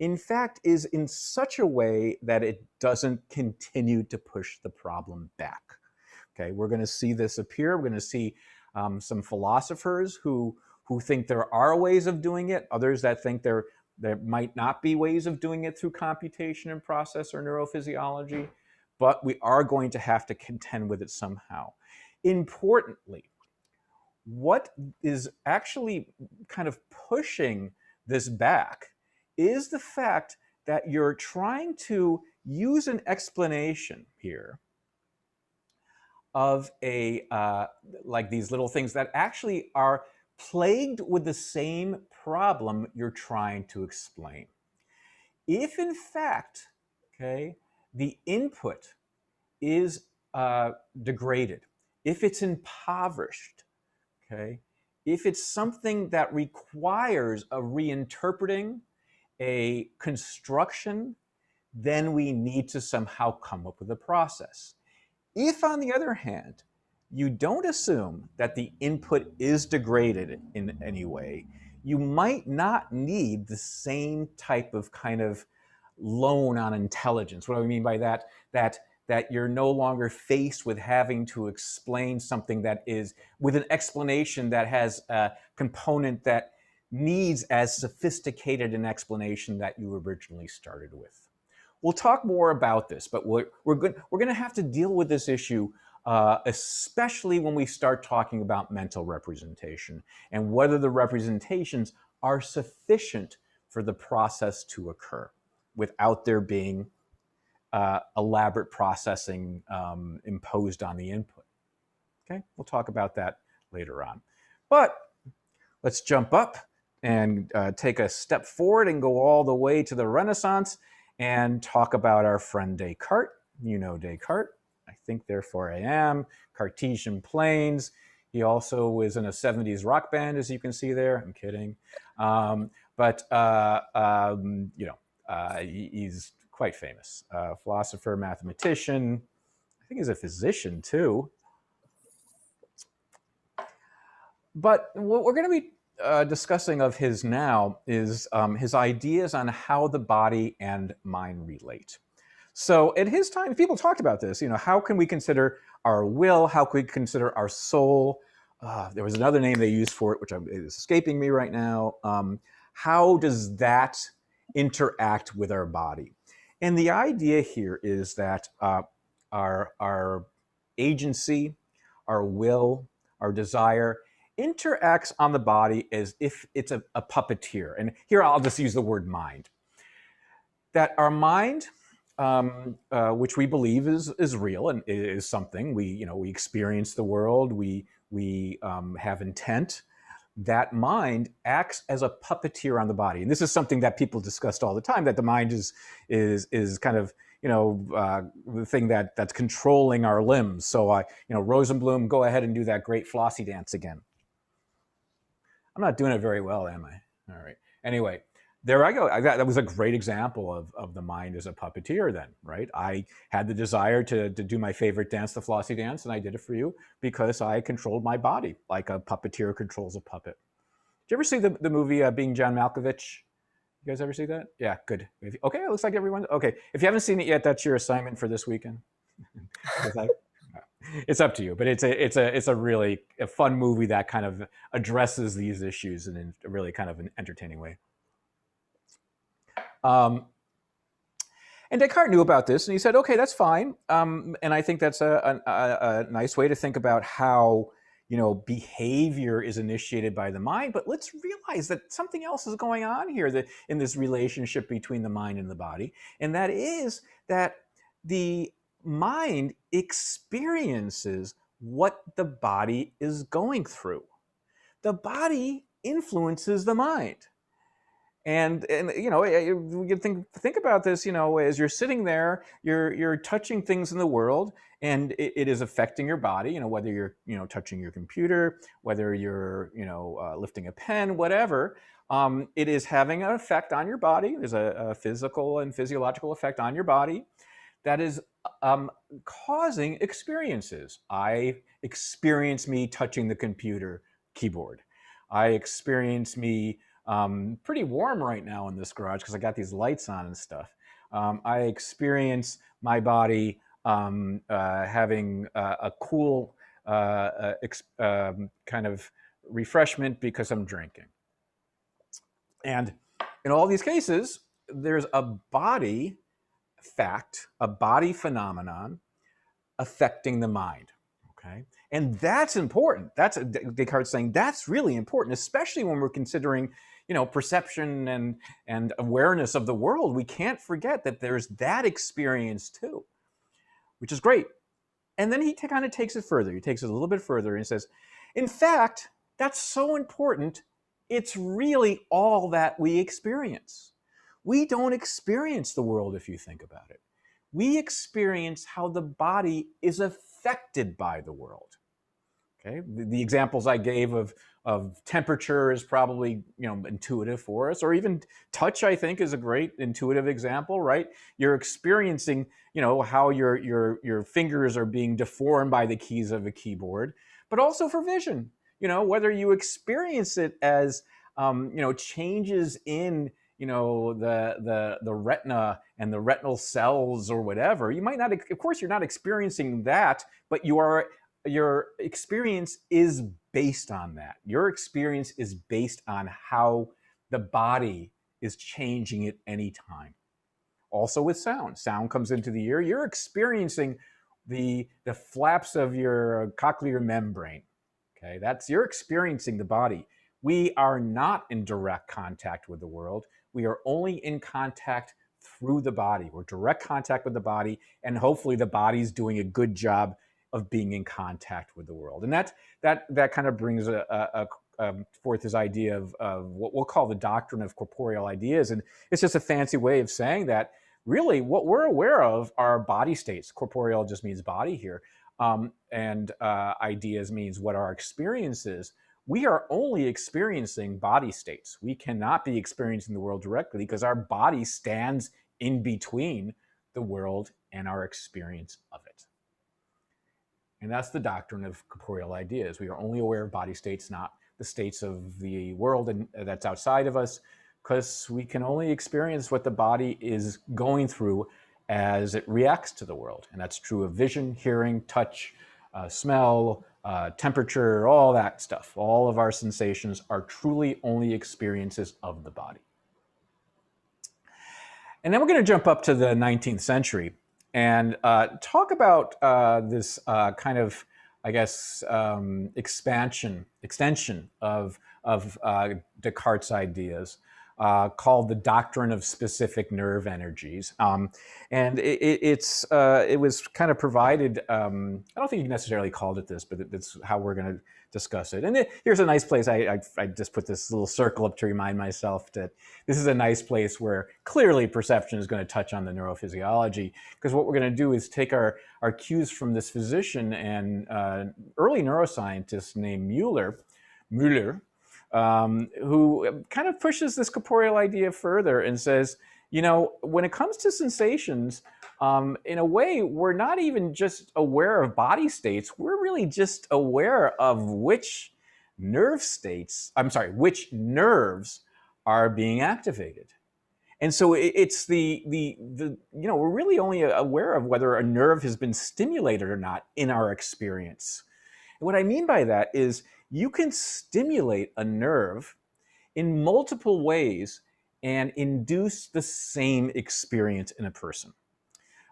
in fact, is in such a way that it doesn't continue to push the problem back. Okay, we're going to see this appear. We're going to see some philosophers who think there are ways of doing it, others that think there might not be ways of doing it through computation and process or neurophysiology, but we are going to have to contend with it somehow. Importantly, what is actually kind of pushing this back is the fact that you're trying to use an explanation here of like these little things that actually are plagued with the same problem you're trying to explain. If in fact, okay, the input is degraded, if it's impoverished, okay, if it's something that requires a reinterpreting, a construction, then we need to somehow come up with a process. If, on the other hand, you don't assume that the input is degraded in any way, you might not need the same type of kind of loan on intelligence. What do I mean by that? That you're no longer faced with having to explain something that is with an explanation that has a component that needs as sophisticated an explanation that you originally started with. We'll talk more about this, but we're going to have to deal with this issue, especially when we start talking about mental representation and whether the representations are sufficient for the process to occur without there being elaborate processing imposed on the input. Okay, we'll talk about that later on. But let's jump up and take a step forward and go all the way to the Renaissance and talk about our friend Descartes. You know Descartes. I think, therefore I am. Cartesian planes. He also was in a 70s rock band, as you can see there. I'm kidding. He's quite famous. Philosopher, mathematician. I think he's a physician, too. But what we're going to be discussing of his now is his ideas on how the body and mind relate. So at his time, people talked about this. How can we consider our will? How can we consider our soul? There was another name they used for it, which is escaping me right now. How does that interact with our body? And the idea here is that our agency, our will, our desire interacts on the body as if it's a puppeteer. And here I'll just use the word mind. That our mind, which we believe is real and is something, we experience the world, we have intent. That mind acts as a puppeteer on the body. And this is something that people discussed all the time, that the mind is kind of the thing that's controlling our limbs. So Rosenblum, go ahead and do that great Flossie dance again. I'm not doing it very well, am I? All right. Anyway, there I go. That was a great example of the mind as a puppeteer then, right? I had the desire to do my favorite dance, the Flossie dance, and I did it for you because I controlled my body like a puppeteer controls a puppet. Did you ever see the movie Being John Malkovich? You guys ever see that? Yeah, good. Okay, it looks like everyone. Okay, if you haven't seen it yet, that's your assignment for this weekend. It's up to you, but it's a really a fun movie that kind of addresses these issues in a really kind of an entertaining way. And Descartes knew about this, and he said, "Okay, that's fine." And I think that's a nice way to think about how, you know, behavior is initiated by the mind. But let's realize that something else is going on here, that in this relationship between the mind and the body, and that is that the mind experiences what the body is going through. The body influences the mind. And you know, you think about this, you know, as you're sitting there, you're touching things in the world, and it is affecting your body, you know, whether you're, you know, touching your computer, whether you're, you know, lifting a pen, whatever. It is having an effect on your body. There's a physical and physiological effect on your body that is causing experiences. I experience me touching the computer keyboard. I experience me pretty warm right now in this garage because I got these lights on and stuff. I experience my body having a cool kind of refreshment because I'm drinking. And in all these cases, there's a body fact, a body phenomenon affecting the mind. Okay, and that's important. That's Descartes saying that's really important, especially when we're considering, you know, perception and awareness of the world. We can't forget that there's that experience too, which is great. And then he kind of takes it further. He takes it a little bit further and says, in fact, that's so important. It's really all that we experience. We don't experience the world if you think about it. We experience how the body is affected by the world. Okay, the examples I gave of temperature is probably, you know, intuitive for us, or even touch, I think, is a great intuitive example, right? You're experiencing, you know, how your fingers are being deformed by the keys of a keyboard, but also for vision, you know, whether you experience it as you know, changes in, you know, the retina and the retinal cells or whatever. You might not, of course, you're not experiencing that, but your experience is based on that. Your experience is based on how the body is changing at any time. Also with sound. Sound comes into the ear. You're experiencing the flaps of your cochlear membrane. Okay, you're experiencing the body. We are not in direct contact with the world. We are only in contact through the body. We're direct contact with the body, and hopefully the body's doing a good job of being in contact with the world. And that kind of brings forth this idea of what we'll call the doctrine of corporeal ideas. And it's just a fancy way of saying that really what we're aware of are body states. Corporeal just means body here. And ideas means what our experience is. We are only experiencing body states. We cannot be experiencing the world directly because our body stands in between the world and our experience of it. And that's the doctrine of corporeal ideas. We are only aware of body states, not the states of the world and that's outside of us, because we can only experience what the body is going through as it reacts to the world. And that's true of vision, hearing, touch, smell, temperature, all that stuff. All of our sensations are truly only experiences of the body. And then we're going to jump up to the 19th century and talk about this kind of, I guess, extension of Descartes' ideas called the doctrine of specific nerve energies. And it was kind of provided, I don't think you necessarily called it this, but it's how we're going to discuss it. And here's a nice place. I just put this little circle up to remind myself that this is a nice place where clearly perception is going to touch on the neurophysiology, because what we're going to do is take our cues from this physician and early neuroscientist named Müller, who kind of pushes this corporeal idea further and says, you know, when it comes to sensations, in a way, we're not even just aware of body states. We're really just aware of which nerves are being activated. And so it's we're really only aware of whether a nerve has been stimulated or not in our experience. And what I mean by that is you can stimulate a nerve in multiple ways and induce the same experience in a person.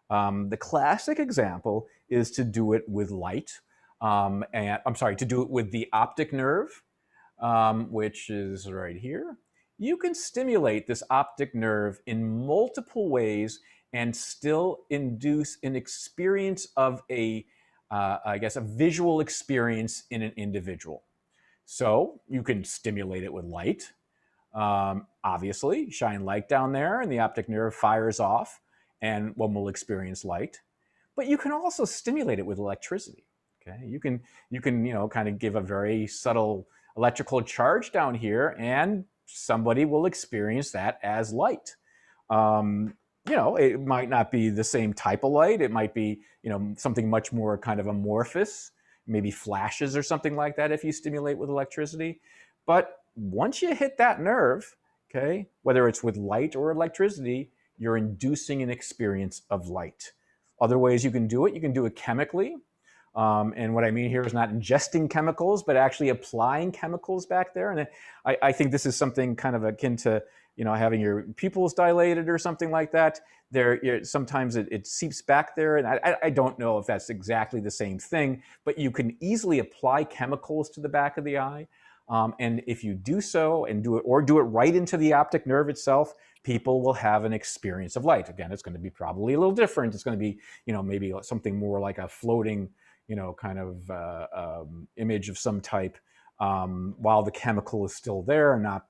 The classic example is to do it with light, to do it with the optic nerve, which is right here. You can stimulate this optic nerve in multiple ways and still induce an experience of I guess, a visual experience in an individual. So you can stimulate it with light. Obviously, shine light down there and the optic nerve fires off and one will experience light. But you can also stimulate it with electricity. Okay, you can kind of give a very subtle electrical charge down here and somebody will experience that as light. It might not be the same type of light. It might be, something much more kind of amorphous, maybe flashes or something like that if you stimulate with electricity. But once you hit that nerve, okay, whether it's with light or electricity, you're inducing an experience of light. Other ways you can do it chemically. And what I mean here is not ingesting chemicals, but actually applying chemicals back there. And I think this is something kind of akin to, having your pupils dilated or something like that. Sometimes it seeps back there. And I don't know if that's exactly the same thing, but you can easily apply chemicals to the back of the eye. And if you do so and do it right into the optic nerve itself, people will have an experience of light. Again, it's going to be probably a little different. It's going to be, maybe something more like a floating, kind of image of some type, while the chemical is still there and not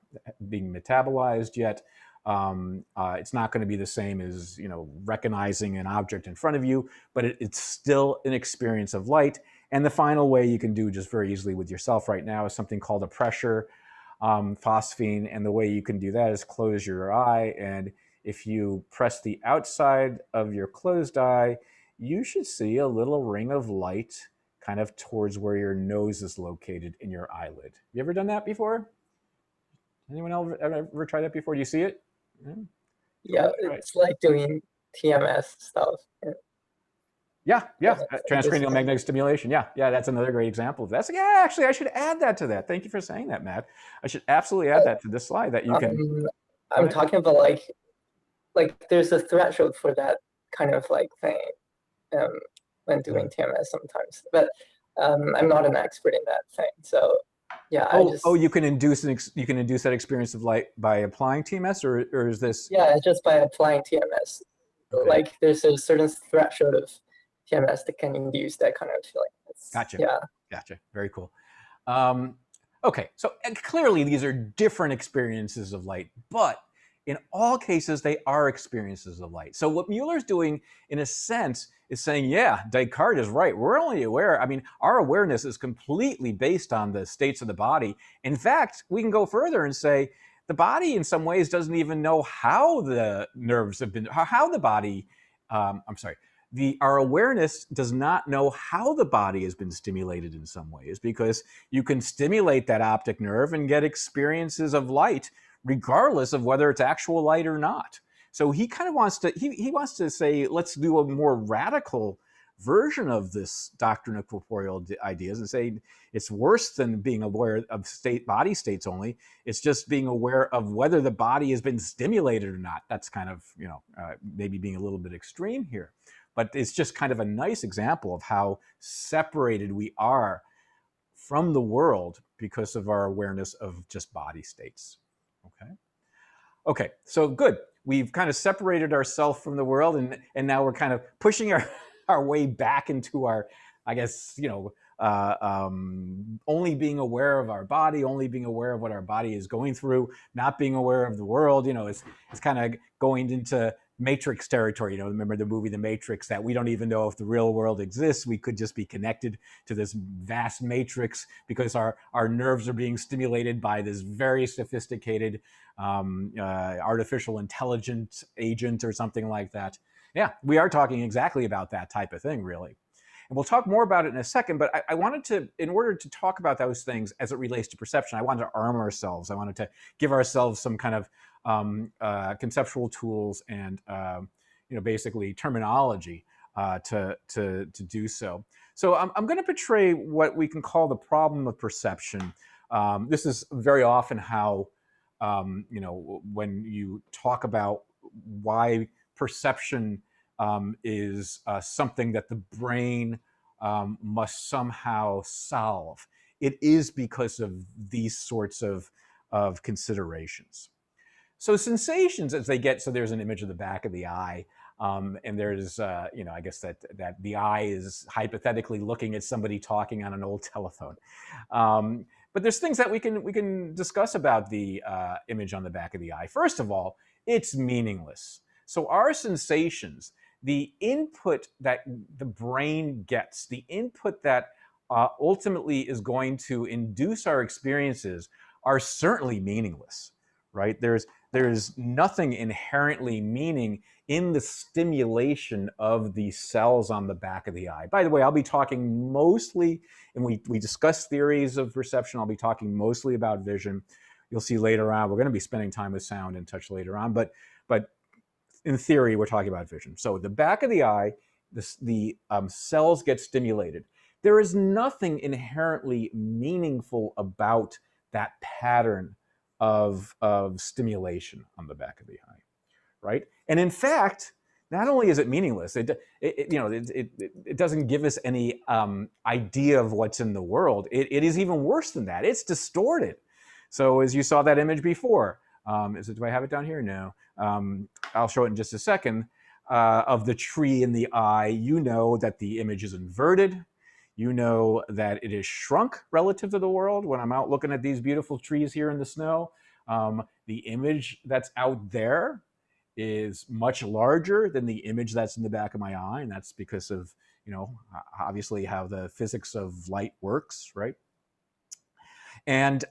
being metabolized yet. It's not going to be the same as, recognizing an object in front of you, but it's still an experience of light. And the final way you can do just very easily with yourself right now is something called a pressure phosphene. And the way you can do that is close your eye. And if you press the outside of your closed eye, you should see a little ring of light kind of towards where your nose is located in your eyelid. You ever done that before? Anyone else ever tried that before? Do you see it? Yeah, it's like doing TMS stuff. Yeah, transcranial magnetic stimulation. Yeah, that's another great example of that. So yeah, actually, I should add that to that. Thank you for saying that, Matt. I should absolutely add that to this slide that you can. I'm talking about like there's a threshold for that kind of like thing when doing TMS sometimes, but I'm not an expert in that thing. So yeah, you can induce that experience of light by applying TMS, or is this? Yeah, just by applying TMS. Okay. Like there's a certain threshold of TMS that can induce that kind of feeling. Gotcha. Yeah. Gotcha. Very cool. Okay, so clearly these are different experiences of light, but in all cases, they are experiences of light. So what Mueller's doing, in a sense, is saying, yeah, Descartes is right. We're only aware, our awareness is completely based on the states of the body. In fact, we can go further and say, the body in some ways doesn't even know how the nerves have been, how the body, our awareness does not know how the body has been stimulated in some ways, because you can stimulate that optic nerve and get experiences of light regardless of whether it's actual light or not. So he kind of wants to, he wants to say, let's do a more radical version of this doctrine of corporeal ideas and say it's worse than being aware of body states only. It's just being aware of whether the body has been stimulated or not. That's kind of, maybe being a little bit extreme here. But it's just kind of a nice example of how separated we are from the world because of our awareness of just body states. Okay, so good. We've kind of separated ourselves from the world, and now we're kind of pushing our way back into our, I guess, only being aware of our body, only being aware of what our body is going through, not being aware of the world. It's kind of going into Matrix territory. Remember the movie The Matrix, that we don't even know if the real world exists. We could just be connected to this vast matrix because our nerves are being stimulated by this very sophisticated artificial intelligence agent or something like that. Yeah, we are talking exactly about that type of thing, really. And we'll talk more about it in a second, but I wanted to, in order to talk about those things as it relates to perception, I wanted to arm ourselves. I wanted to give ourselves some kind of conceptual tools and basically terminology to do so. So I'm going to portray what we can call the problem of perception. This is very often how when you talk about why perception is something that the brain must somehow solve. It is because of these sorts of considerations. So sensations, as they get, so there's an image of the back of the eye, and there's, I guess that the eye is hypothetically looking at somebody talking on an old telephone. But there's things that we can discuss about the image on the back of the eye. First of all, it's meaningless. So our sensations, the input that the brain gets, the input that ultimately is going to induce our experiences are certainly meaningless, right? There's nothing inherently meaning in the stimulation of the cells on the back of the eye. By the way, I'll be talking mostly, and we discuss theories of perception, I'll be talking mostly about vision. You'll see later on, we're going to be spending time with sound and touch later on, but in theory, we're talking about vision. So the back of the eye, the cells get stimulated. There is nothing inherently meaningful about that pattern of stimulation on the back of the eye, right? And in fact, not only is it meaningless, it doesn't give us any idea of what's in the world. It is even worse than that. It's distorted. So as you saw that image before, do I have it down here? No. I'll show it in just a second. Of the tree in the eye, you know that the image is inverted. You know that it is shrunk relative to the world. When I'm out looking at these beautiful trees here in the snow, the image that's out there is much larger than the image that's in the back of my eye. And that's because of, obviously how the physics of light works, right? And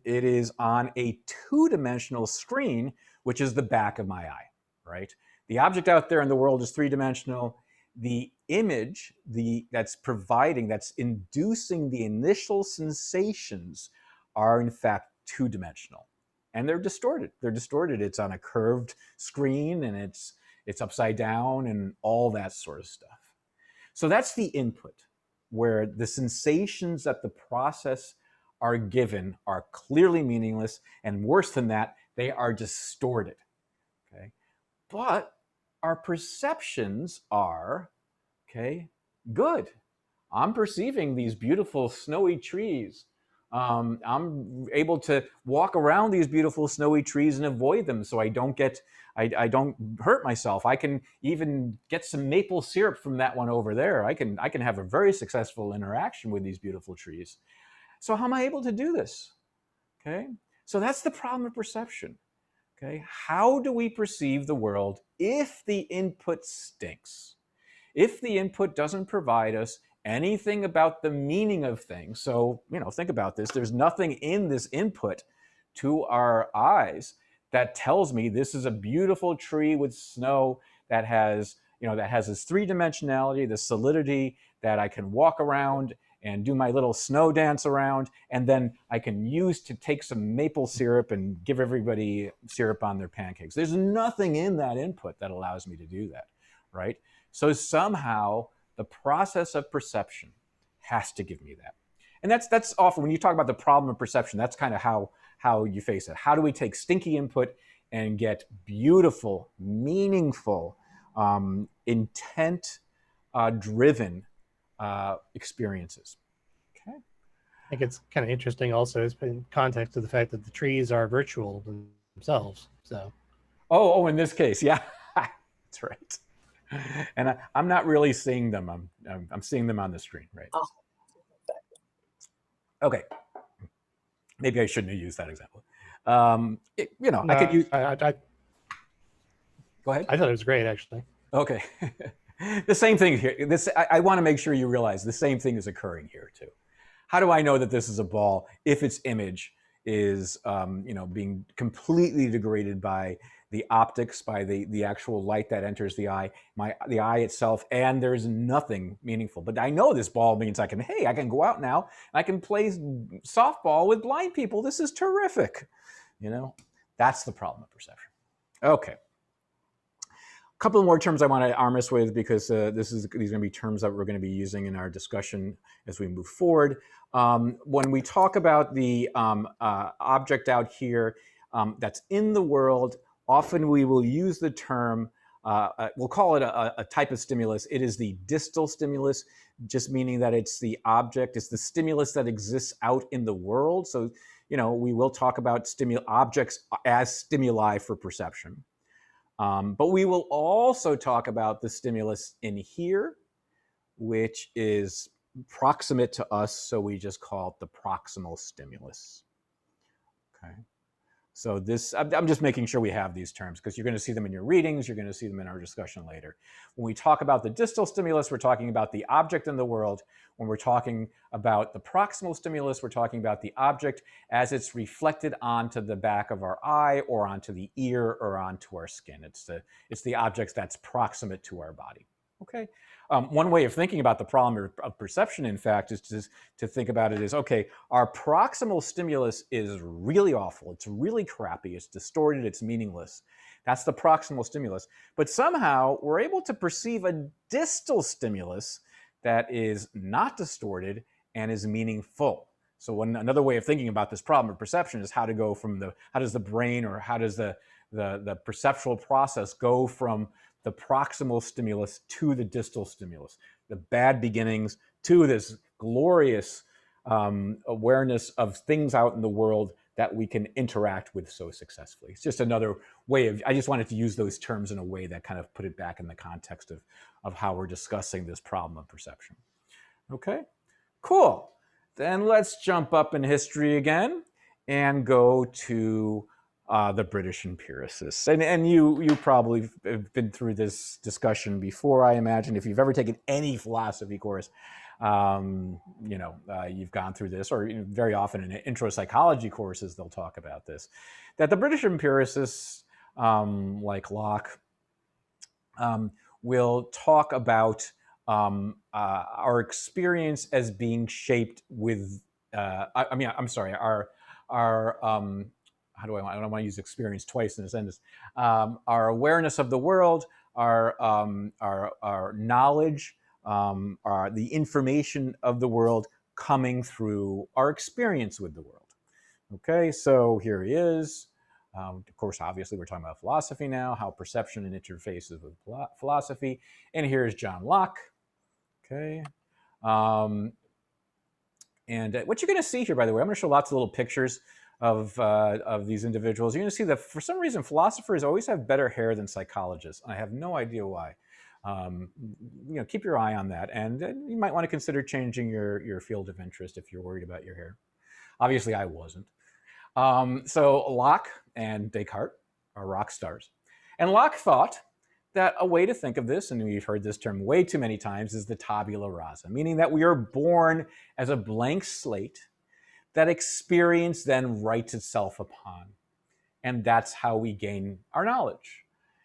it is on a two-dimensional screen, which is the back of my eye, right? The object out there in the world is three-dimensional. The image that's inducing the initial sensations are in fact two-dimensional. And they're distorted. They're distorted. It's on a curved screen and it's upside down and all that sort of stuff. So that's the input, where the sensations that the process are given are clearly meaningless, and worse than that, they are distorted. Okay, but our perceptions are good. I'm perceiving these beautiful snowy trees. I'm able to walk around these beautiful snowy trees and avoid them, so I don't hurt myself. I can even get some maple syrup from that one over there. I can have a very successful interaction with these beautiful trees. So how am I able to do this? Okay, so that's the problem of perception. Okay, how do we perceive the world if the input stinks? If the input doesn't provide us anything about the meaning of things, so think about this, there's nothing in this input to our eyes that tells me this is a beautiful tree with snow that has this three-dimensionality, this solidity that I can walk around and do my little snow dance around, and then I can use to take some maple syrup and give everybody syrup on their pancakes. There's nothing in that input that allows me to do that, right? So somehow the process of perception has to give me that. And that's often, when you talk about the problem of perception, that's kind of how you face it. How do we take stinky input and get beautiful, meaningful, intent-driven experiences? Okay. I think it's kind of interesting also in context of the fact that the trees are virtual themselves. So. Oh, in this case, yeah, that's right. And I'm not really seeing them. I'm seeing them on the screen, right? Oh. Okay. Maybe I shouldn't have used that example. I could use. Go ahead. I thought it was great, actually. Okay. The same thing here. I want to make sure you realize the same thing is occurring here too. How do I know that this is a ball if its image is being completely degraded by the optics, by the actual light that enters the eye, the eye itself, and there's nothing meaningful? But I know this ball means I can go out now and I can play softball with blind people. This is terrific. That's the problem of perception. Okay. A couple more terms I want to arm us with, because these are going to be terms that we're going to be using in our discussion as we move forward. When we talk about the object out here that's in the world, often we will use the term, we'll call it a type of stimulus. It is the distal stimulus, just meaning that it's the object, it's the stimulus that exists out in the world. So, we will talk about objects as stimuli for perception. But we will also talk about the stimulus in here, which is proximate to us, so we just call it the proximal stimulus. Okay. So this, I'm just making sure we have these terms, because you're going to see them in your readings, you're going to see them in our discussion later. When we talk about the distal stimulus, we're talking about the object in the world. When we're talking about the proximal stimulus, we're talking about the object as it's reflected onto the back of our eye, or onto the ear, or onto our skin. It's the object that's proximate to our body. Okay. One way of thinking about the problem of perception, in fact, is to think about it as, okay, our proximal stimulus is really awful. It's really crappy. It's distorted. It's meaningless. That's the proximal stimulus. But somehow we're able to perceive a distal stimulus that is not distorted and is meaningful. So another way of thinking about this problem of perception is how to go from how does the brain, or how does the perceptual process go from the proximal stimulus to the distal stimulus, the bad beginnings to this glorious awareness of things out in the world that we can interact with so successfully. It's just another way I just wanted to use those terms in a way that kind of put it back in the context of how we're discussing this problem of perception. Okay, cool. Then let's jump up in history again and go to the British empiricists. And you probably have been through this discussion before, I imagine. If you've ever taken any philosophy course, you've gone through this, or very often in intro psychology courses, they'll talk about this, that the British empiricists, like Locke, will talk about our experience as being shaped with, I don't want to use experience twice in a sentence. Our awareness of the world, our knowledge, the information of the world coming through our experience with the world. Okay, so here he is. Of course, obviously, we're talking about philosophy now, how perception interfaces with philosophy. And here's John Locke. Okay. And what you're going to see here, by the way, I'm going to show lots of little pictures of these individuals. You're going to see that for some reason philosophers always have better hair than psychologists. I have no idea why. Keep your eye on that, and you might want to consider changing your field of interest if you're worried about your hair. Obviously, I wasn't. So Locke and Descartes are rock stars, and Locke thought that a way to think of this, and we've heard this term way too many times, is the tabula rasa, meaning that we are born as a blank slate that experience then writes itself upon. And that's how we gain our knowledge.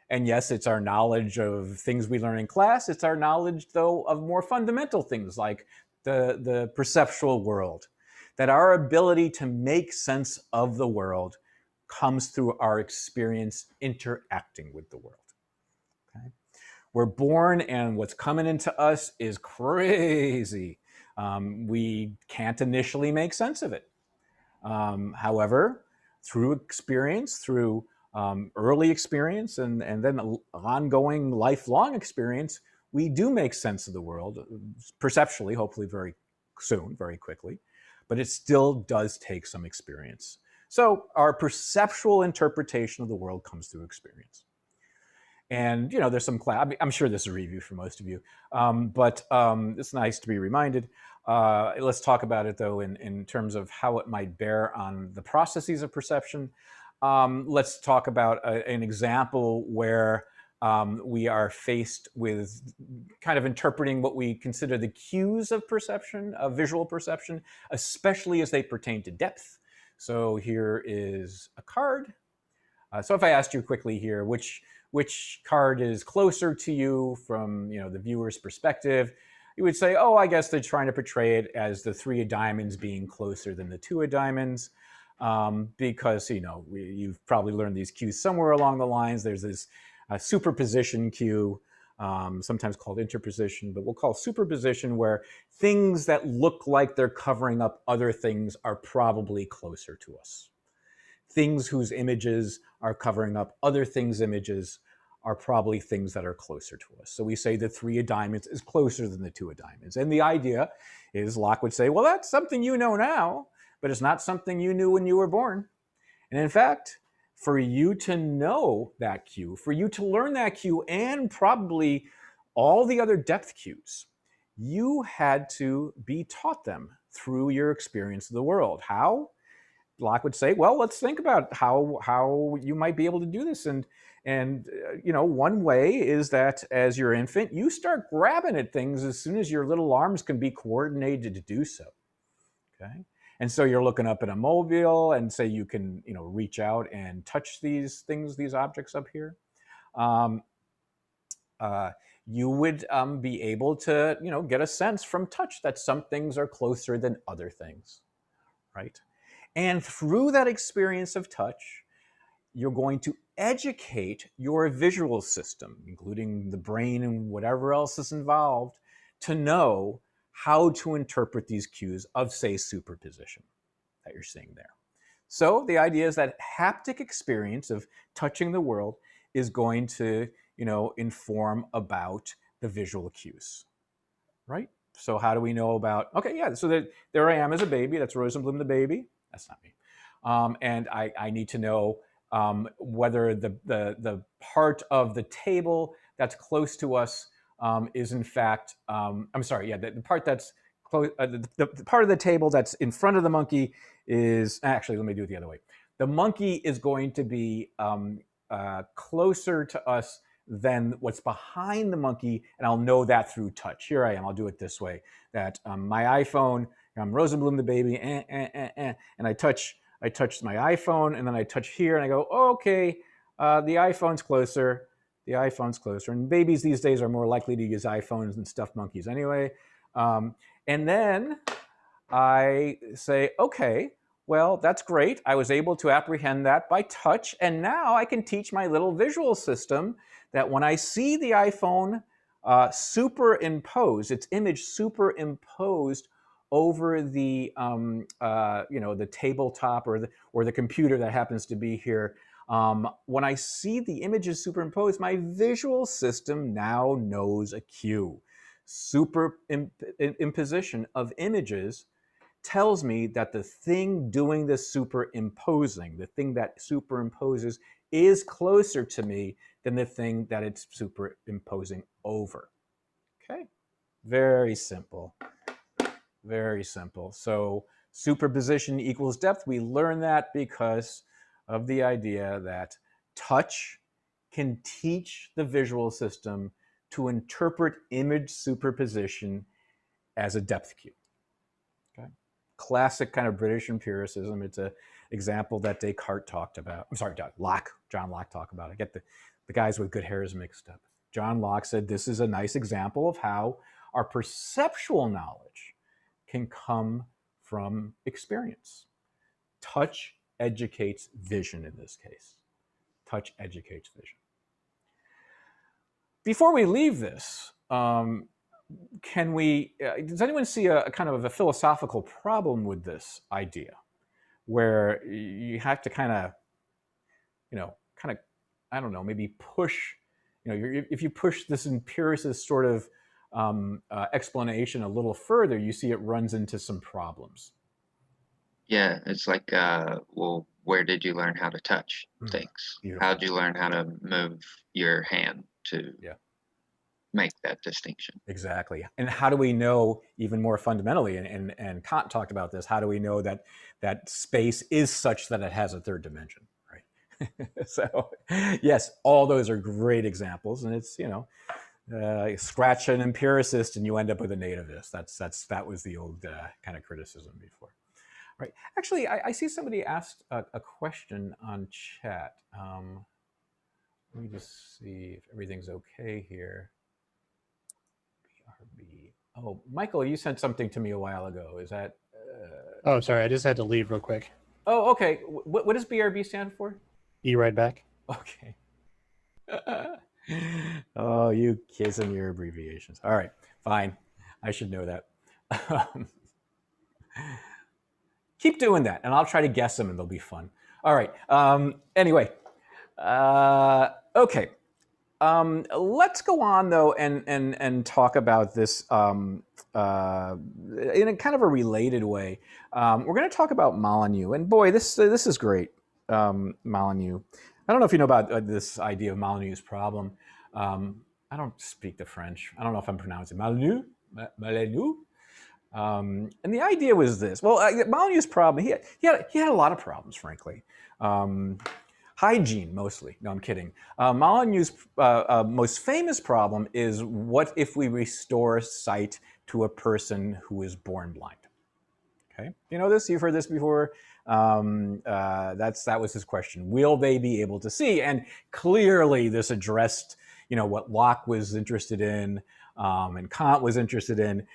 And yes, it's our knowledge of things we learn in class. It's our knowledge, though, of more fundamental things like the perceptual world, that our ability to make sense of the world comes through our experience interacting with the world. Okay? We're born, and what's coming into us is crazy. We can't initially make sense of it. However, through experience, through early experience, and then ongoing lifelong experience, we do make sense of the world, perceptually, hopefully very soon, very quickly, but it still does take some experience. So our perceptual interpretation of the world comes through experience. And, there's some I'm sure this is a review for most of you, but it's nice to be reminded. Let's talk about it, though, in terms of how it might bear on the processes of perception. Let's talk about an example where we are faced with kind of interpreting what we consider the cues of perception, of visual perception, especially as they pertain to depth. So here is a card. So if I asked you quickly here, which card is closer to you from the viewer's perspective, you would say, oh, I guess they're trying to portray it as the 3 of diamonds being closer than the 2 of diamonds. because, you've probably learned these cues somewhere along the lines. There's this superposition cue, sometimes called interposition, but we'll call superposition, where things that look like they're covering up other things are probably closer to us. Things whose images are covering up other things' images are probably things that are closer to us. So we say the 3 of diamonds is closer than the 2 of diamonds. And the idea is, Locke would say, well, that's something you know now, but it's not something you knew when you were born. And in fact, for you to know that cue, for you to learn that cue, and probably all the other depth cues, you had to be taught them through your experience of the world. How? Locke would say, well, let's think about how you might be able to do this. And one way is that as your infant, you start grabbing at things as soon as your little arms can be coordinated to do so. Okay. And so you're looking up at a mobile and say you can, reach out and touch these things, these objects up here. You would be able to, get a sense from touch that some things are closer than other things, right? And through that experience of touch, you're going to educate your visual system, including the brain and whatever else is involved, to know how to interpret these cues of, say, superposition that you're seeing there. So the idea is that haptic experience of touching the world is going to, inform about the visual cues, right? So how do we know about, okay, yeah, so there I am as a baby. That's Rosenblum the baby. That's not me. And I need to know whether the part of the table that's close to us is in fact, the part that's close, the part of the table that's in front of the monkey is, actually, let me do it the other way. The monkey is going to be closer to us than what's behind the monkey, and I'll know that through touch. Here I am, I'll do it this way, that my iPhone, I'm Rosenblum the baby, and I touch my iPhone, and then I touch here, and I go, oh, okay, the iPhone's closer. The iPhone's closer. And babies these days are more likely to use iPhones than stuffed monkeys anyway. And then I say, okay, well, that's great. I was able to apprehend that by touch, and now I can teach my little visual system that when I see the iPhone superimposed, its image superimposed over the the tabletop or the computer that happens to be here, when I see the images superimposed, my visual system now knows a cue. Superimposition of images tells me that the thing doing the superimposing, the thing that superimposes, is closer to me than the thing that it's superimposing over. Okay, very simple. Very simple. So superposition equals depth. We learn that because of the idea that touch can teach the visual system to interpret image superposition as a depth cue. Okay. Classic kind of British empiricism. It's an example that Descartes talked about. I'm sorry, John Locke talked about. I get the guys with good hairs mixed up. John Locke said this is a nice example of how our perceptual knowledge can come from experience. Touch educates vision in this case. Touch educates vision. Before we leave this, does anyone see a kind of a philosophical problem with this idea, where you have to kind of, I don't know, maybe push, if you push this empiricist sort of explanation a little further, you see it runs into some problems. Yeah, it's like, well, where did you learn how to touch things? Beautiful. How'd you learn how to move your hand to make that distinction? Exactly. And how do we know, even more fundamentally, and Kant talked about this, how do we know that space is such that it has a third dimension, right? So, yes, all those are great examples, and it's, scratch an empiricist and you end up with a nativist. That was the old kind of criticism before. Right. Actually, I see somebody asked a question on chat. Let me just see if everything's okay here. BRB. Oh, Michael, you sent something to me a while ago. Is that? Oh, sorry. I just had to leave real quick. Oh, okay. What does BRB stand for? E right back. Okay. Oh, you kids and your abbreviations. All right, fine. I should know that. Keep doing that, and I'll try to guess them, and they'll be fun. All right. Anyway, okay. Let's go on though, and talk about this in a kind of a related way. We're going to talk about Molyneux, and boy, this is great. Molyneux. I don't know if you know about this idea of Molyneux's problem. I don't speak the French. I don't know if I'm pronouncing Molyneux. Molyneux. And the idea was this. Well, Molyneux's problem. He had a lot of problems, frankly. Hygiene, mostly. No, I'm kidding. Molyneux's most famous problem is, what if we restore sight to a person who is born blind? Okay, you know this? You've heard this before. That was his question. Will they be able to see? And clearly, this addressed, what Locke was interested in, and Kant was interested in.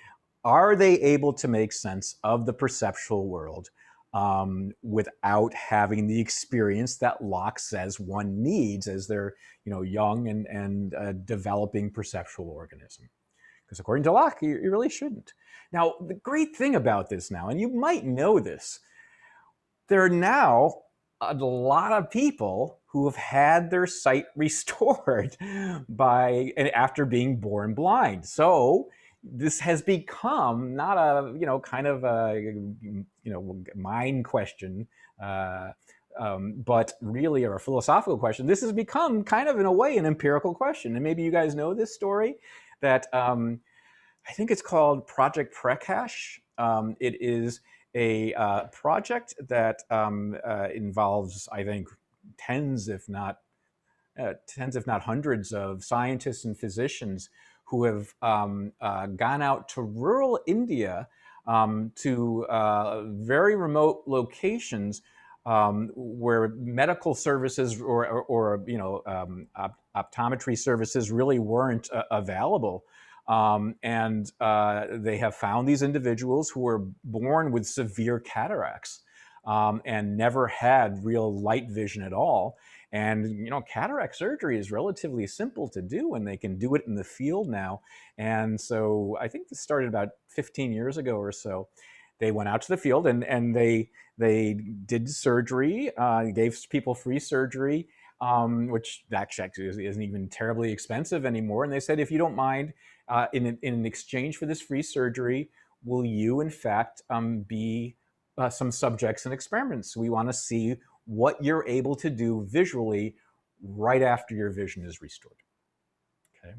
Are they able to make sense of the perceptual world without having the experience that Locke says one needs as they're, young and developing perceptual organism? Because according to Locke, you really shouldn't. Now, the great thing about this now, and you might know this, there are now a lot of people who have had their sight restored after being born blind. So this has become not a kind of a mind question, but really a philosophical question. This has become kind of, in a way, an empirical question. And maybe you guys know this story that I think it's called Project Prakash. It is a project that involves, I think, tens, if not hundreds of scientists and physicians who have gone out to rural India, to very remote locations where medical services or optometry services really weren't available. And they have found these individuals who were born with severe cataracts and never had real light vision at all. And cataract surgery is relatively simple to do, and they can do it in the field now. And so I think this started about 15 years ago or so. They went out to the field and they did surgery, gave people free surgery, which actually isn't even terribly expensive anymore. And they said, if you don't mind, in exchange for this free surgery, will you in fact be some subjects and experiments? We want to see what you're able to do visually right after your vision is restored. Okay.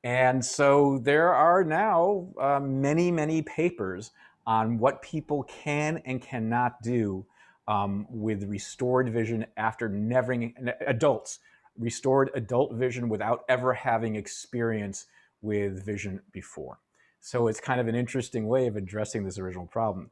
And so there are now many, many papers on what people can and cannot do with restored vision after restored adult vision without ever having experience with vision before. So it's kind of an interesting way of addressing this original problem.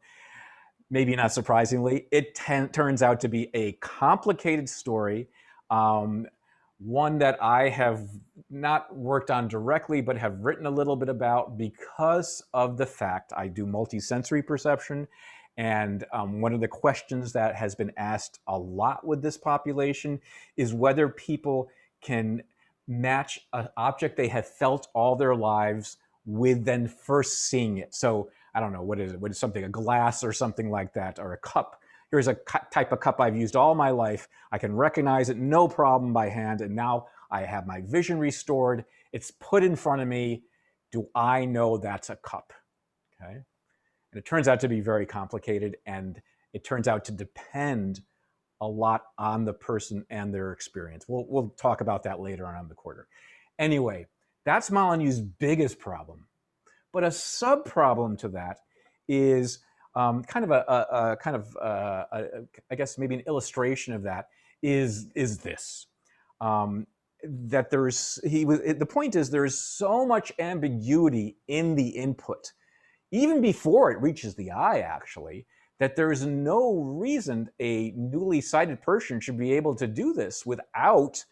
Maybe not surprisingly, it turns out to be a complicated story, one that I have not worked on directly, but have written a little bit about because of the fact I do multisensory perception. And one of the questions that has been asked a lot with this population is whether people can match an object they have felt all their lives with then first seeing it. So I don't know, what is it? What is something, a glass or something like that, or a cup? Here's a type of cup I've used all my life. I can recognize it, no problem, by hand. And now I have my vision restored. It's put in front of me. Do I know that's a cup? Okay. And it turns out to be very complicated. And it turns out to depend a lot on the person and their experience. We'll talk about that later on in the quarter. Anyway, that's Molyneux's biggest problem. But a sub-problem to that is I guess maybe an illustration of that is this. That the point is, there is so much ambiguity in the input, even before it reaches the eye, actually, that there is no reason a newly sighted person should be able to do this without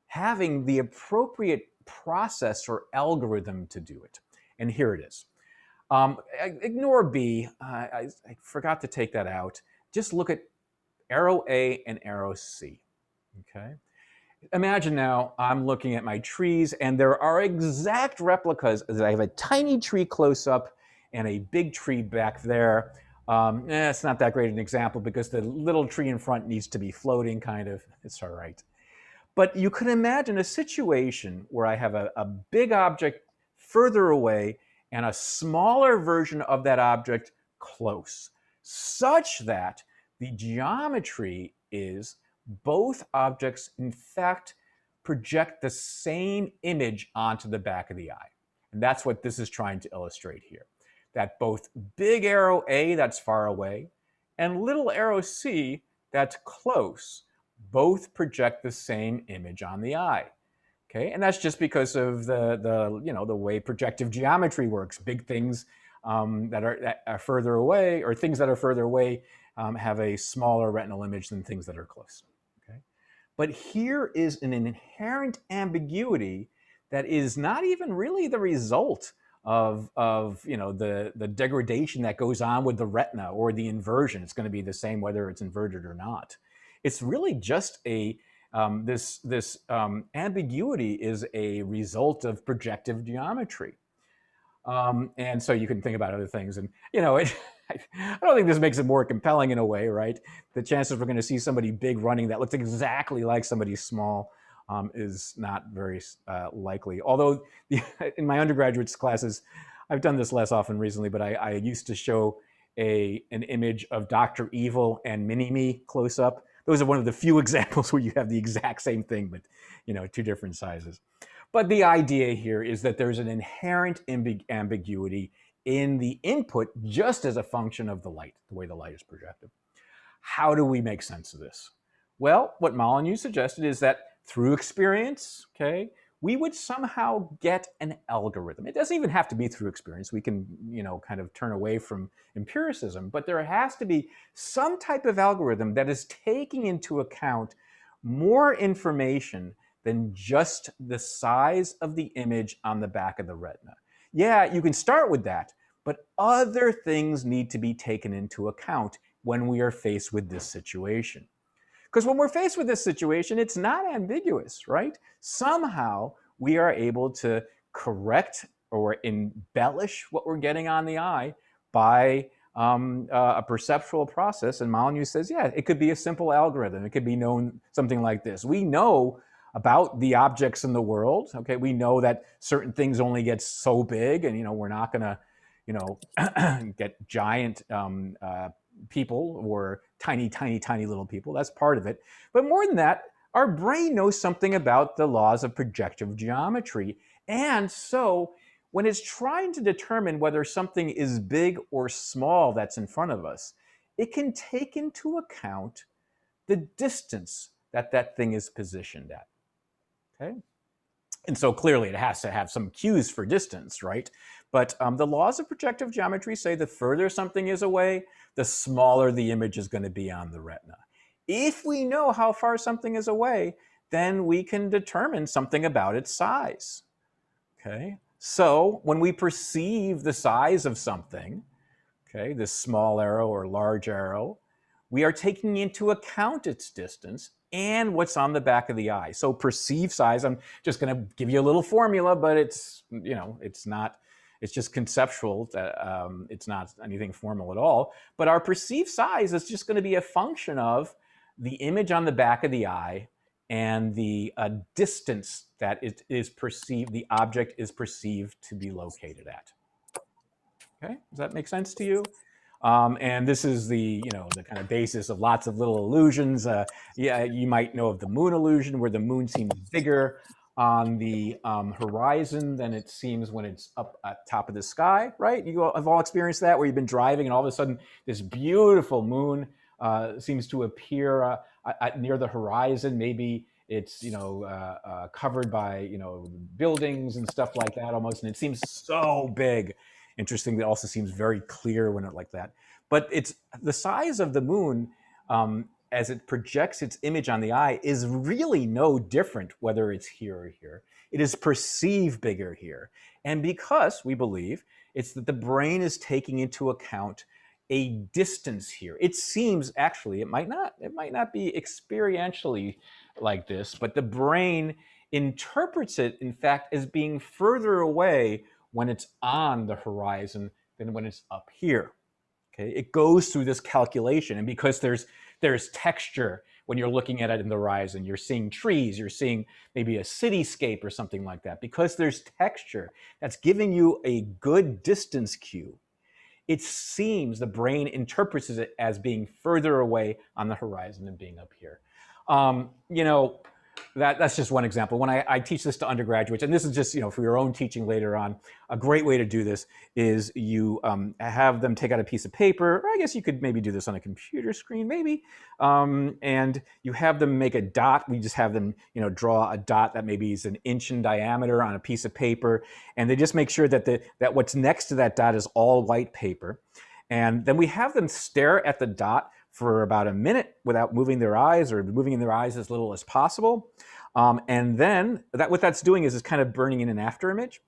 having the appropriate process or algorithm to do it. And here it is. Ignore B. I forgot to take that out. Just look at arrow A and arrow C, okay? Imagine now I'm looking at my trees and there are exact replicas. I have a tiny tree close up and a big tree back there. It's not that great an example because the little tree in front needs to be floating kind of. It's all right. But you could imagine a situation where I have a big object further away and a smaller version of that object close, such that the geometry is both objects, in fact, project the same image onto the back of the eye. And that's what this is trying to illustrate here. That both big arrow A, that's far away, and little arrow C, that's close, both project the same image on the eye. Okay, and that's just because of the way projective geometry works. Big things that are further away, or things that are further away, have a smaller retinal image than things that are close. Okay, but here is an inherent ambiguity that is not even really the result of the degradation that goes on with the retina or the inversion. It's going to be the same whether it's inverted or not. It's really just this ambiguity is a result of projective geometry. And so you can think about other things. And, I don't think this makes it more compelling in a way, right? The chances we're going to see somebody big running that looks exactly like somebody small is not very likely. Although in my undergraduate classes, I've done this less often recently, but I used to show an image of Dr. Evil and Mini-Me close up. Those are one of the few examples where you have the exact same thing, but two different sizes. But the idea here is that there's an inherent ambiguity in the input just as a function of the light, the way the light is projected. How do we make sense of this? Well, what Molyneux suggested is that through experience, okay, we would somehow get an algorithm. It doesn't even have to be through experience. We can, kind of turn away from empiricism, but there has to be some type of algorithm that is taking into account more information than just the size of the image on the back of the retina. Yeah, you can start with that, but other things need to be taken into account when we are faced with this situation. Because when we're faced with this situation, it's not ambiguous, right? Somehow we are able to correct or embellish what we're getting on the eye by a perceptual process. And Molyneux says, yeah, it could be a simple algorithm. It could be known something like this. We know about the objects in the world. Okay, we know that certain things only get so big, and we're not going to get giant people or tiny, tiny, tiny little people. That's part of it. But more than that, our brain knows something about the laws of projective geometry. And so when it's trying to determine whether something is big or small that's in front of us, it can take into account the distance that that thing is positioned at. Okay? And so clearly it has to have some cues for distance, right? But the laws of projective geometry say the further something is away, the smaller the image is going to be on the retina. If we know how far something is away, then we can determine something about its size. Okay? So when we perceive the size of something, okay, this small arrow or large arrow, we are taking into account its distance and what's on the back of the eye. So perceived size, I'm just going to give you a little formula, but it's just conceptual. It's not anything formal at all. But our perceived size is just going to be a function of the image on the back of the eye and the distance that it is perceived, the object is perceived to be located at. Okay, does that make sense to you? And this is the kind of basis of lots of little illusions. Yeah, you might know of the moon illusion, where the moon seems bigger on the horizon than it seems when it's up at top of the sky, right? You have all experienced that, where you've been driving and all of a sudden this beautiful moon seems to appear near the horizon. Maybe it's covered by buildings and stuff like that almost, and it seems so big. Interesting. It also seems very clear when it's like that. But it's the size of the moon as it projects its image on the eye is really no different whether it's here or here. It is perceived bigger here. And because we believe it's that the brain is taking into account a distance here. It seems, actually, it might not be experientially like this, but the brain interprets it, in fact, as being further away when it's on the horizon than when it's up here. Okay, it goes through this calculation, and because there's texture when you're looking at it in the horizon, you're seeing trees, you're seeing maybe a cityscape or something like that. Because there's texture, that's giving you a good distance cue. It seems the brain interprets it as being further away on the horizon than being up here. You know, that's just one example. When I teach this to undergraduates, and this is just, you know, for your own teaching later on, a great way to do this is you have them take out a piece of paper, or I guess you could maybe do this on a computer screen, maybe, and you have them make a dot. We just have them, you know, draw a dot that maybe is an inch in diameter on a piece of paper, and they just make sure that that what's next to that dot is all white paper. And then we have them stare at the dot for about a minute without moving their eyes, or moving in their eyes as little as possible. And then what that's doing is kind of burning in an after image.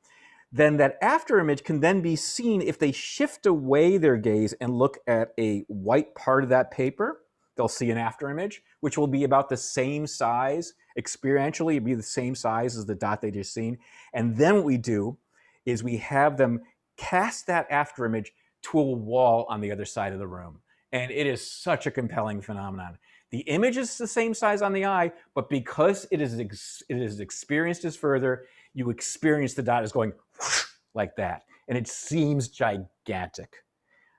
Then that after image can then be seen if they shift away their gaze and look at a white part of that paper. They'll see an after image, which will be about the same size. Experientially, it'd be the same size as the dot they just seen. And then what we do is we have them cast that after image to a wall on the other side of the room. And it is such a compelling phenomenon. The image is the same size on the eye, but because it is experienced as further, you experience the dot as going whoosh, like that. And it seems gigantic.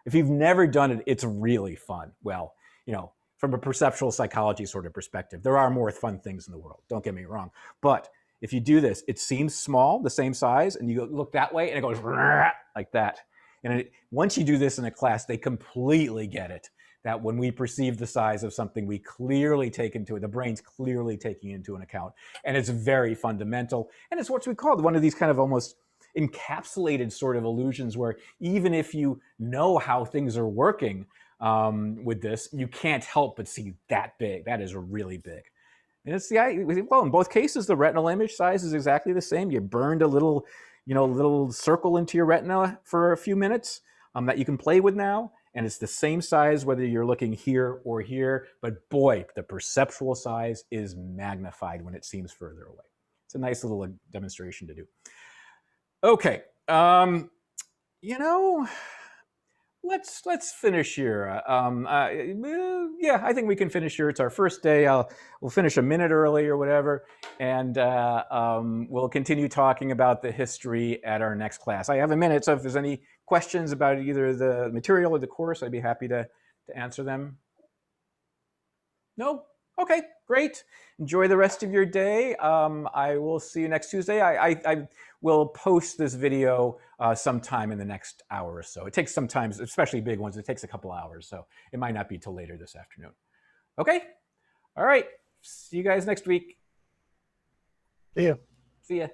If you've never done it, it's really fun. Well, you know, from a perceptual psychology sort of perspective, there are more fun things in the world, don't get me wrong. But if you do this, it seems small, the same size, and you look that way and it goes like that. And once you do this in a class, they completely get it. That when we perceive the size of something, we clearly take into it, the brain's clearly taking into an account. And it's very fundamental. And it's what we call one of these kind of almost encapsulated sort of illusions where even if you know how things are working with this, you can't help but see that big. That is really big. And it's well, in both cases, the retinal image size is exactly the same. You burned a little, you know, little circle into your retina for a few minutes that you can play with now. And it's the same size whether you're looking here or here. But boy, the perceptual size is magnified when it seems further away. It's a nice little demonstration to do. Okay, you know, let's finish here. Yeah, I think we can finish here. It's our first day. We'll finish a minute early or whatever, and we'll continue talking about the history at our next class. I have a minute, so if there's any questions about either the material or the course, I'd be happy to answer them. No? Okay, great. Enjoy the rest of your day. I will see you next Tuesday. I will post this video sometime in the next hour or so. It takes sometimes, especially big ones, it takes a couple hours, so it might not be till later this afternoon. Okay? All right. See you guys next week. See ya. See ya.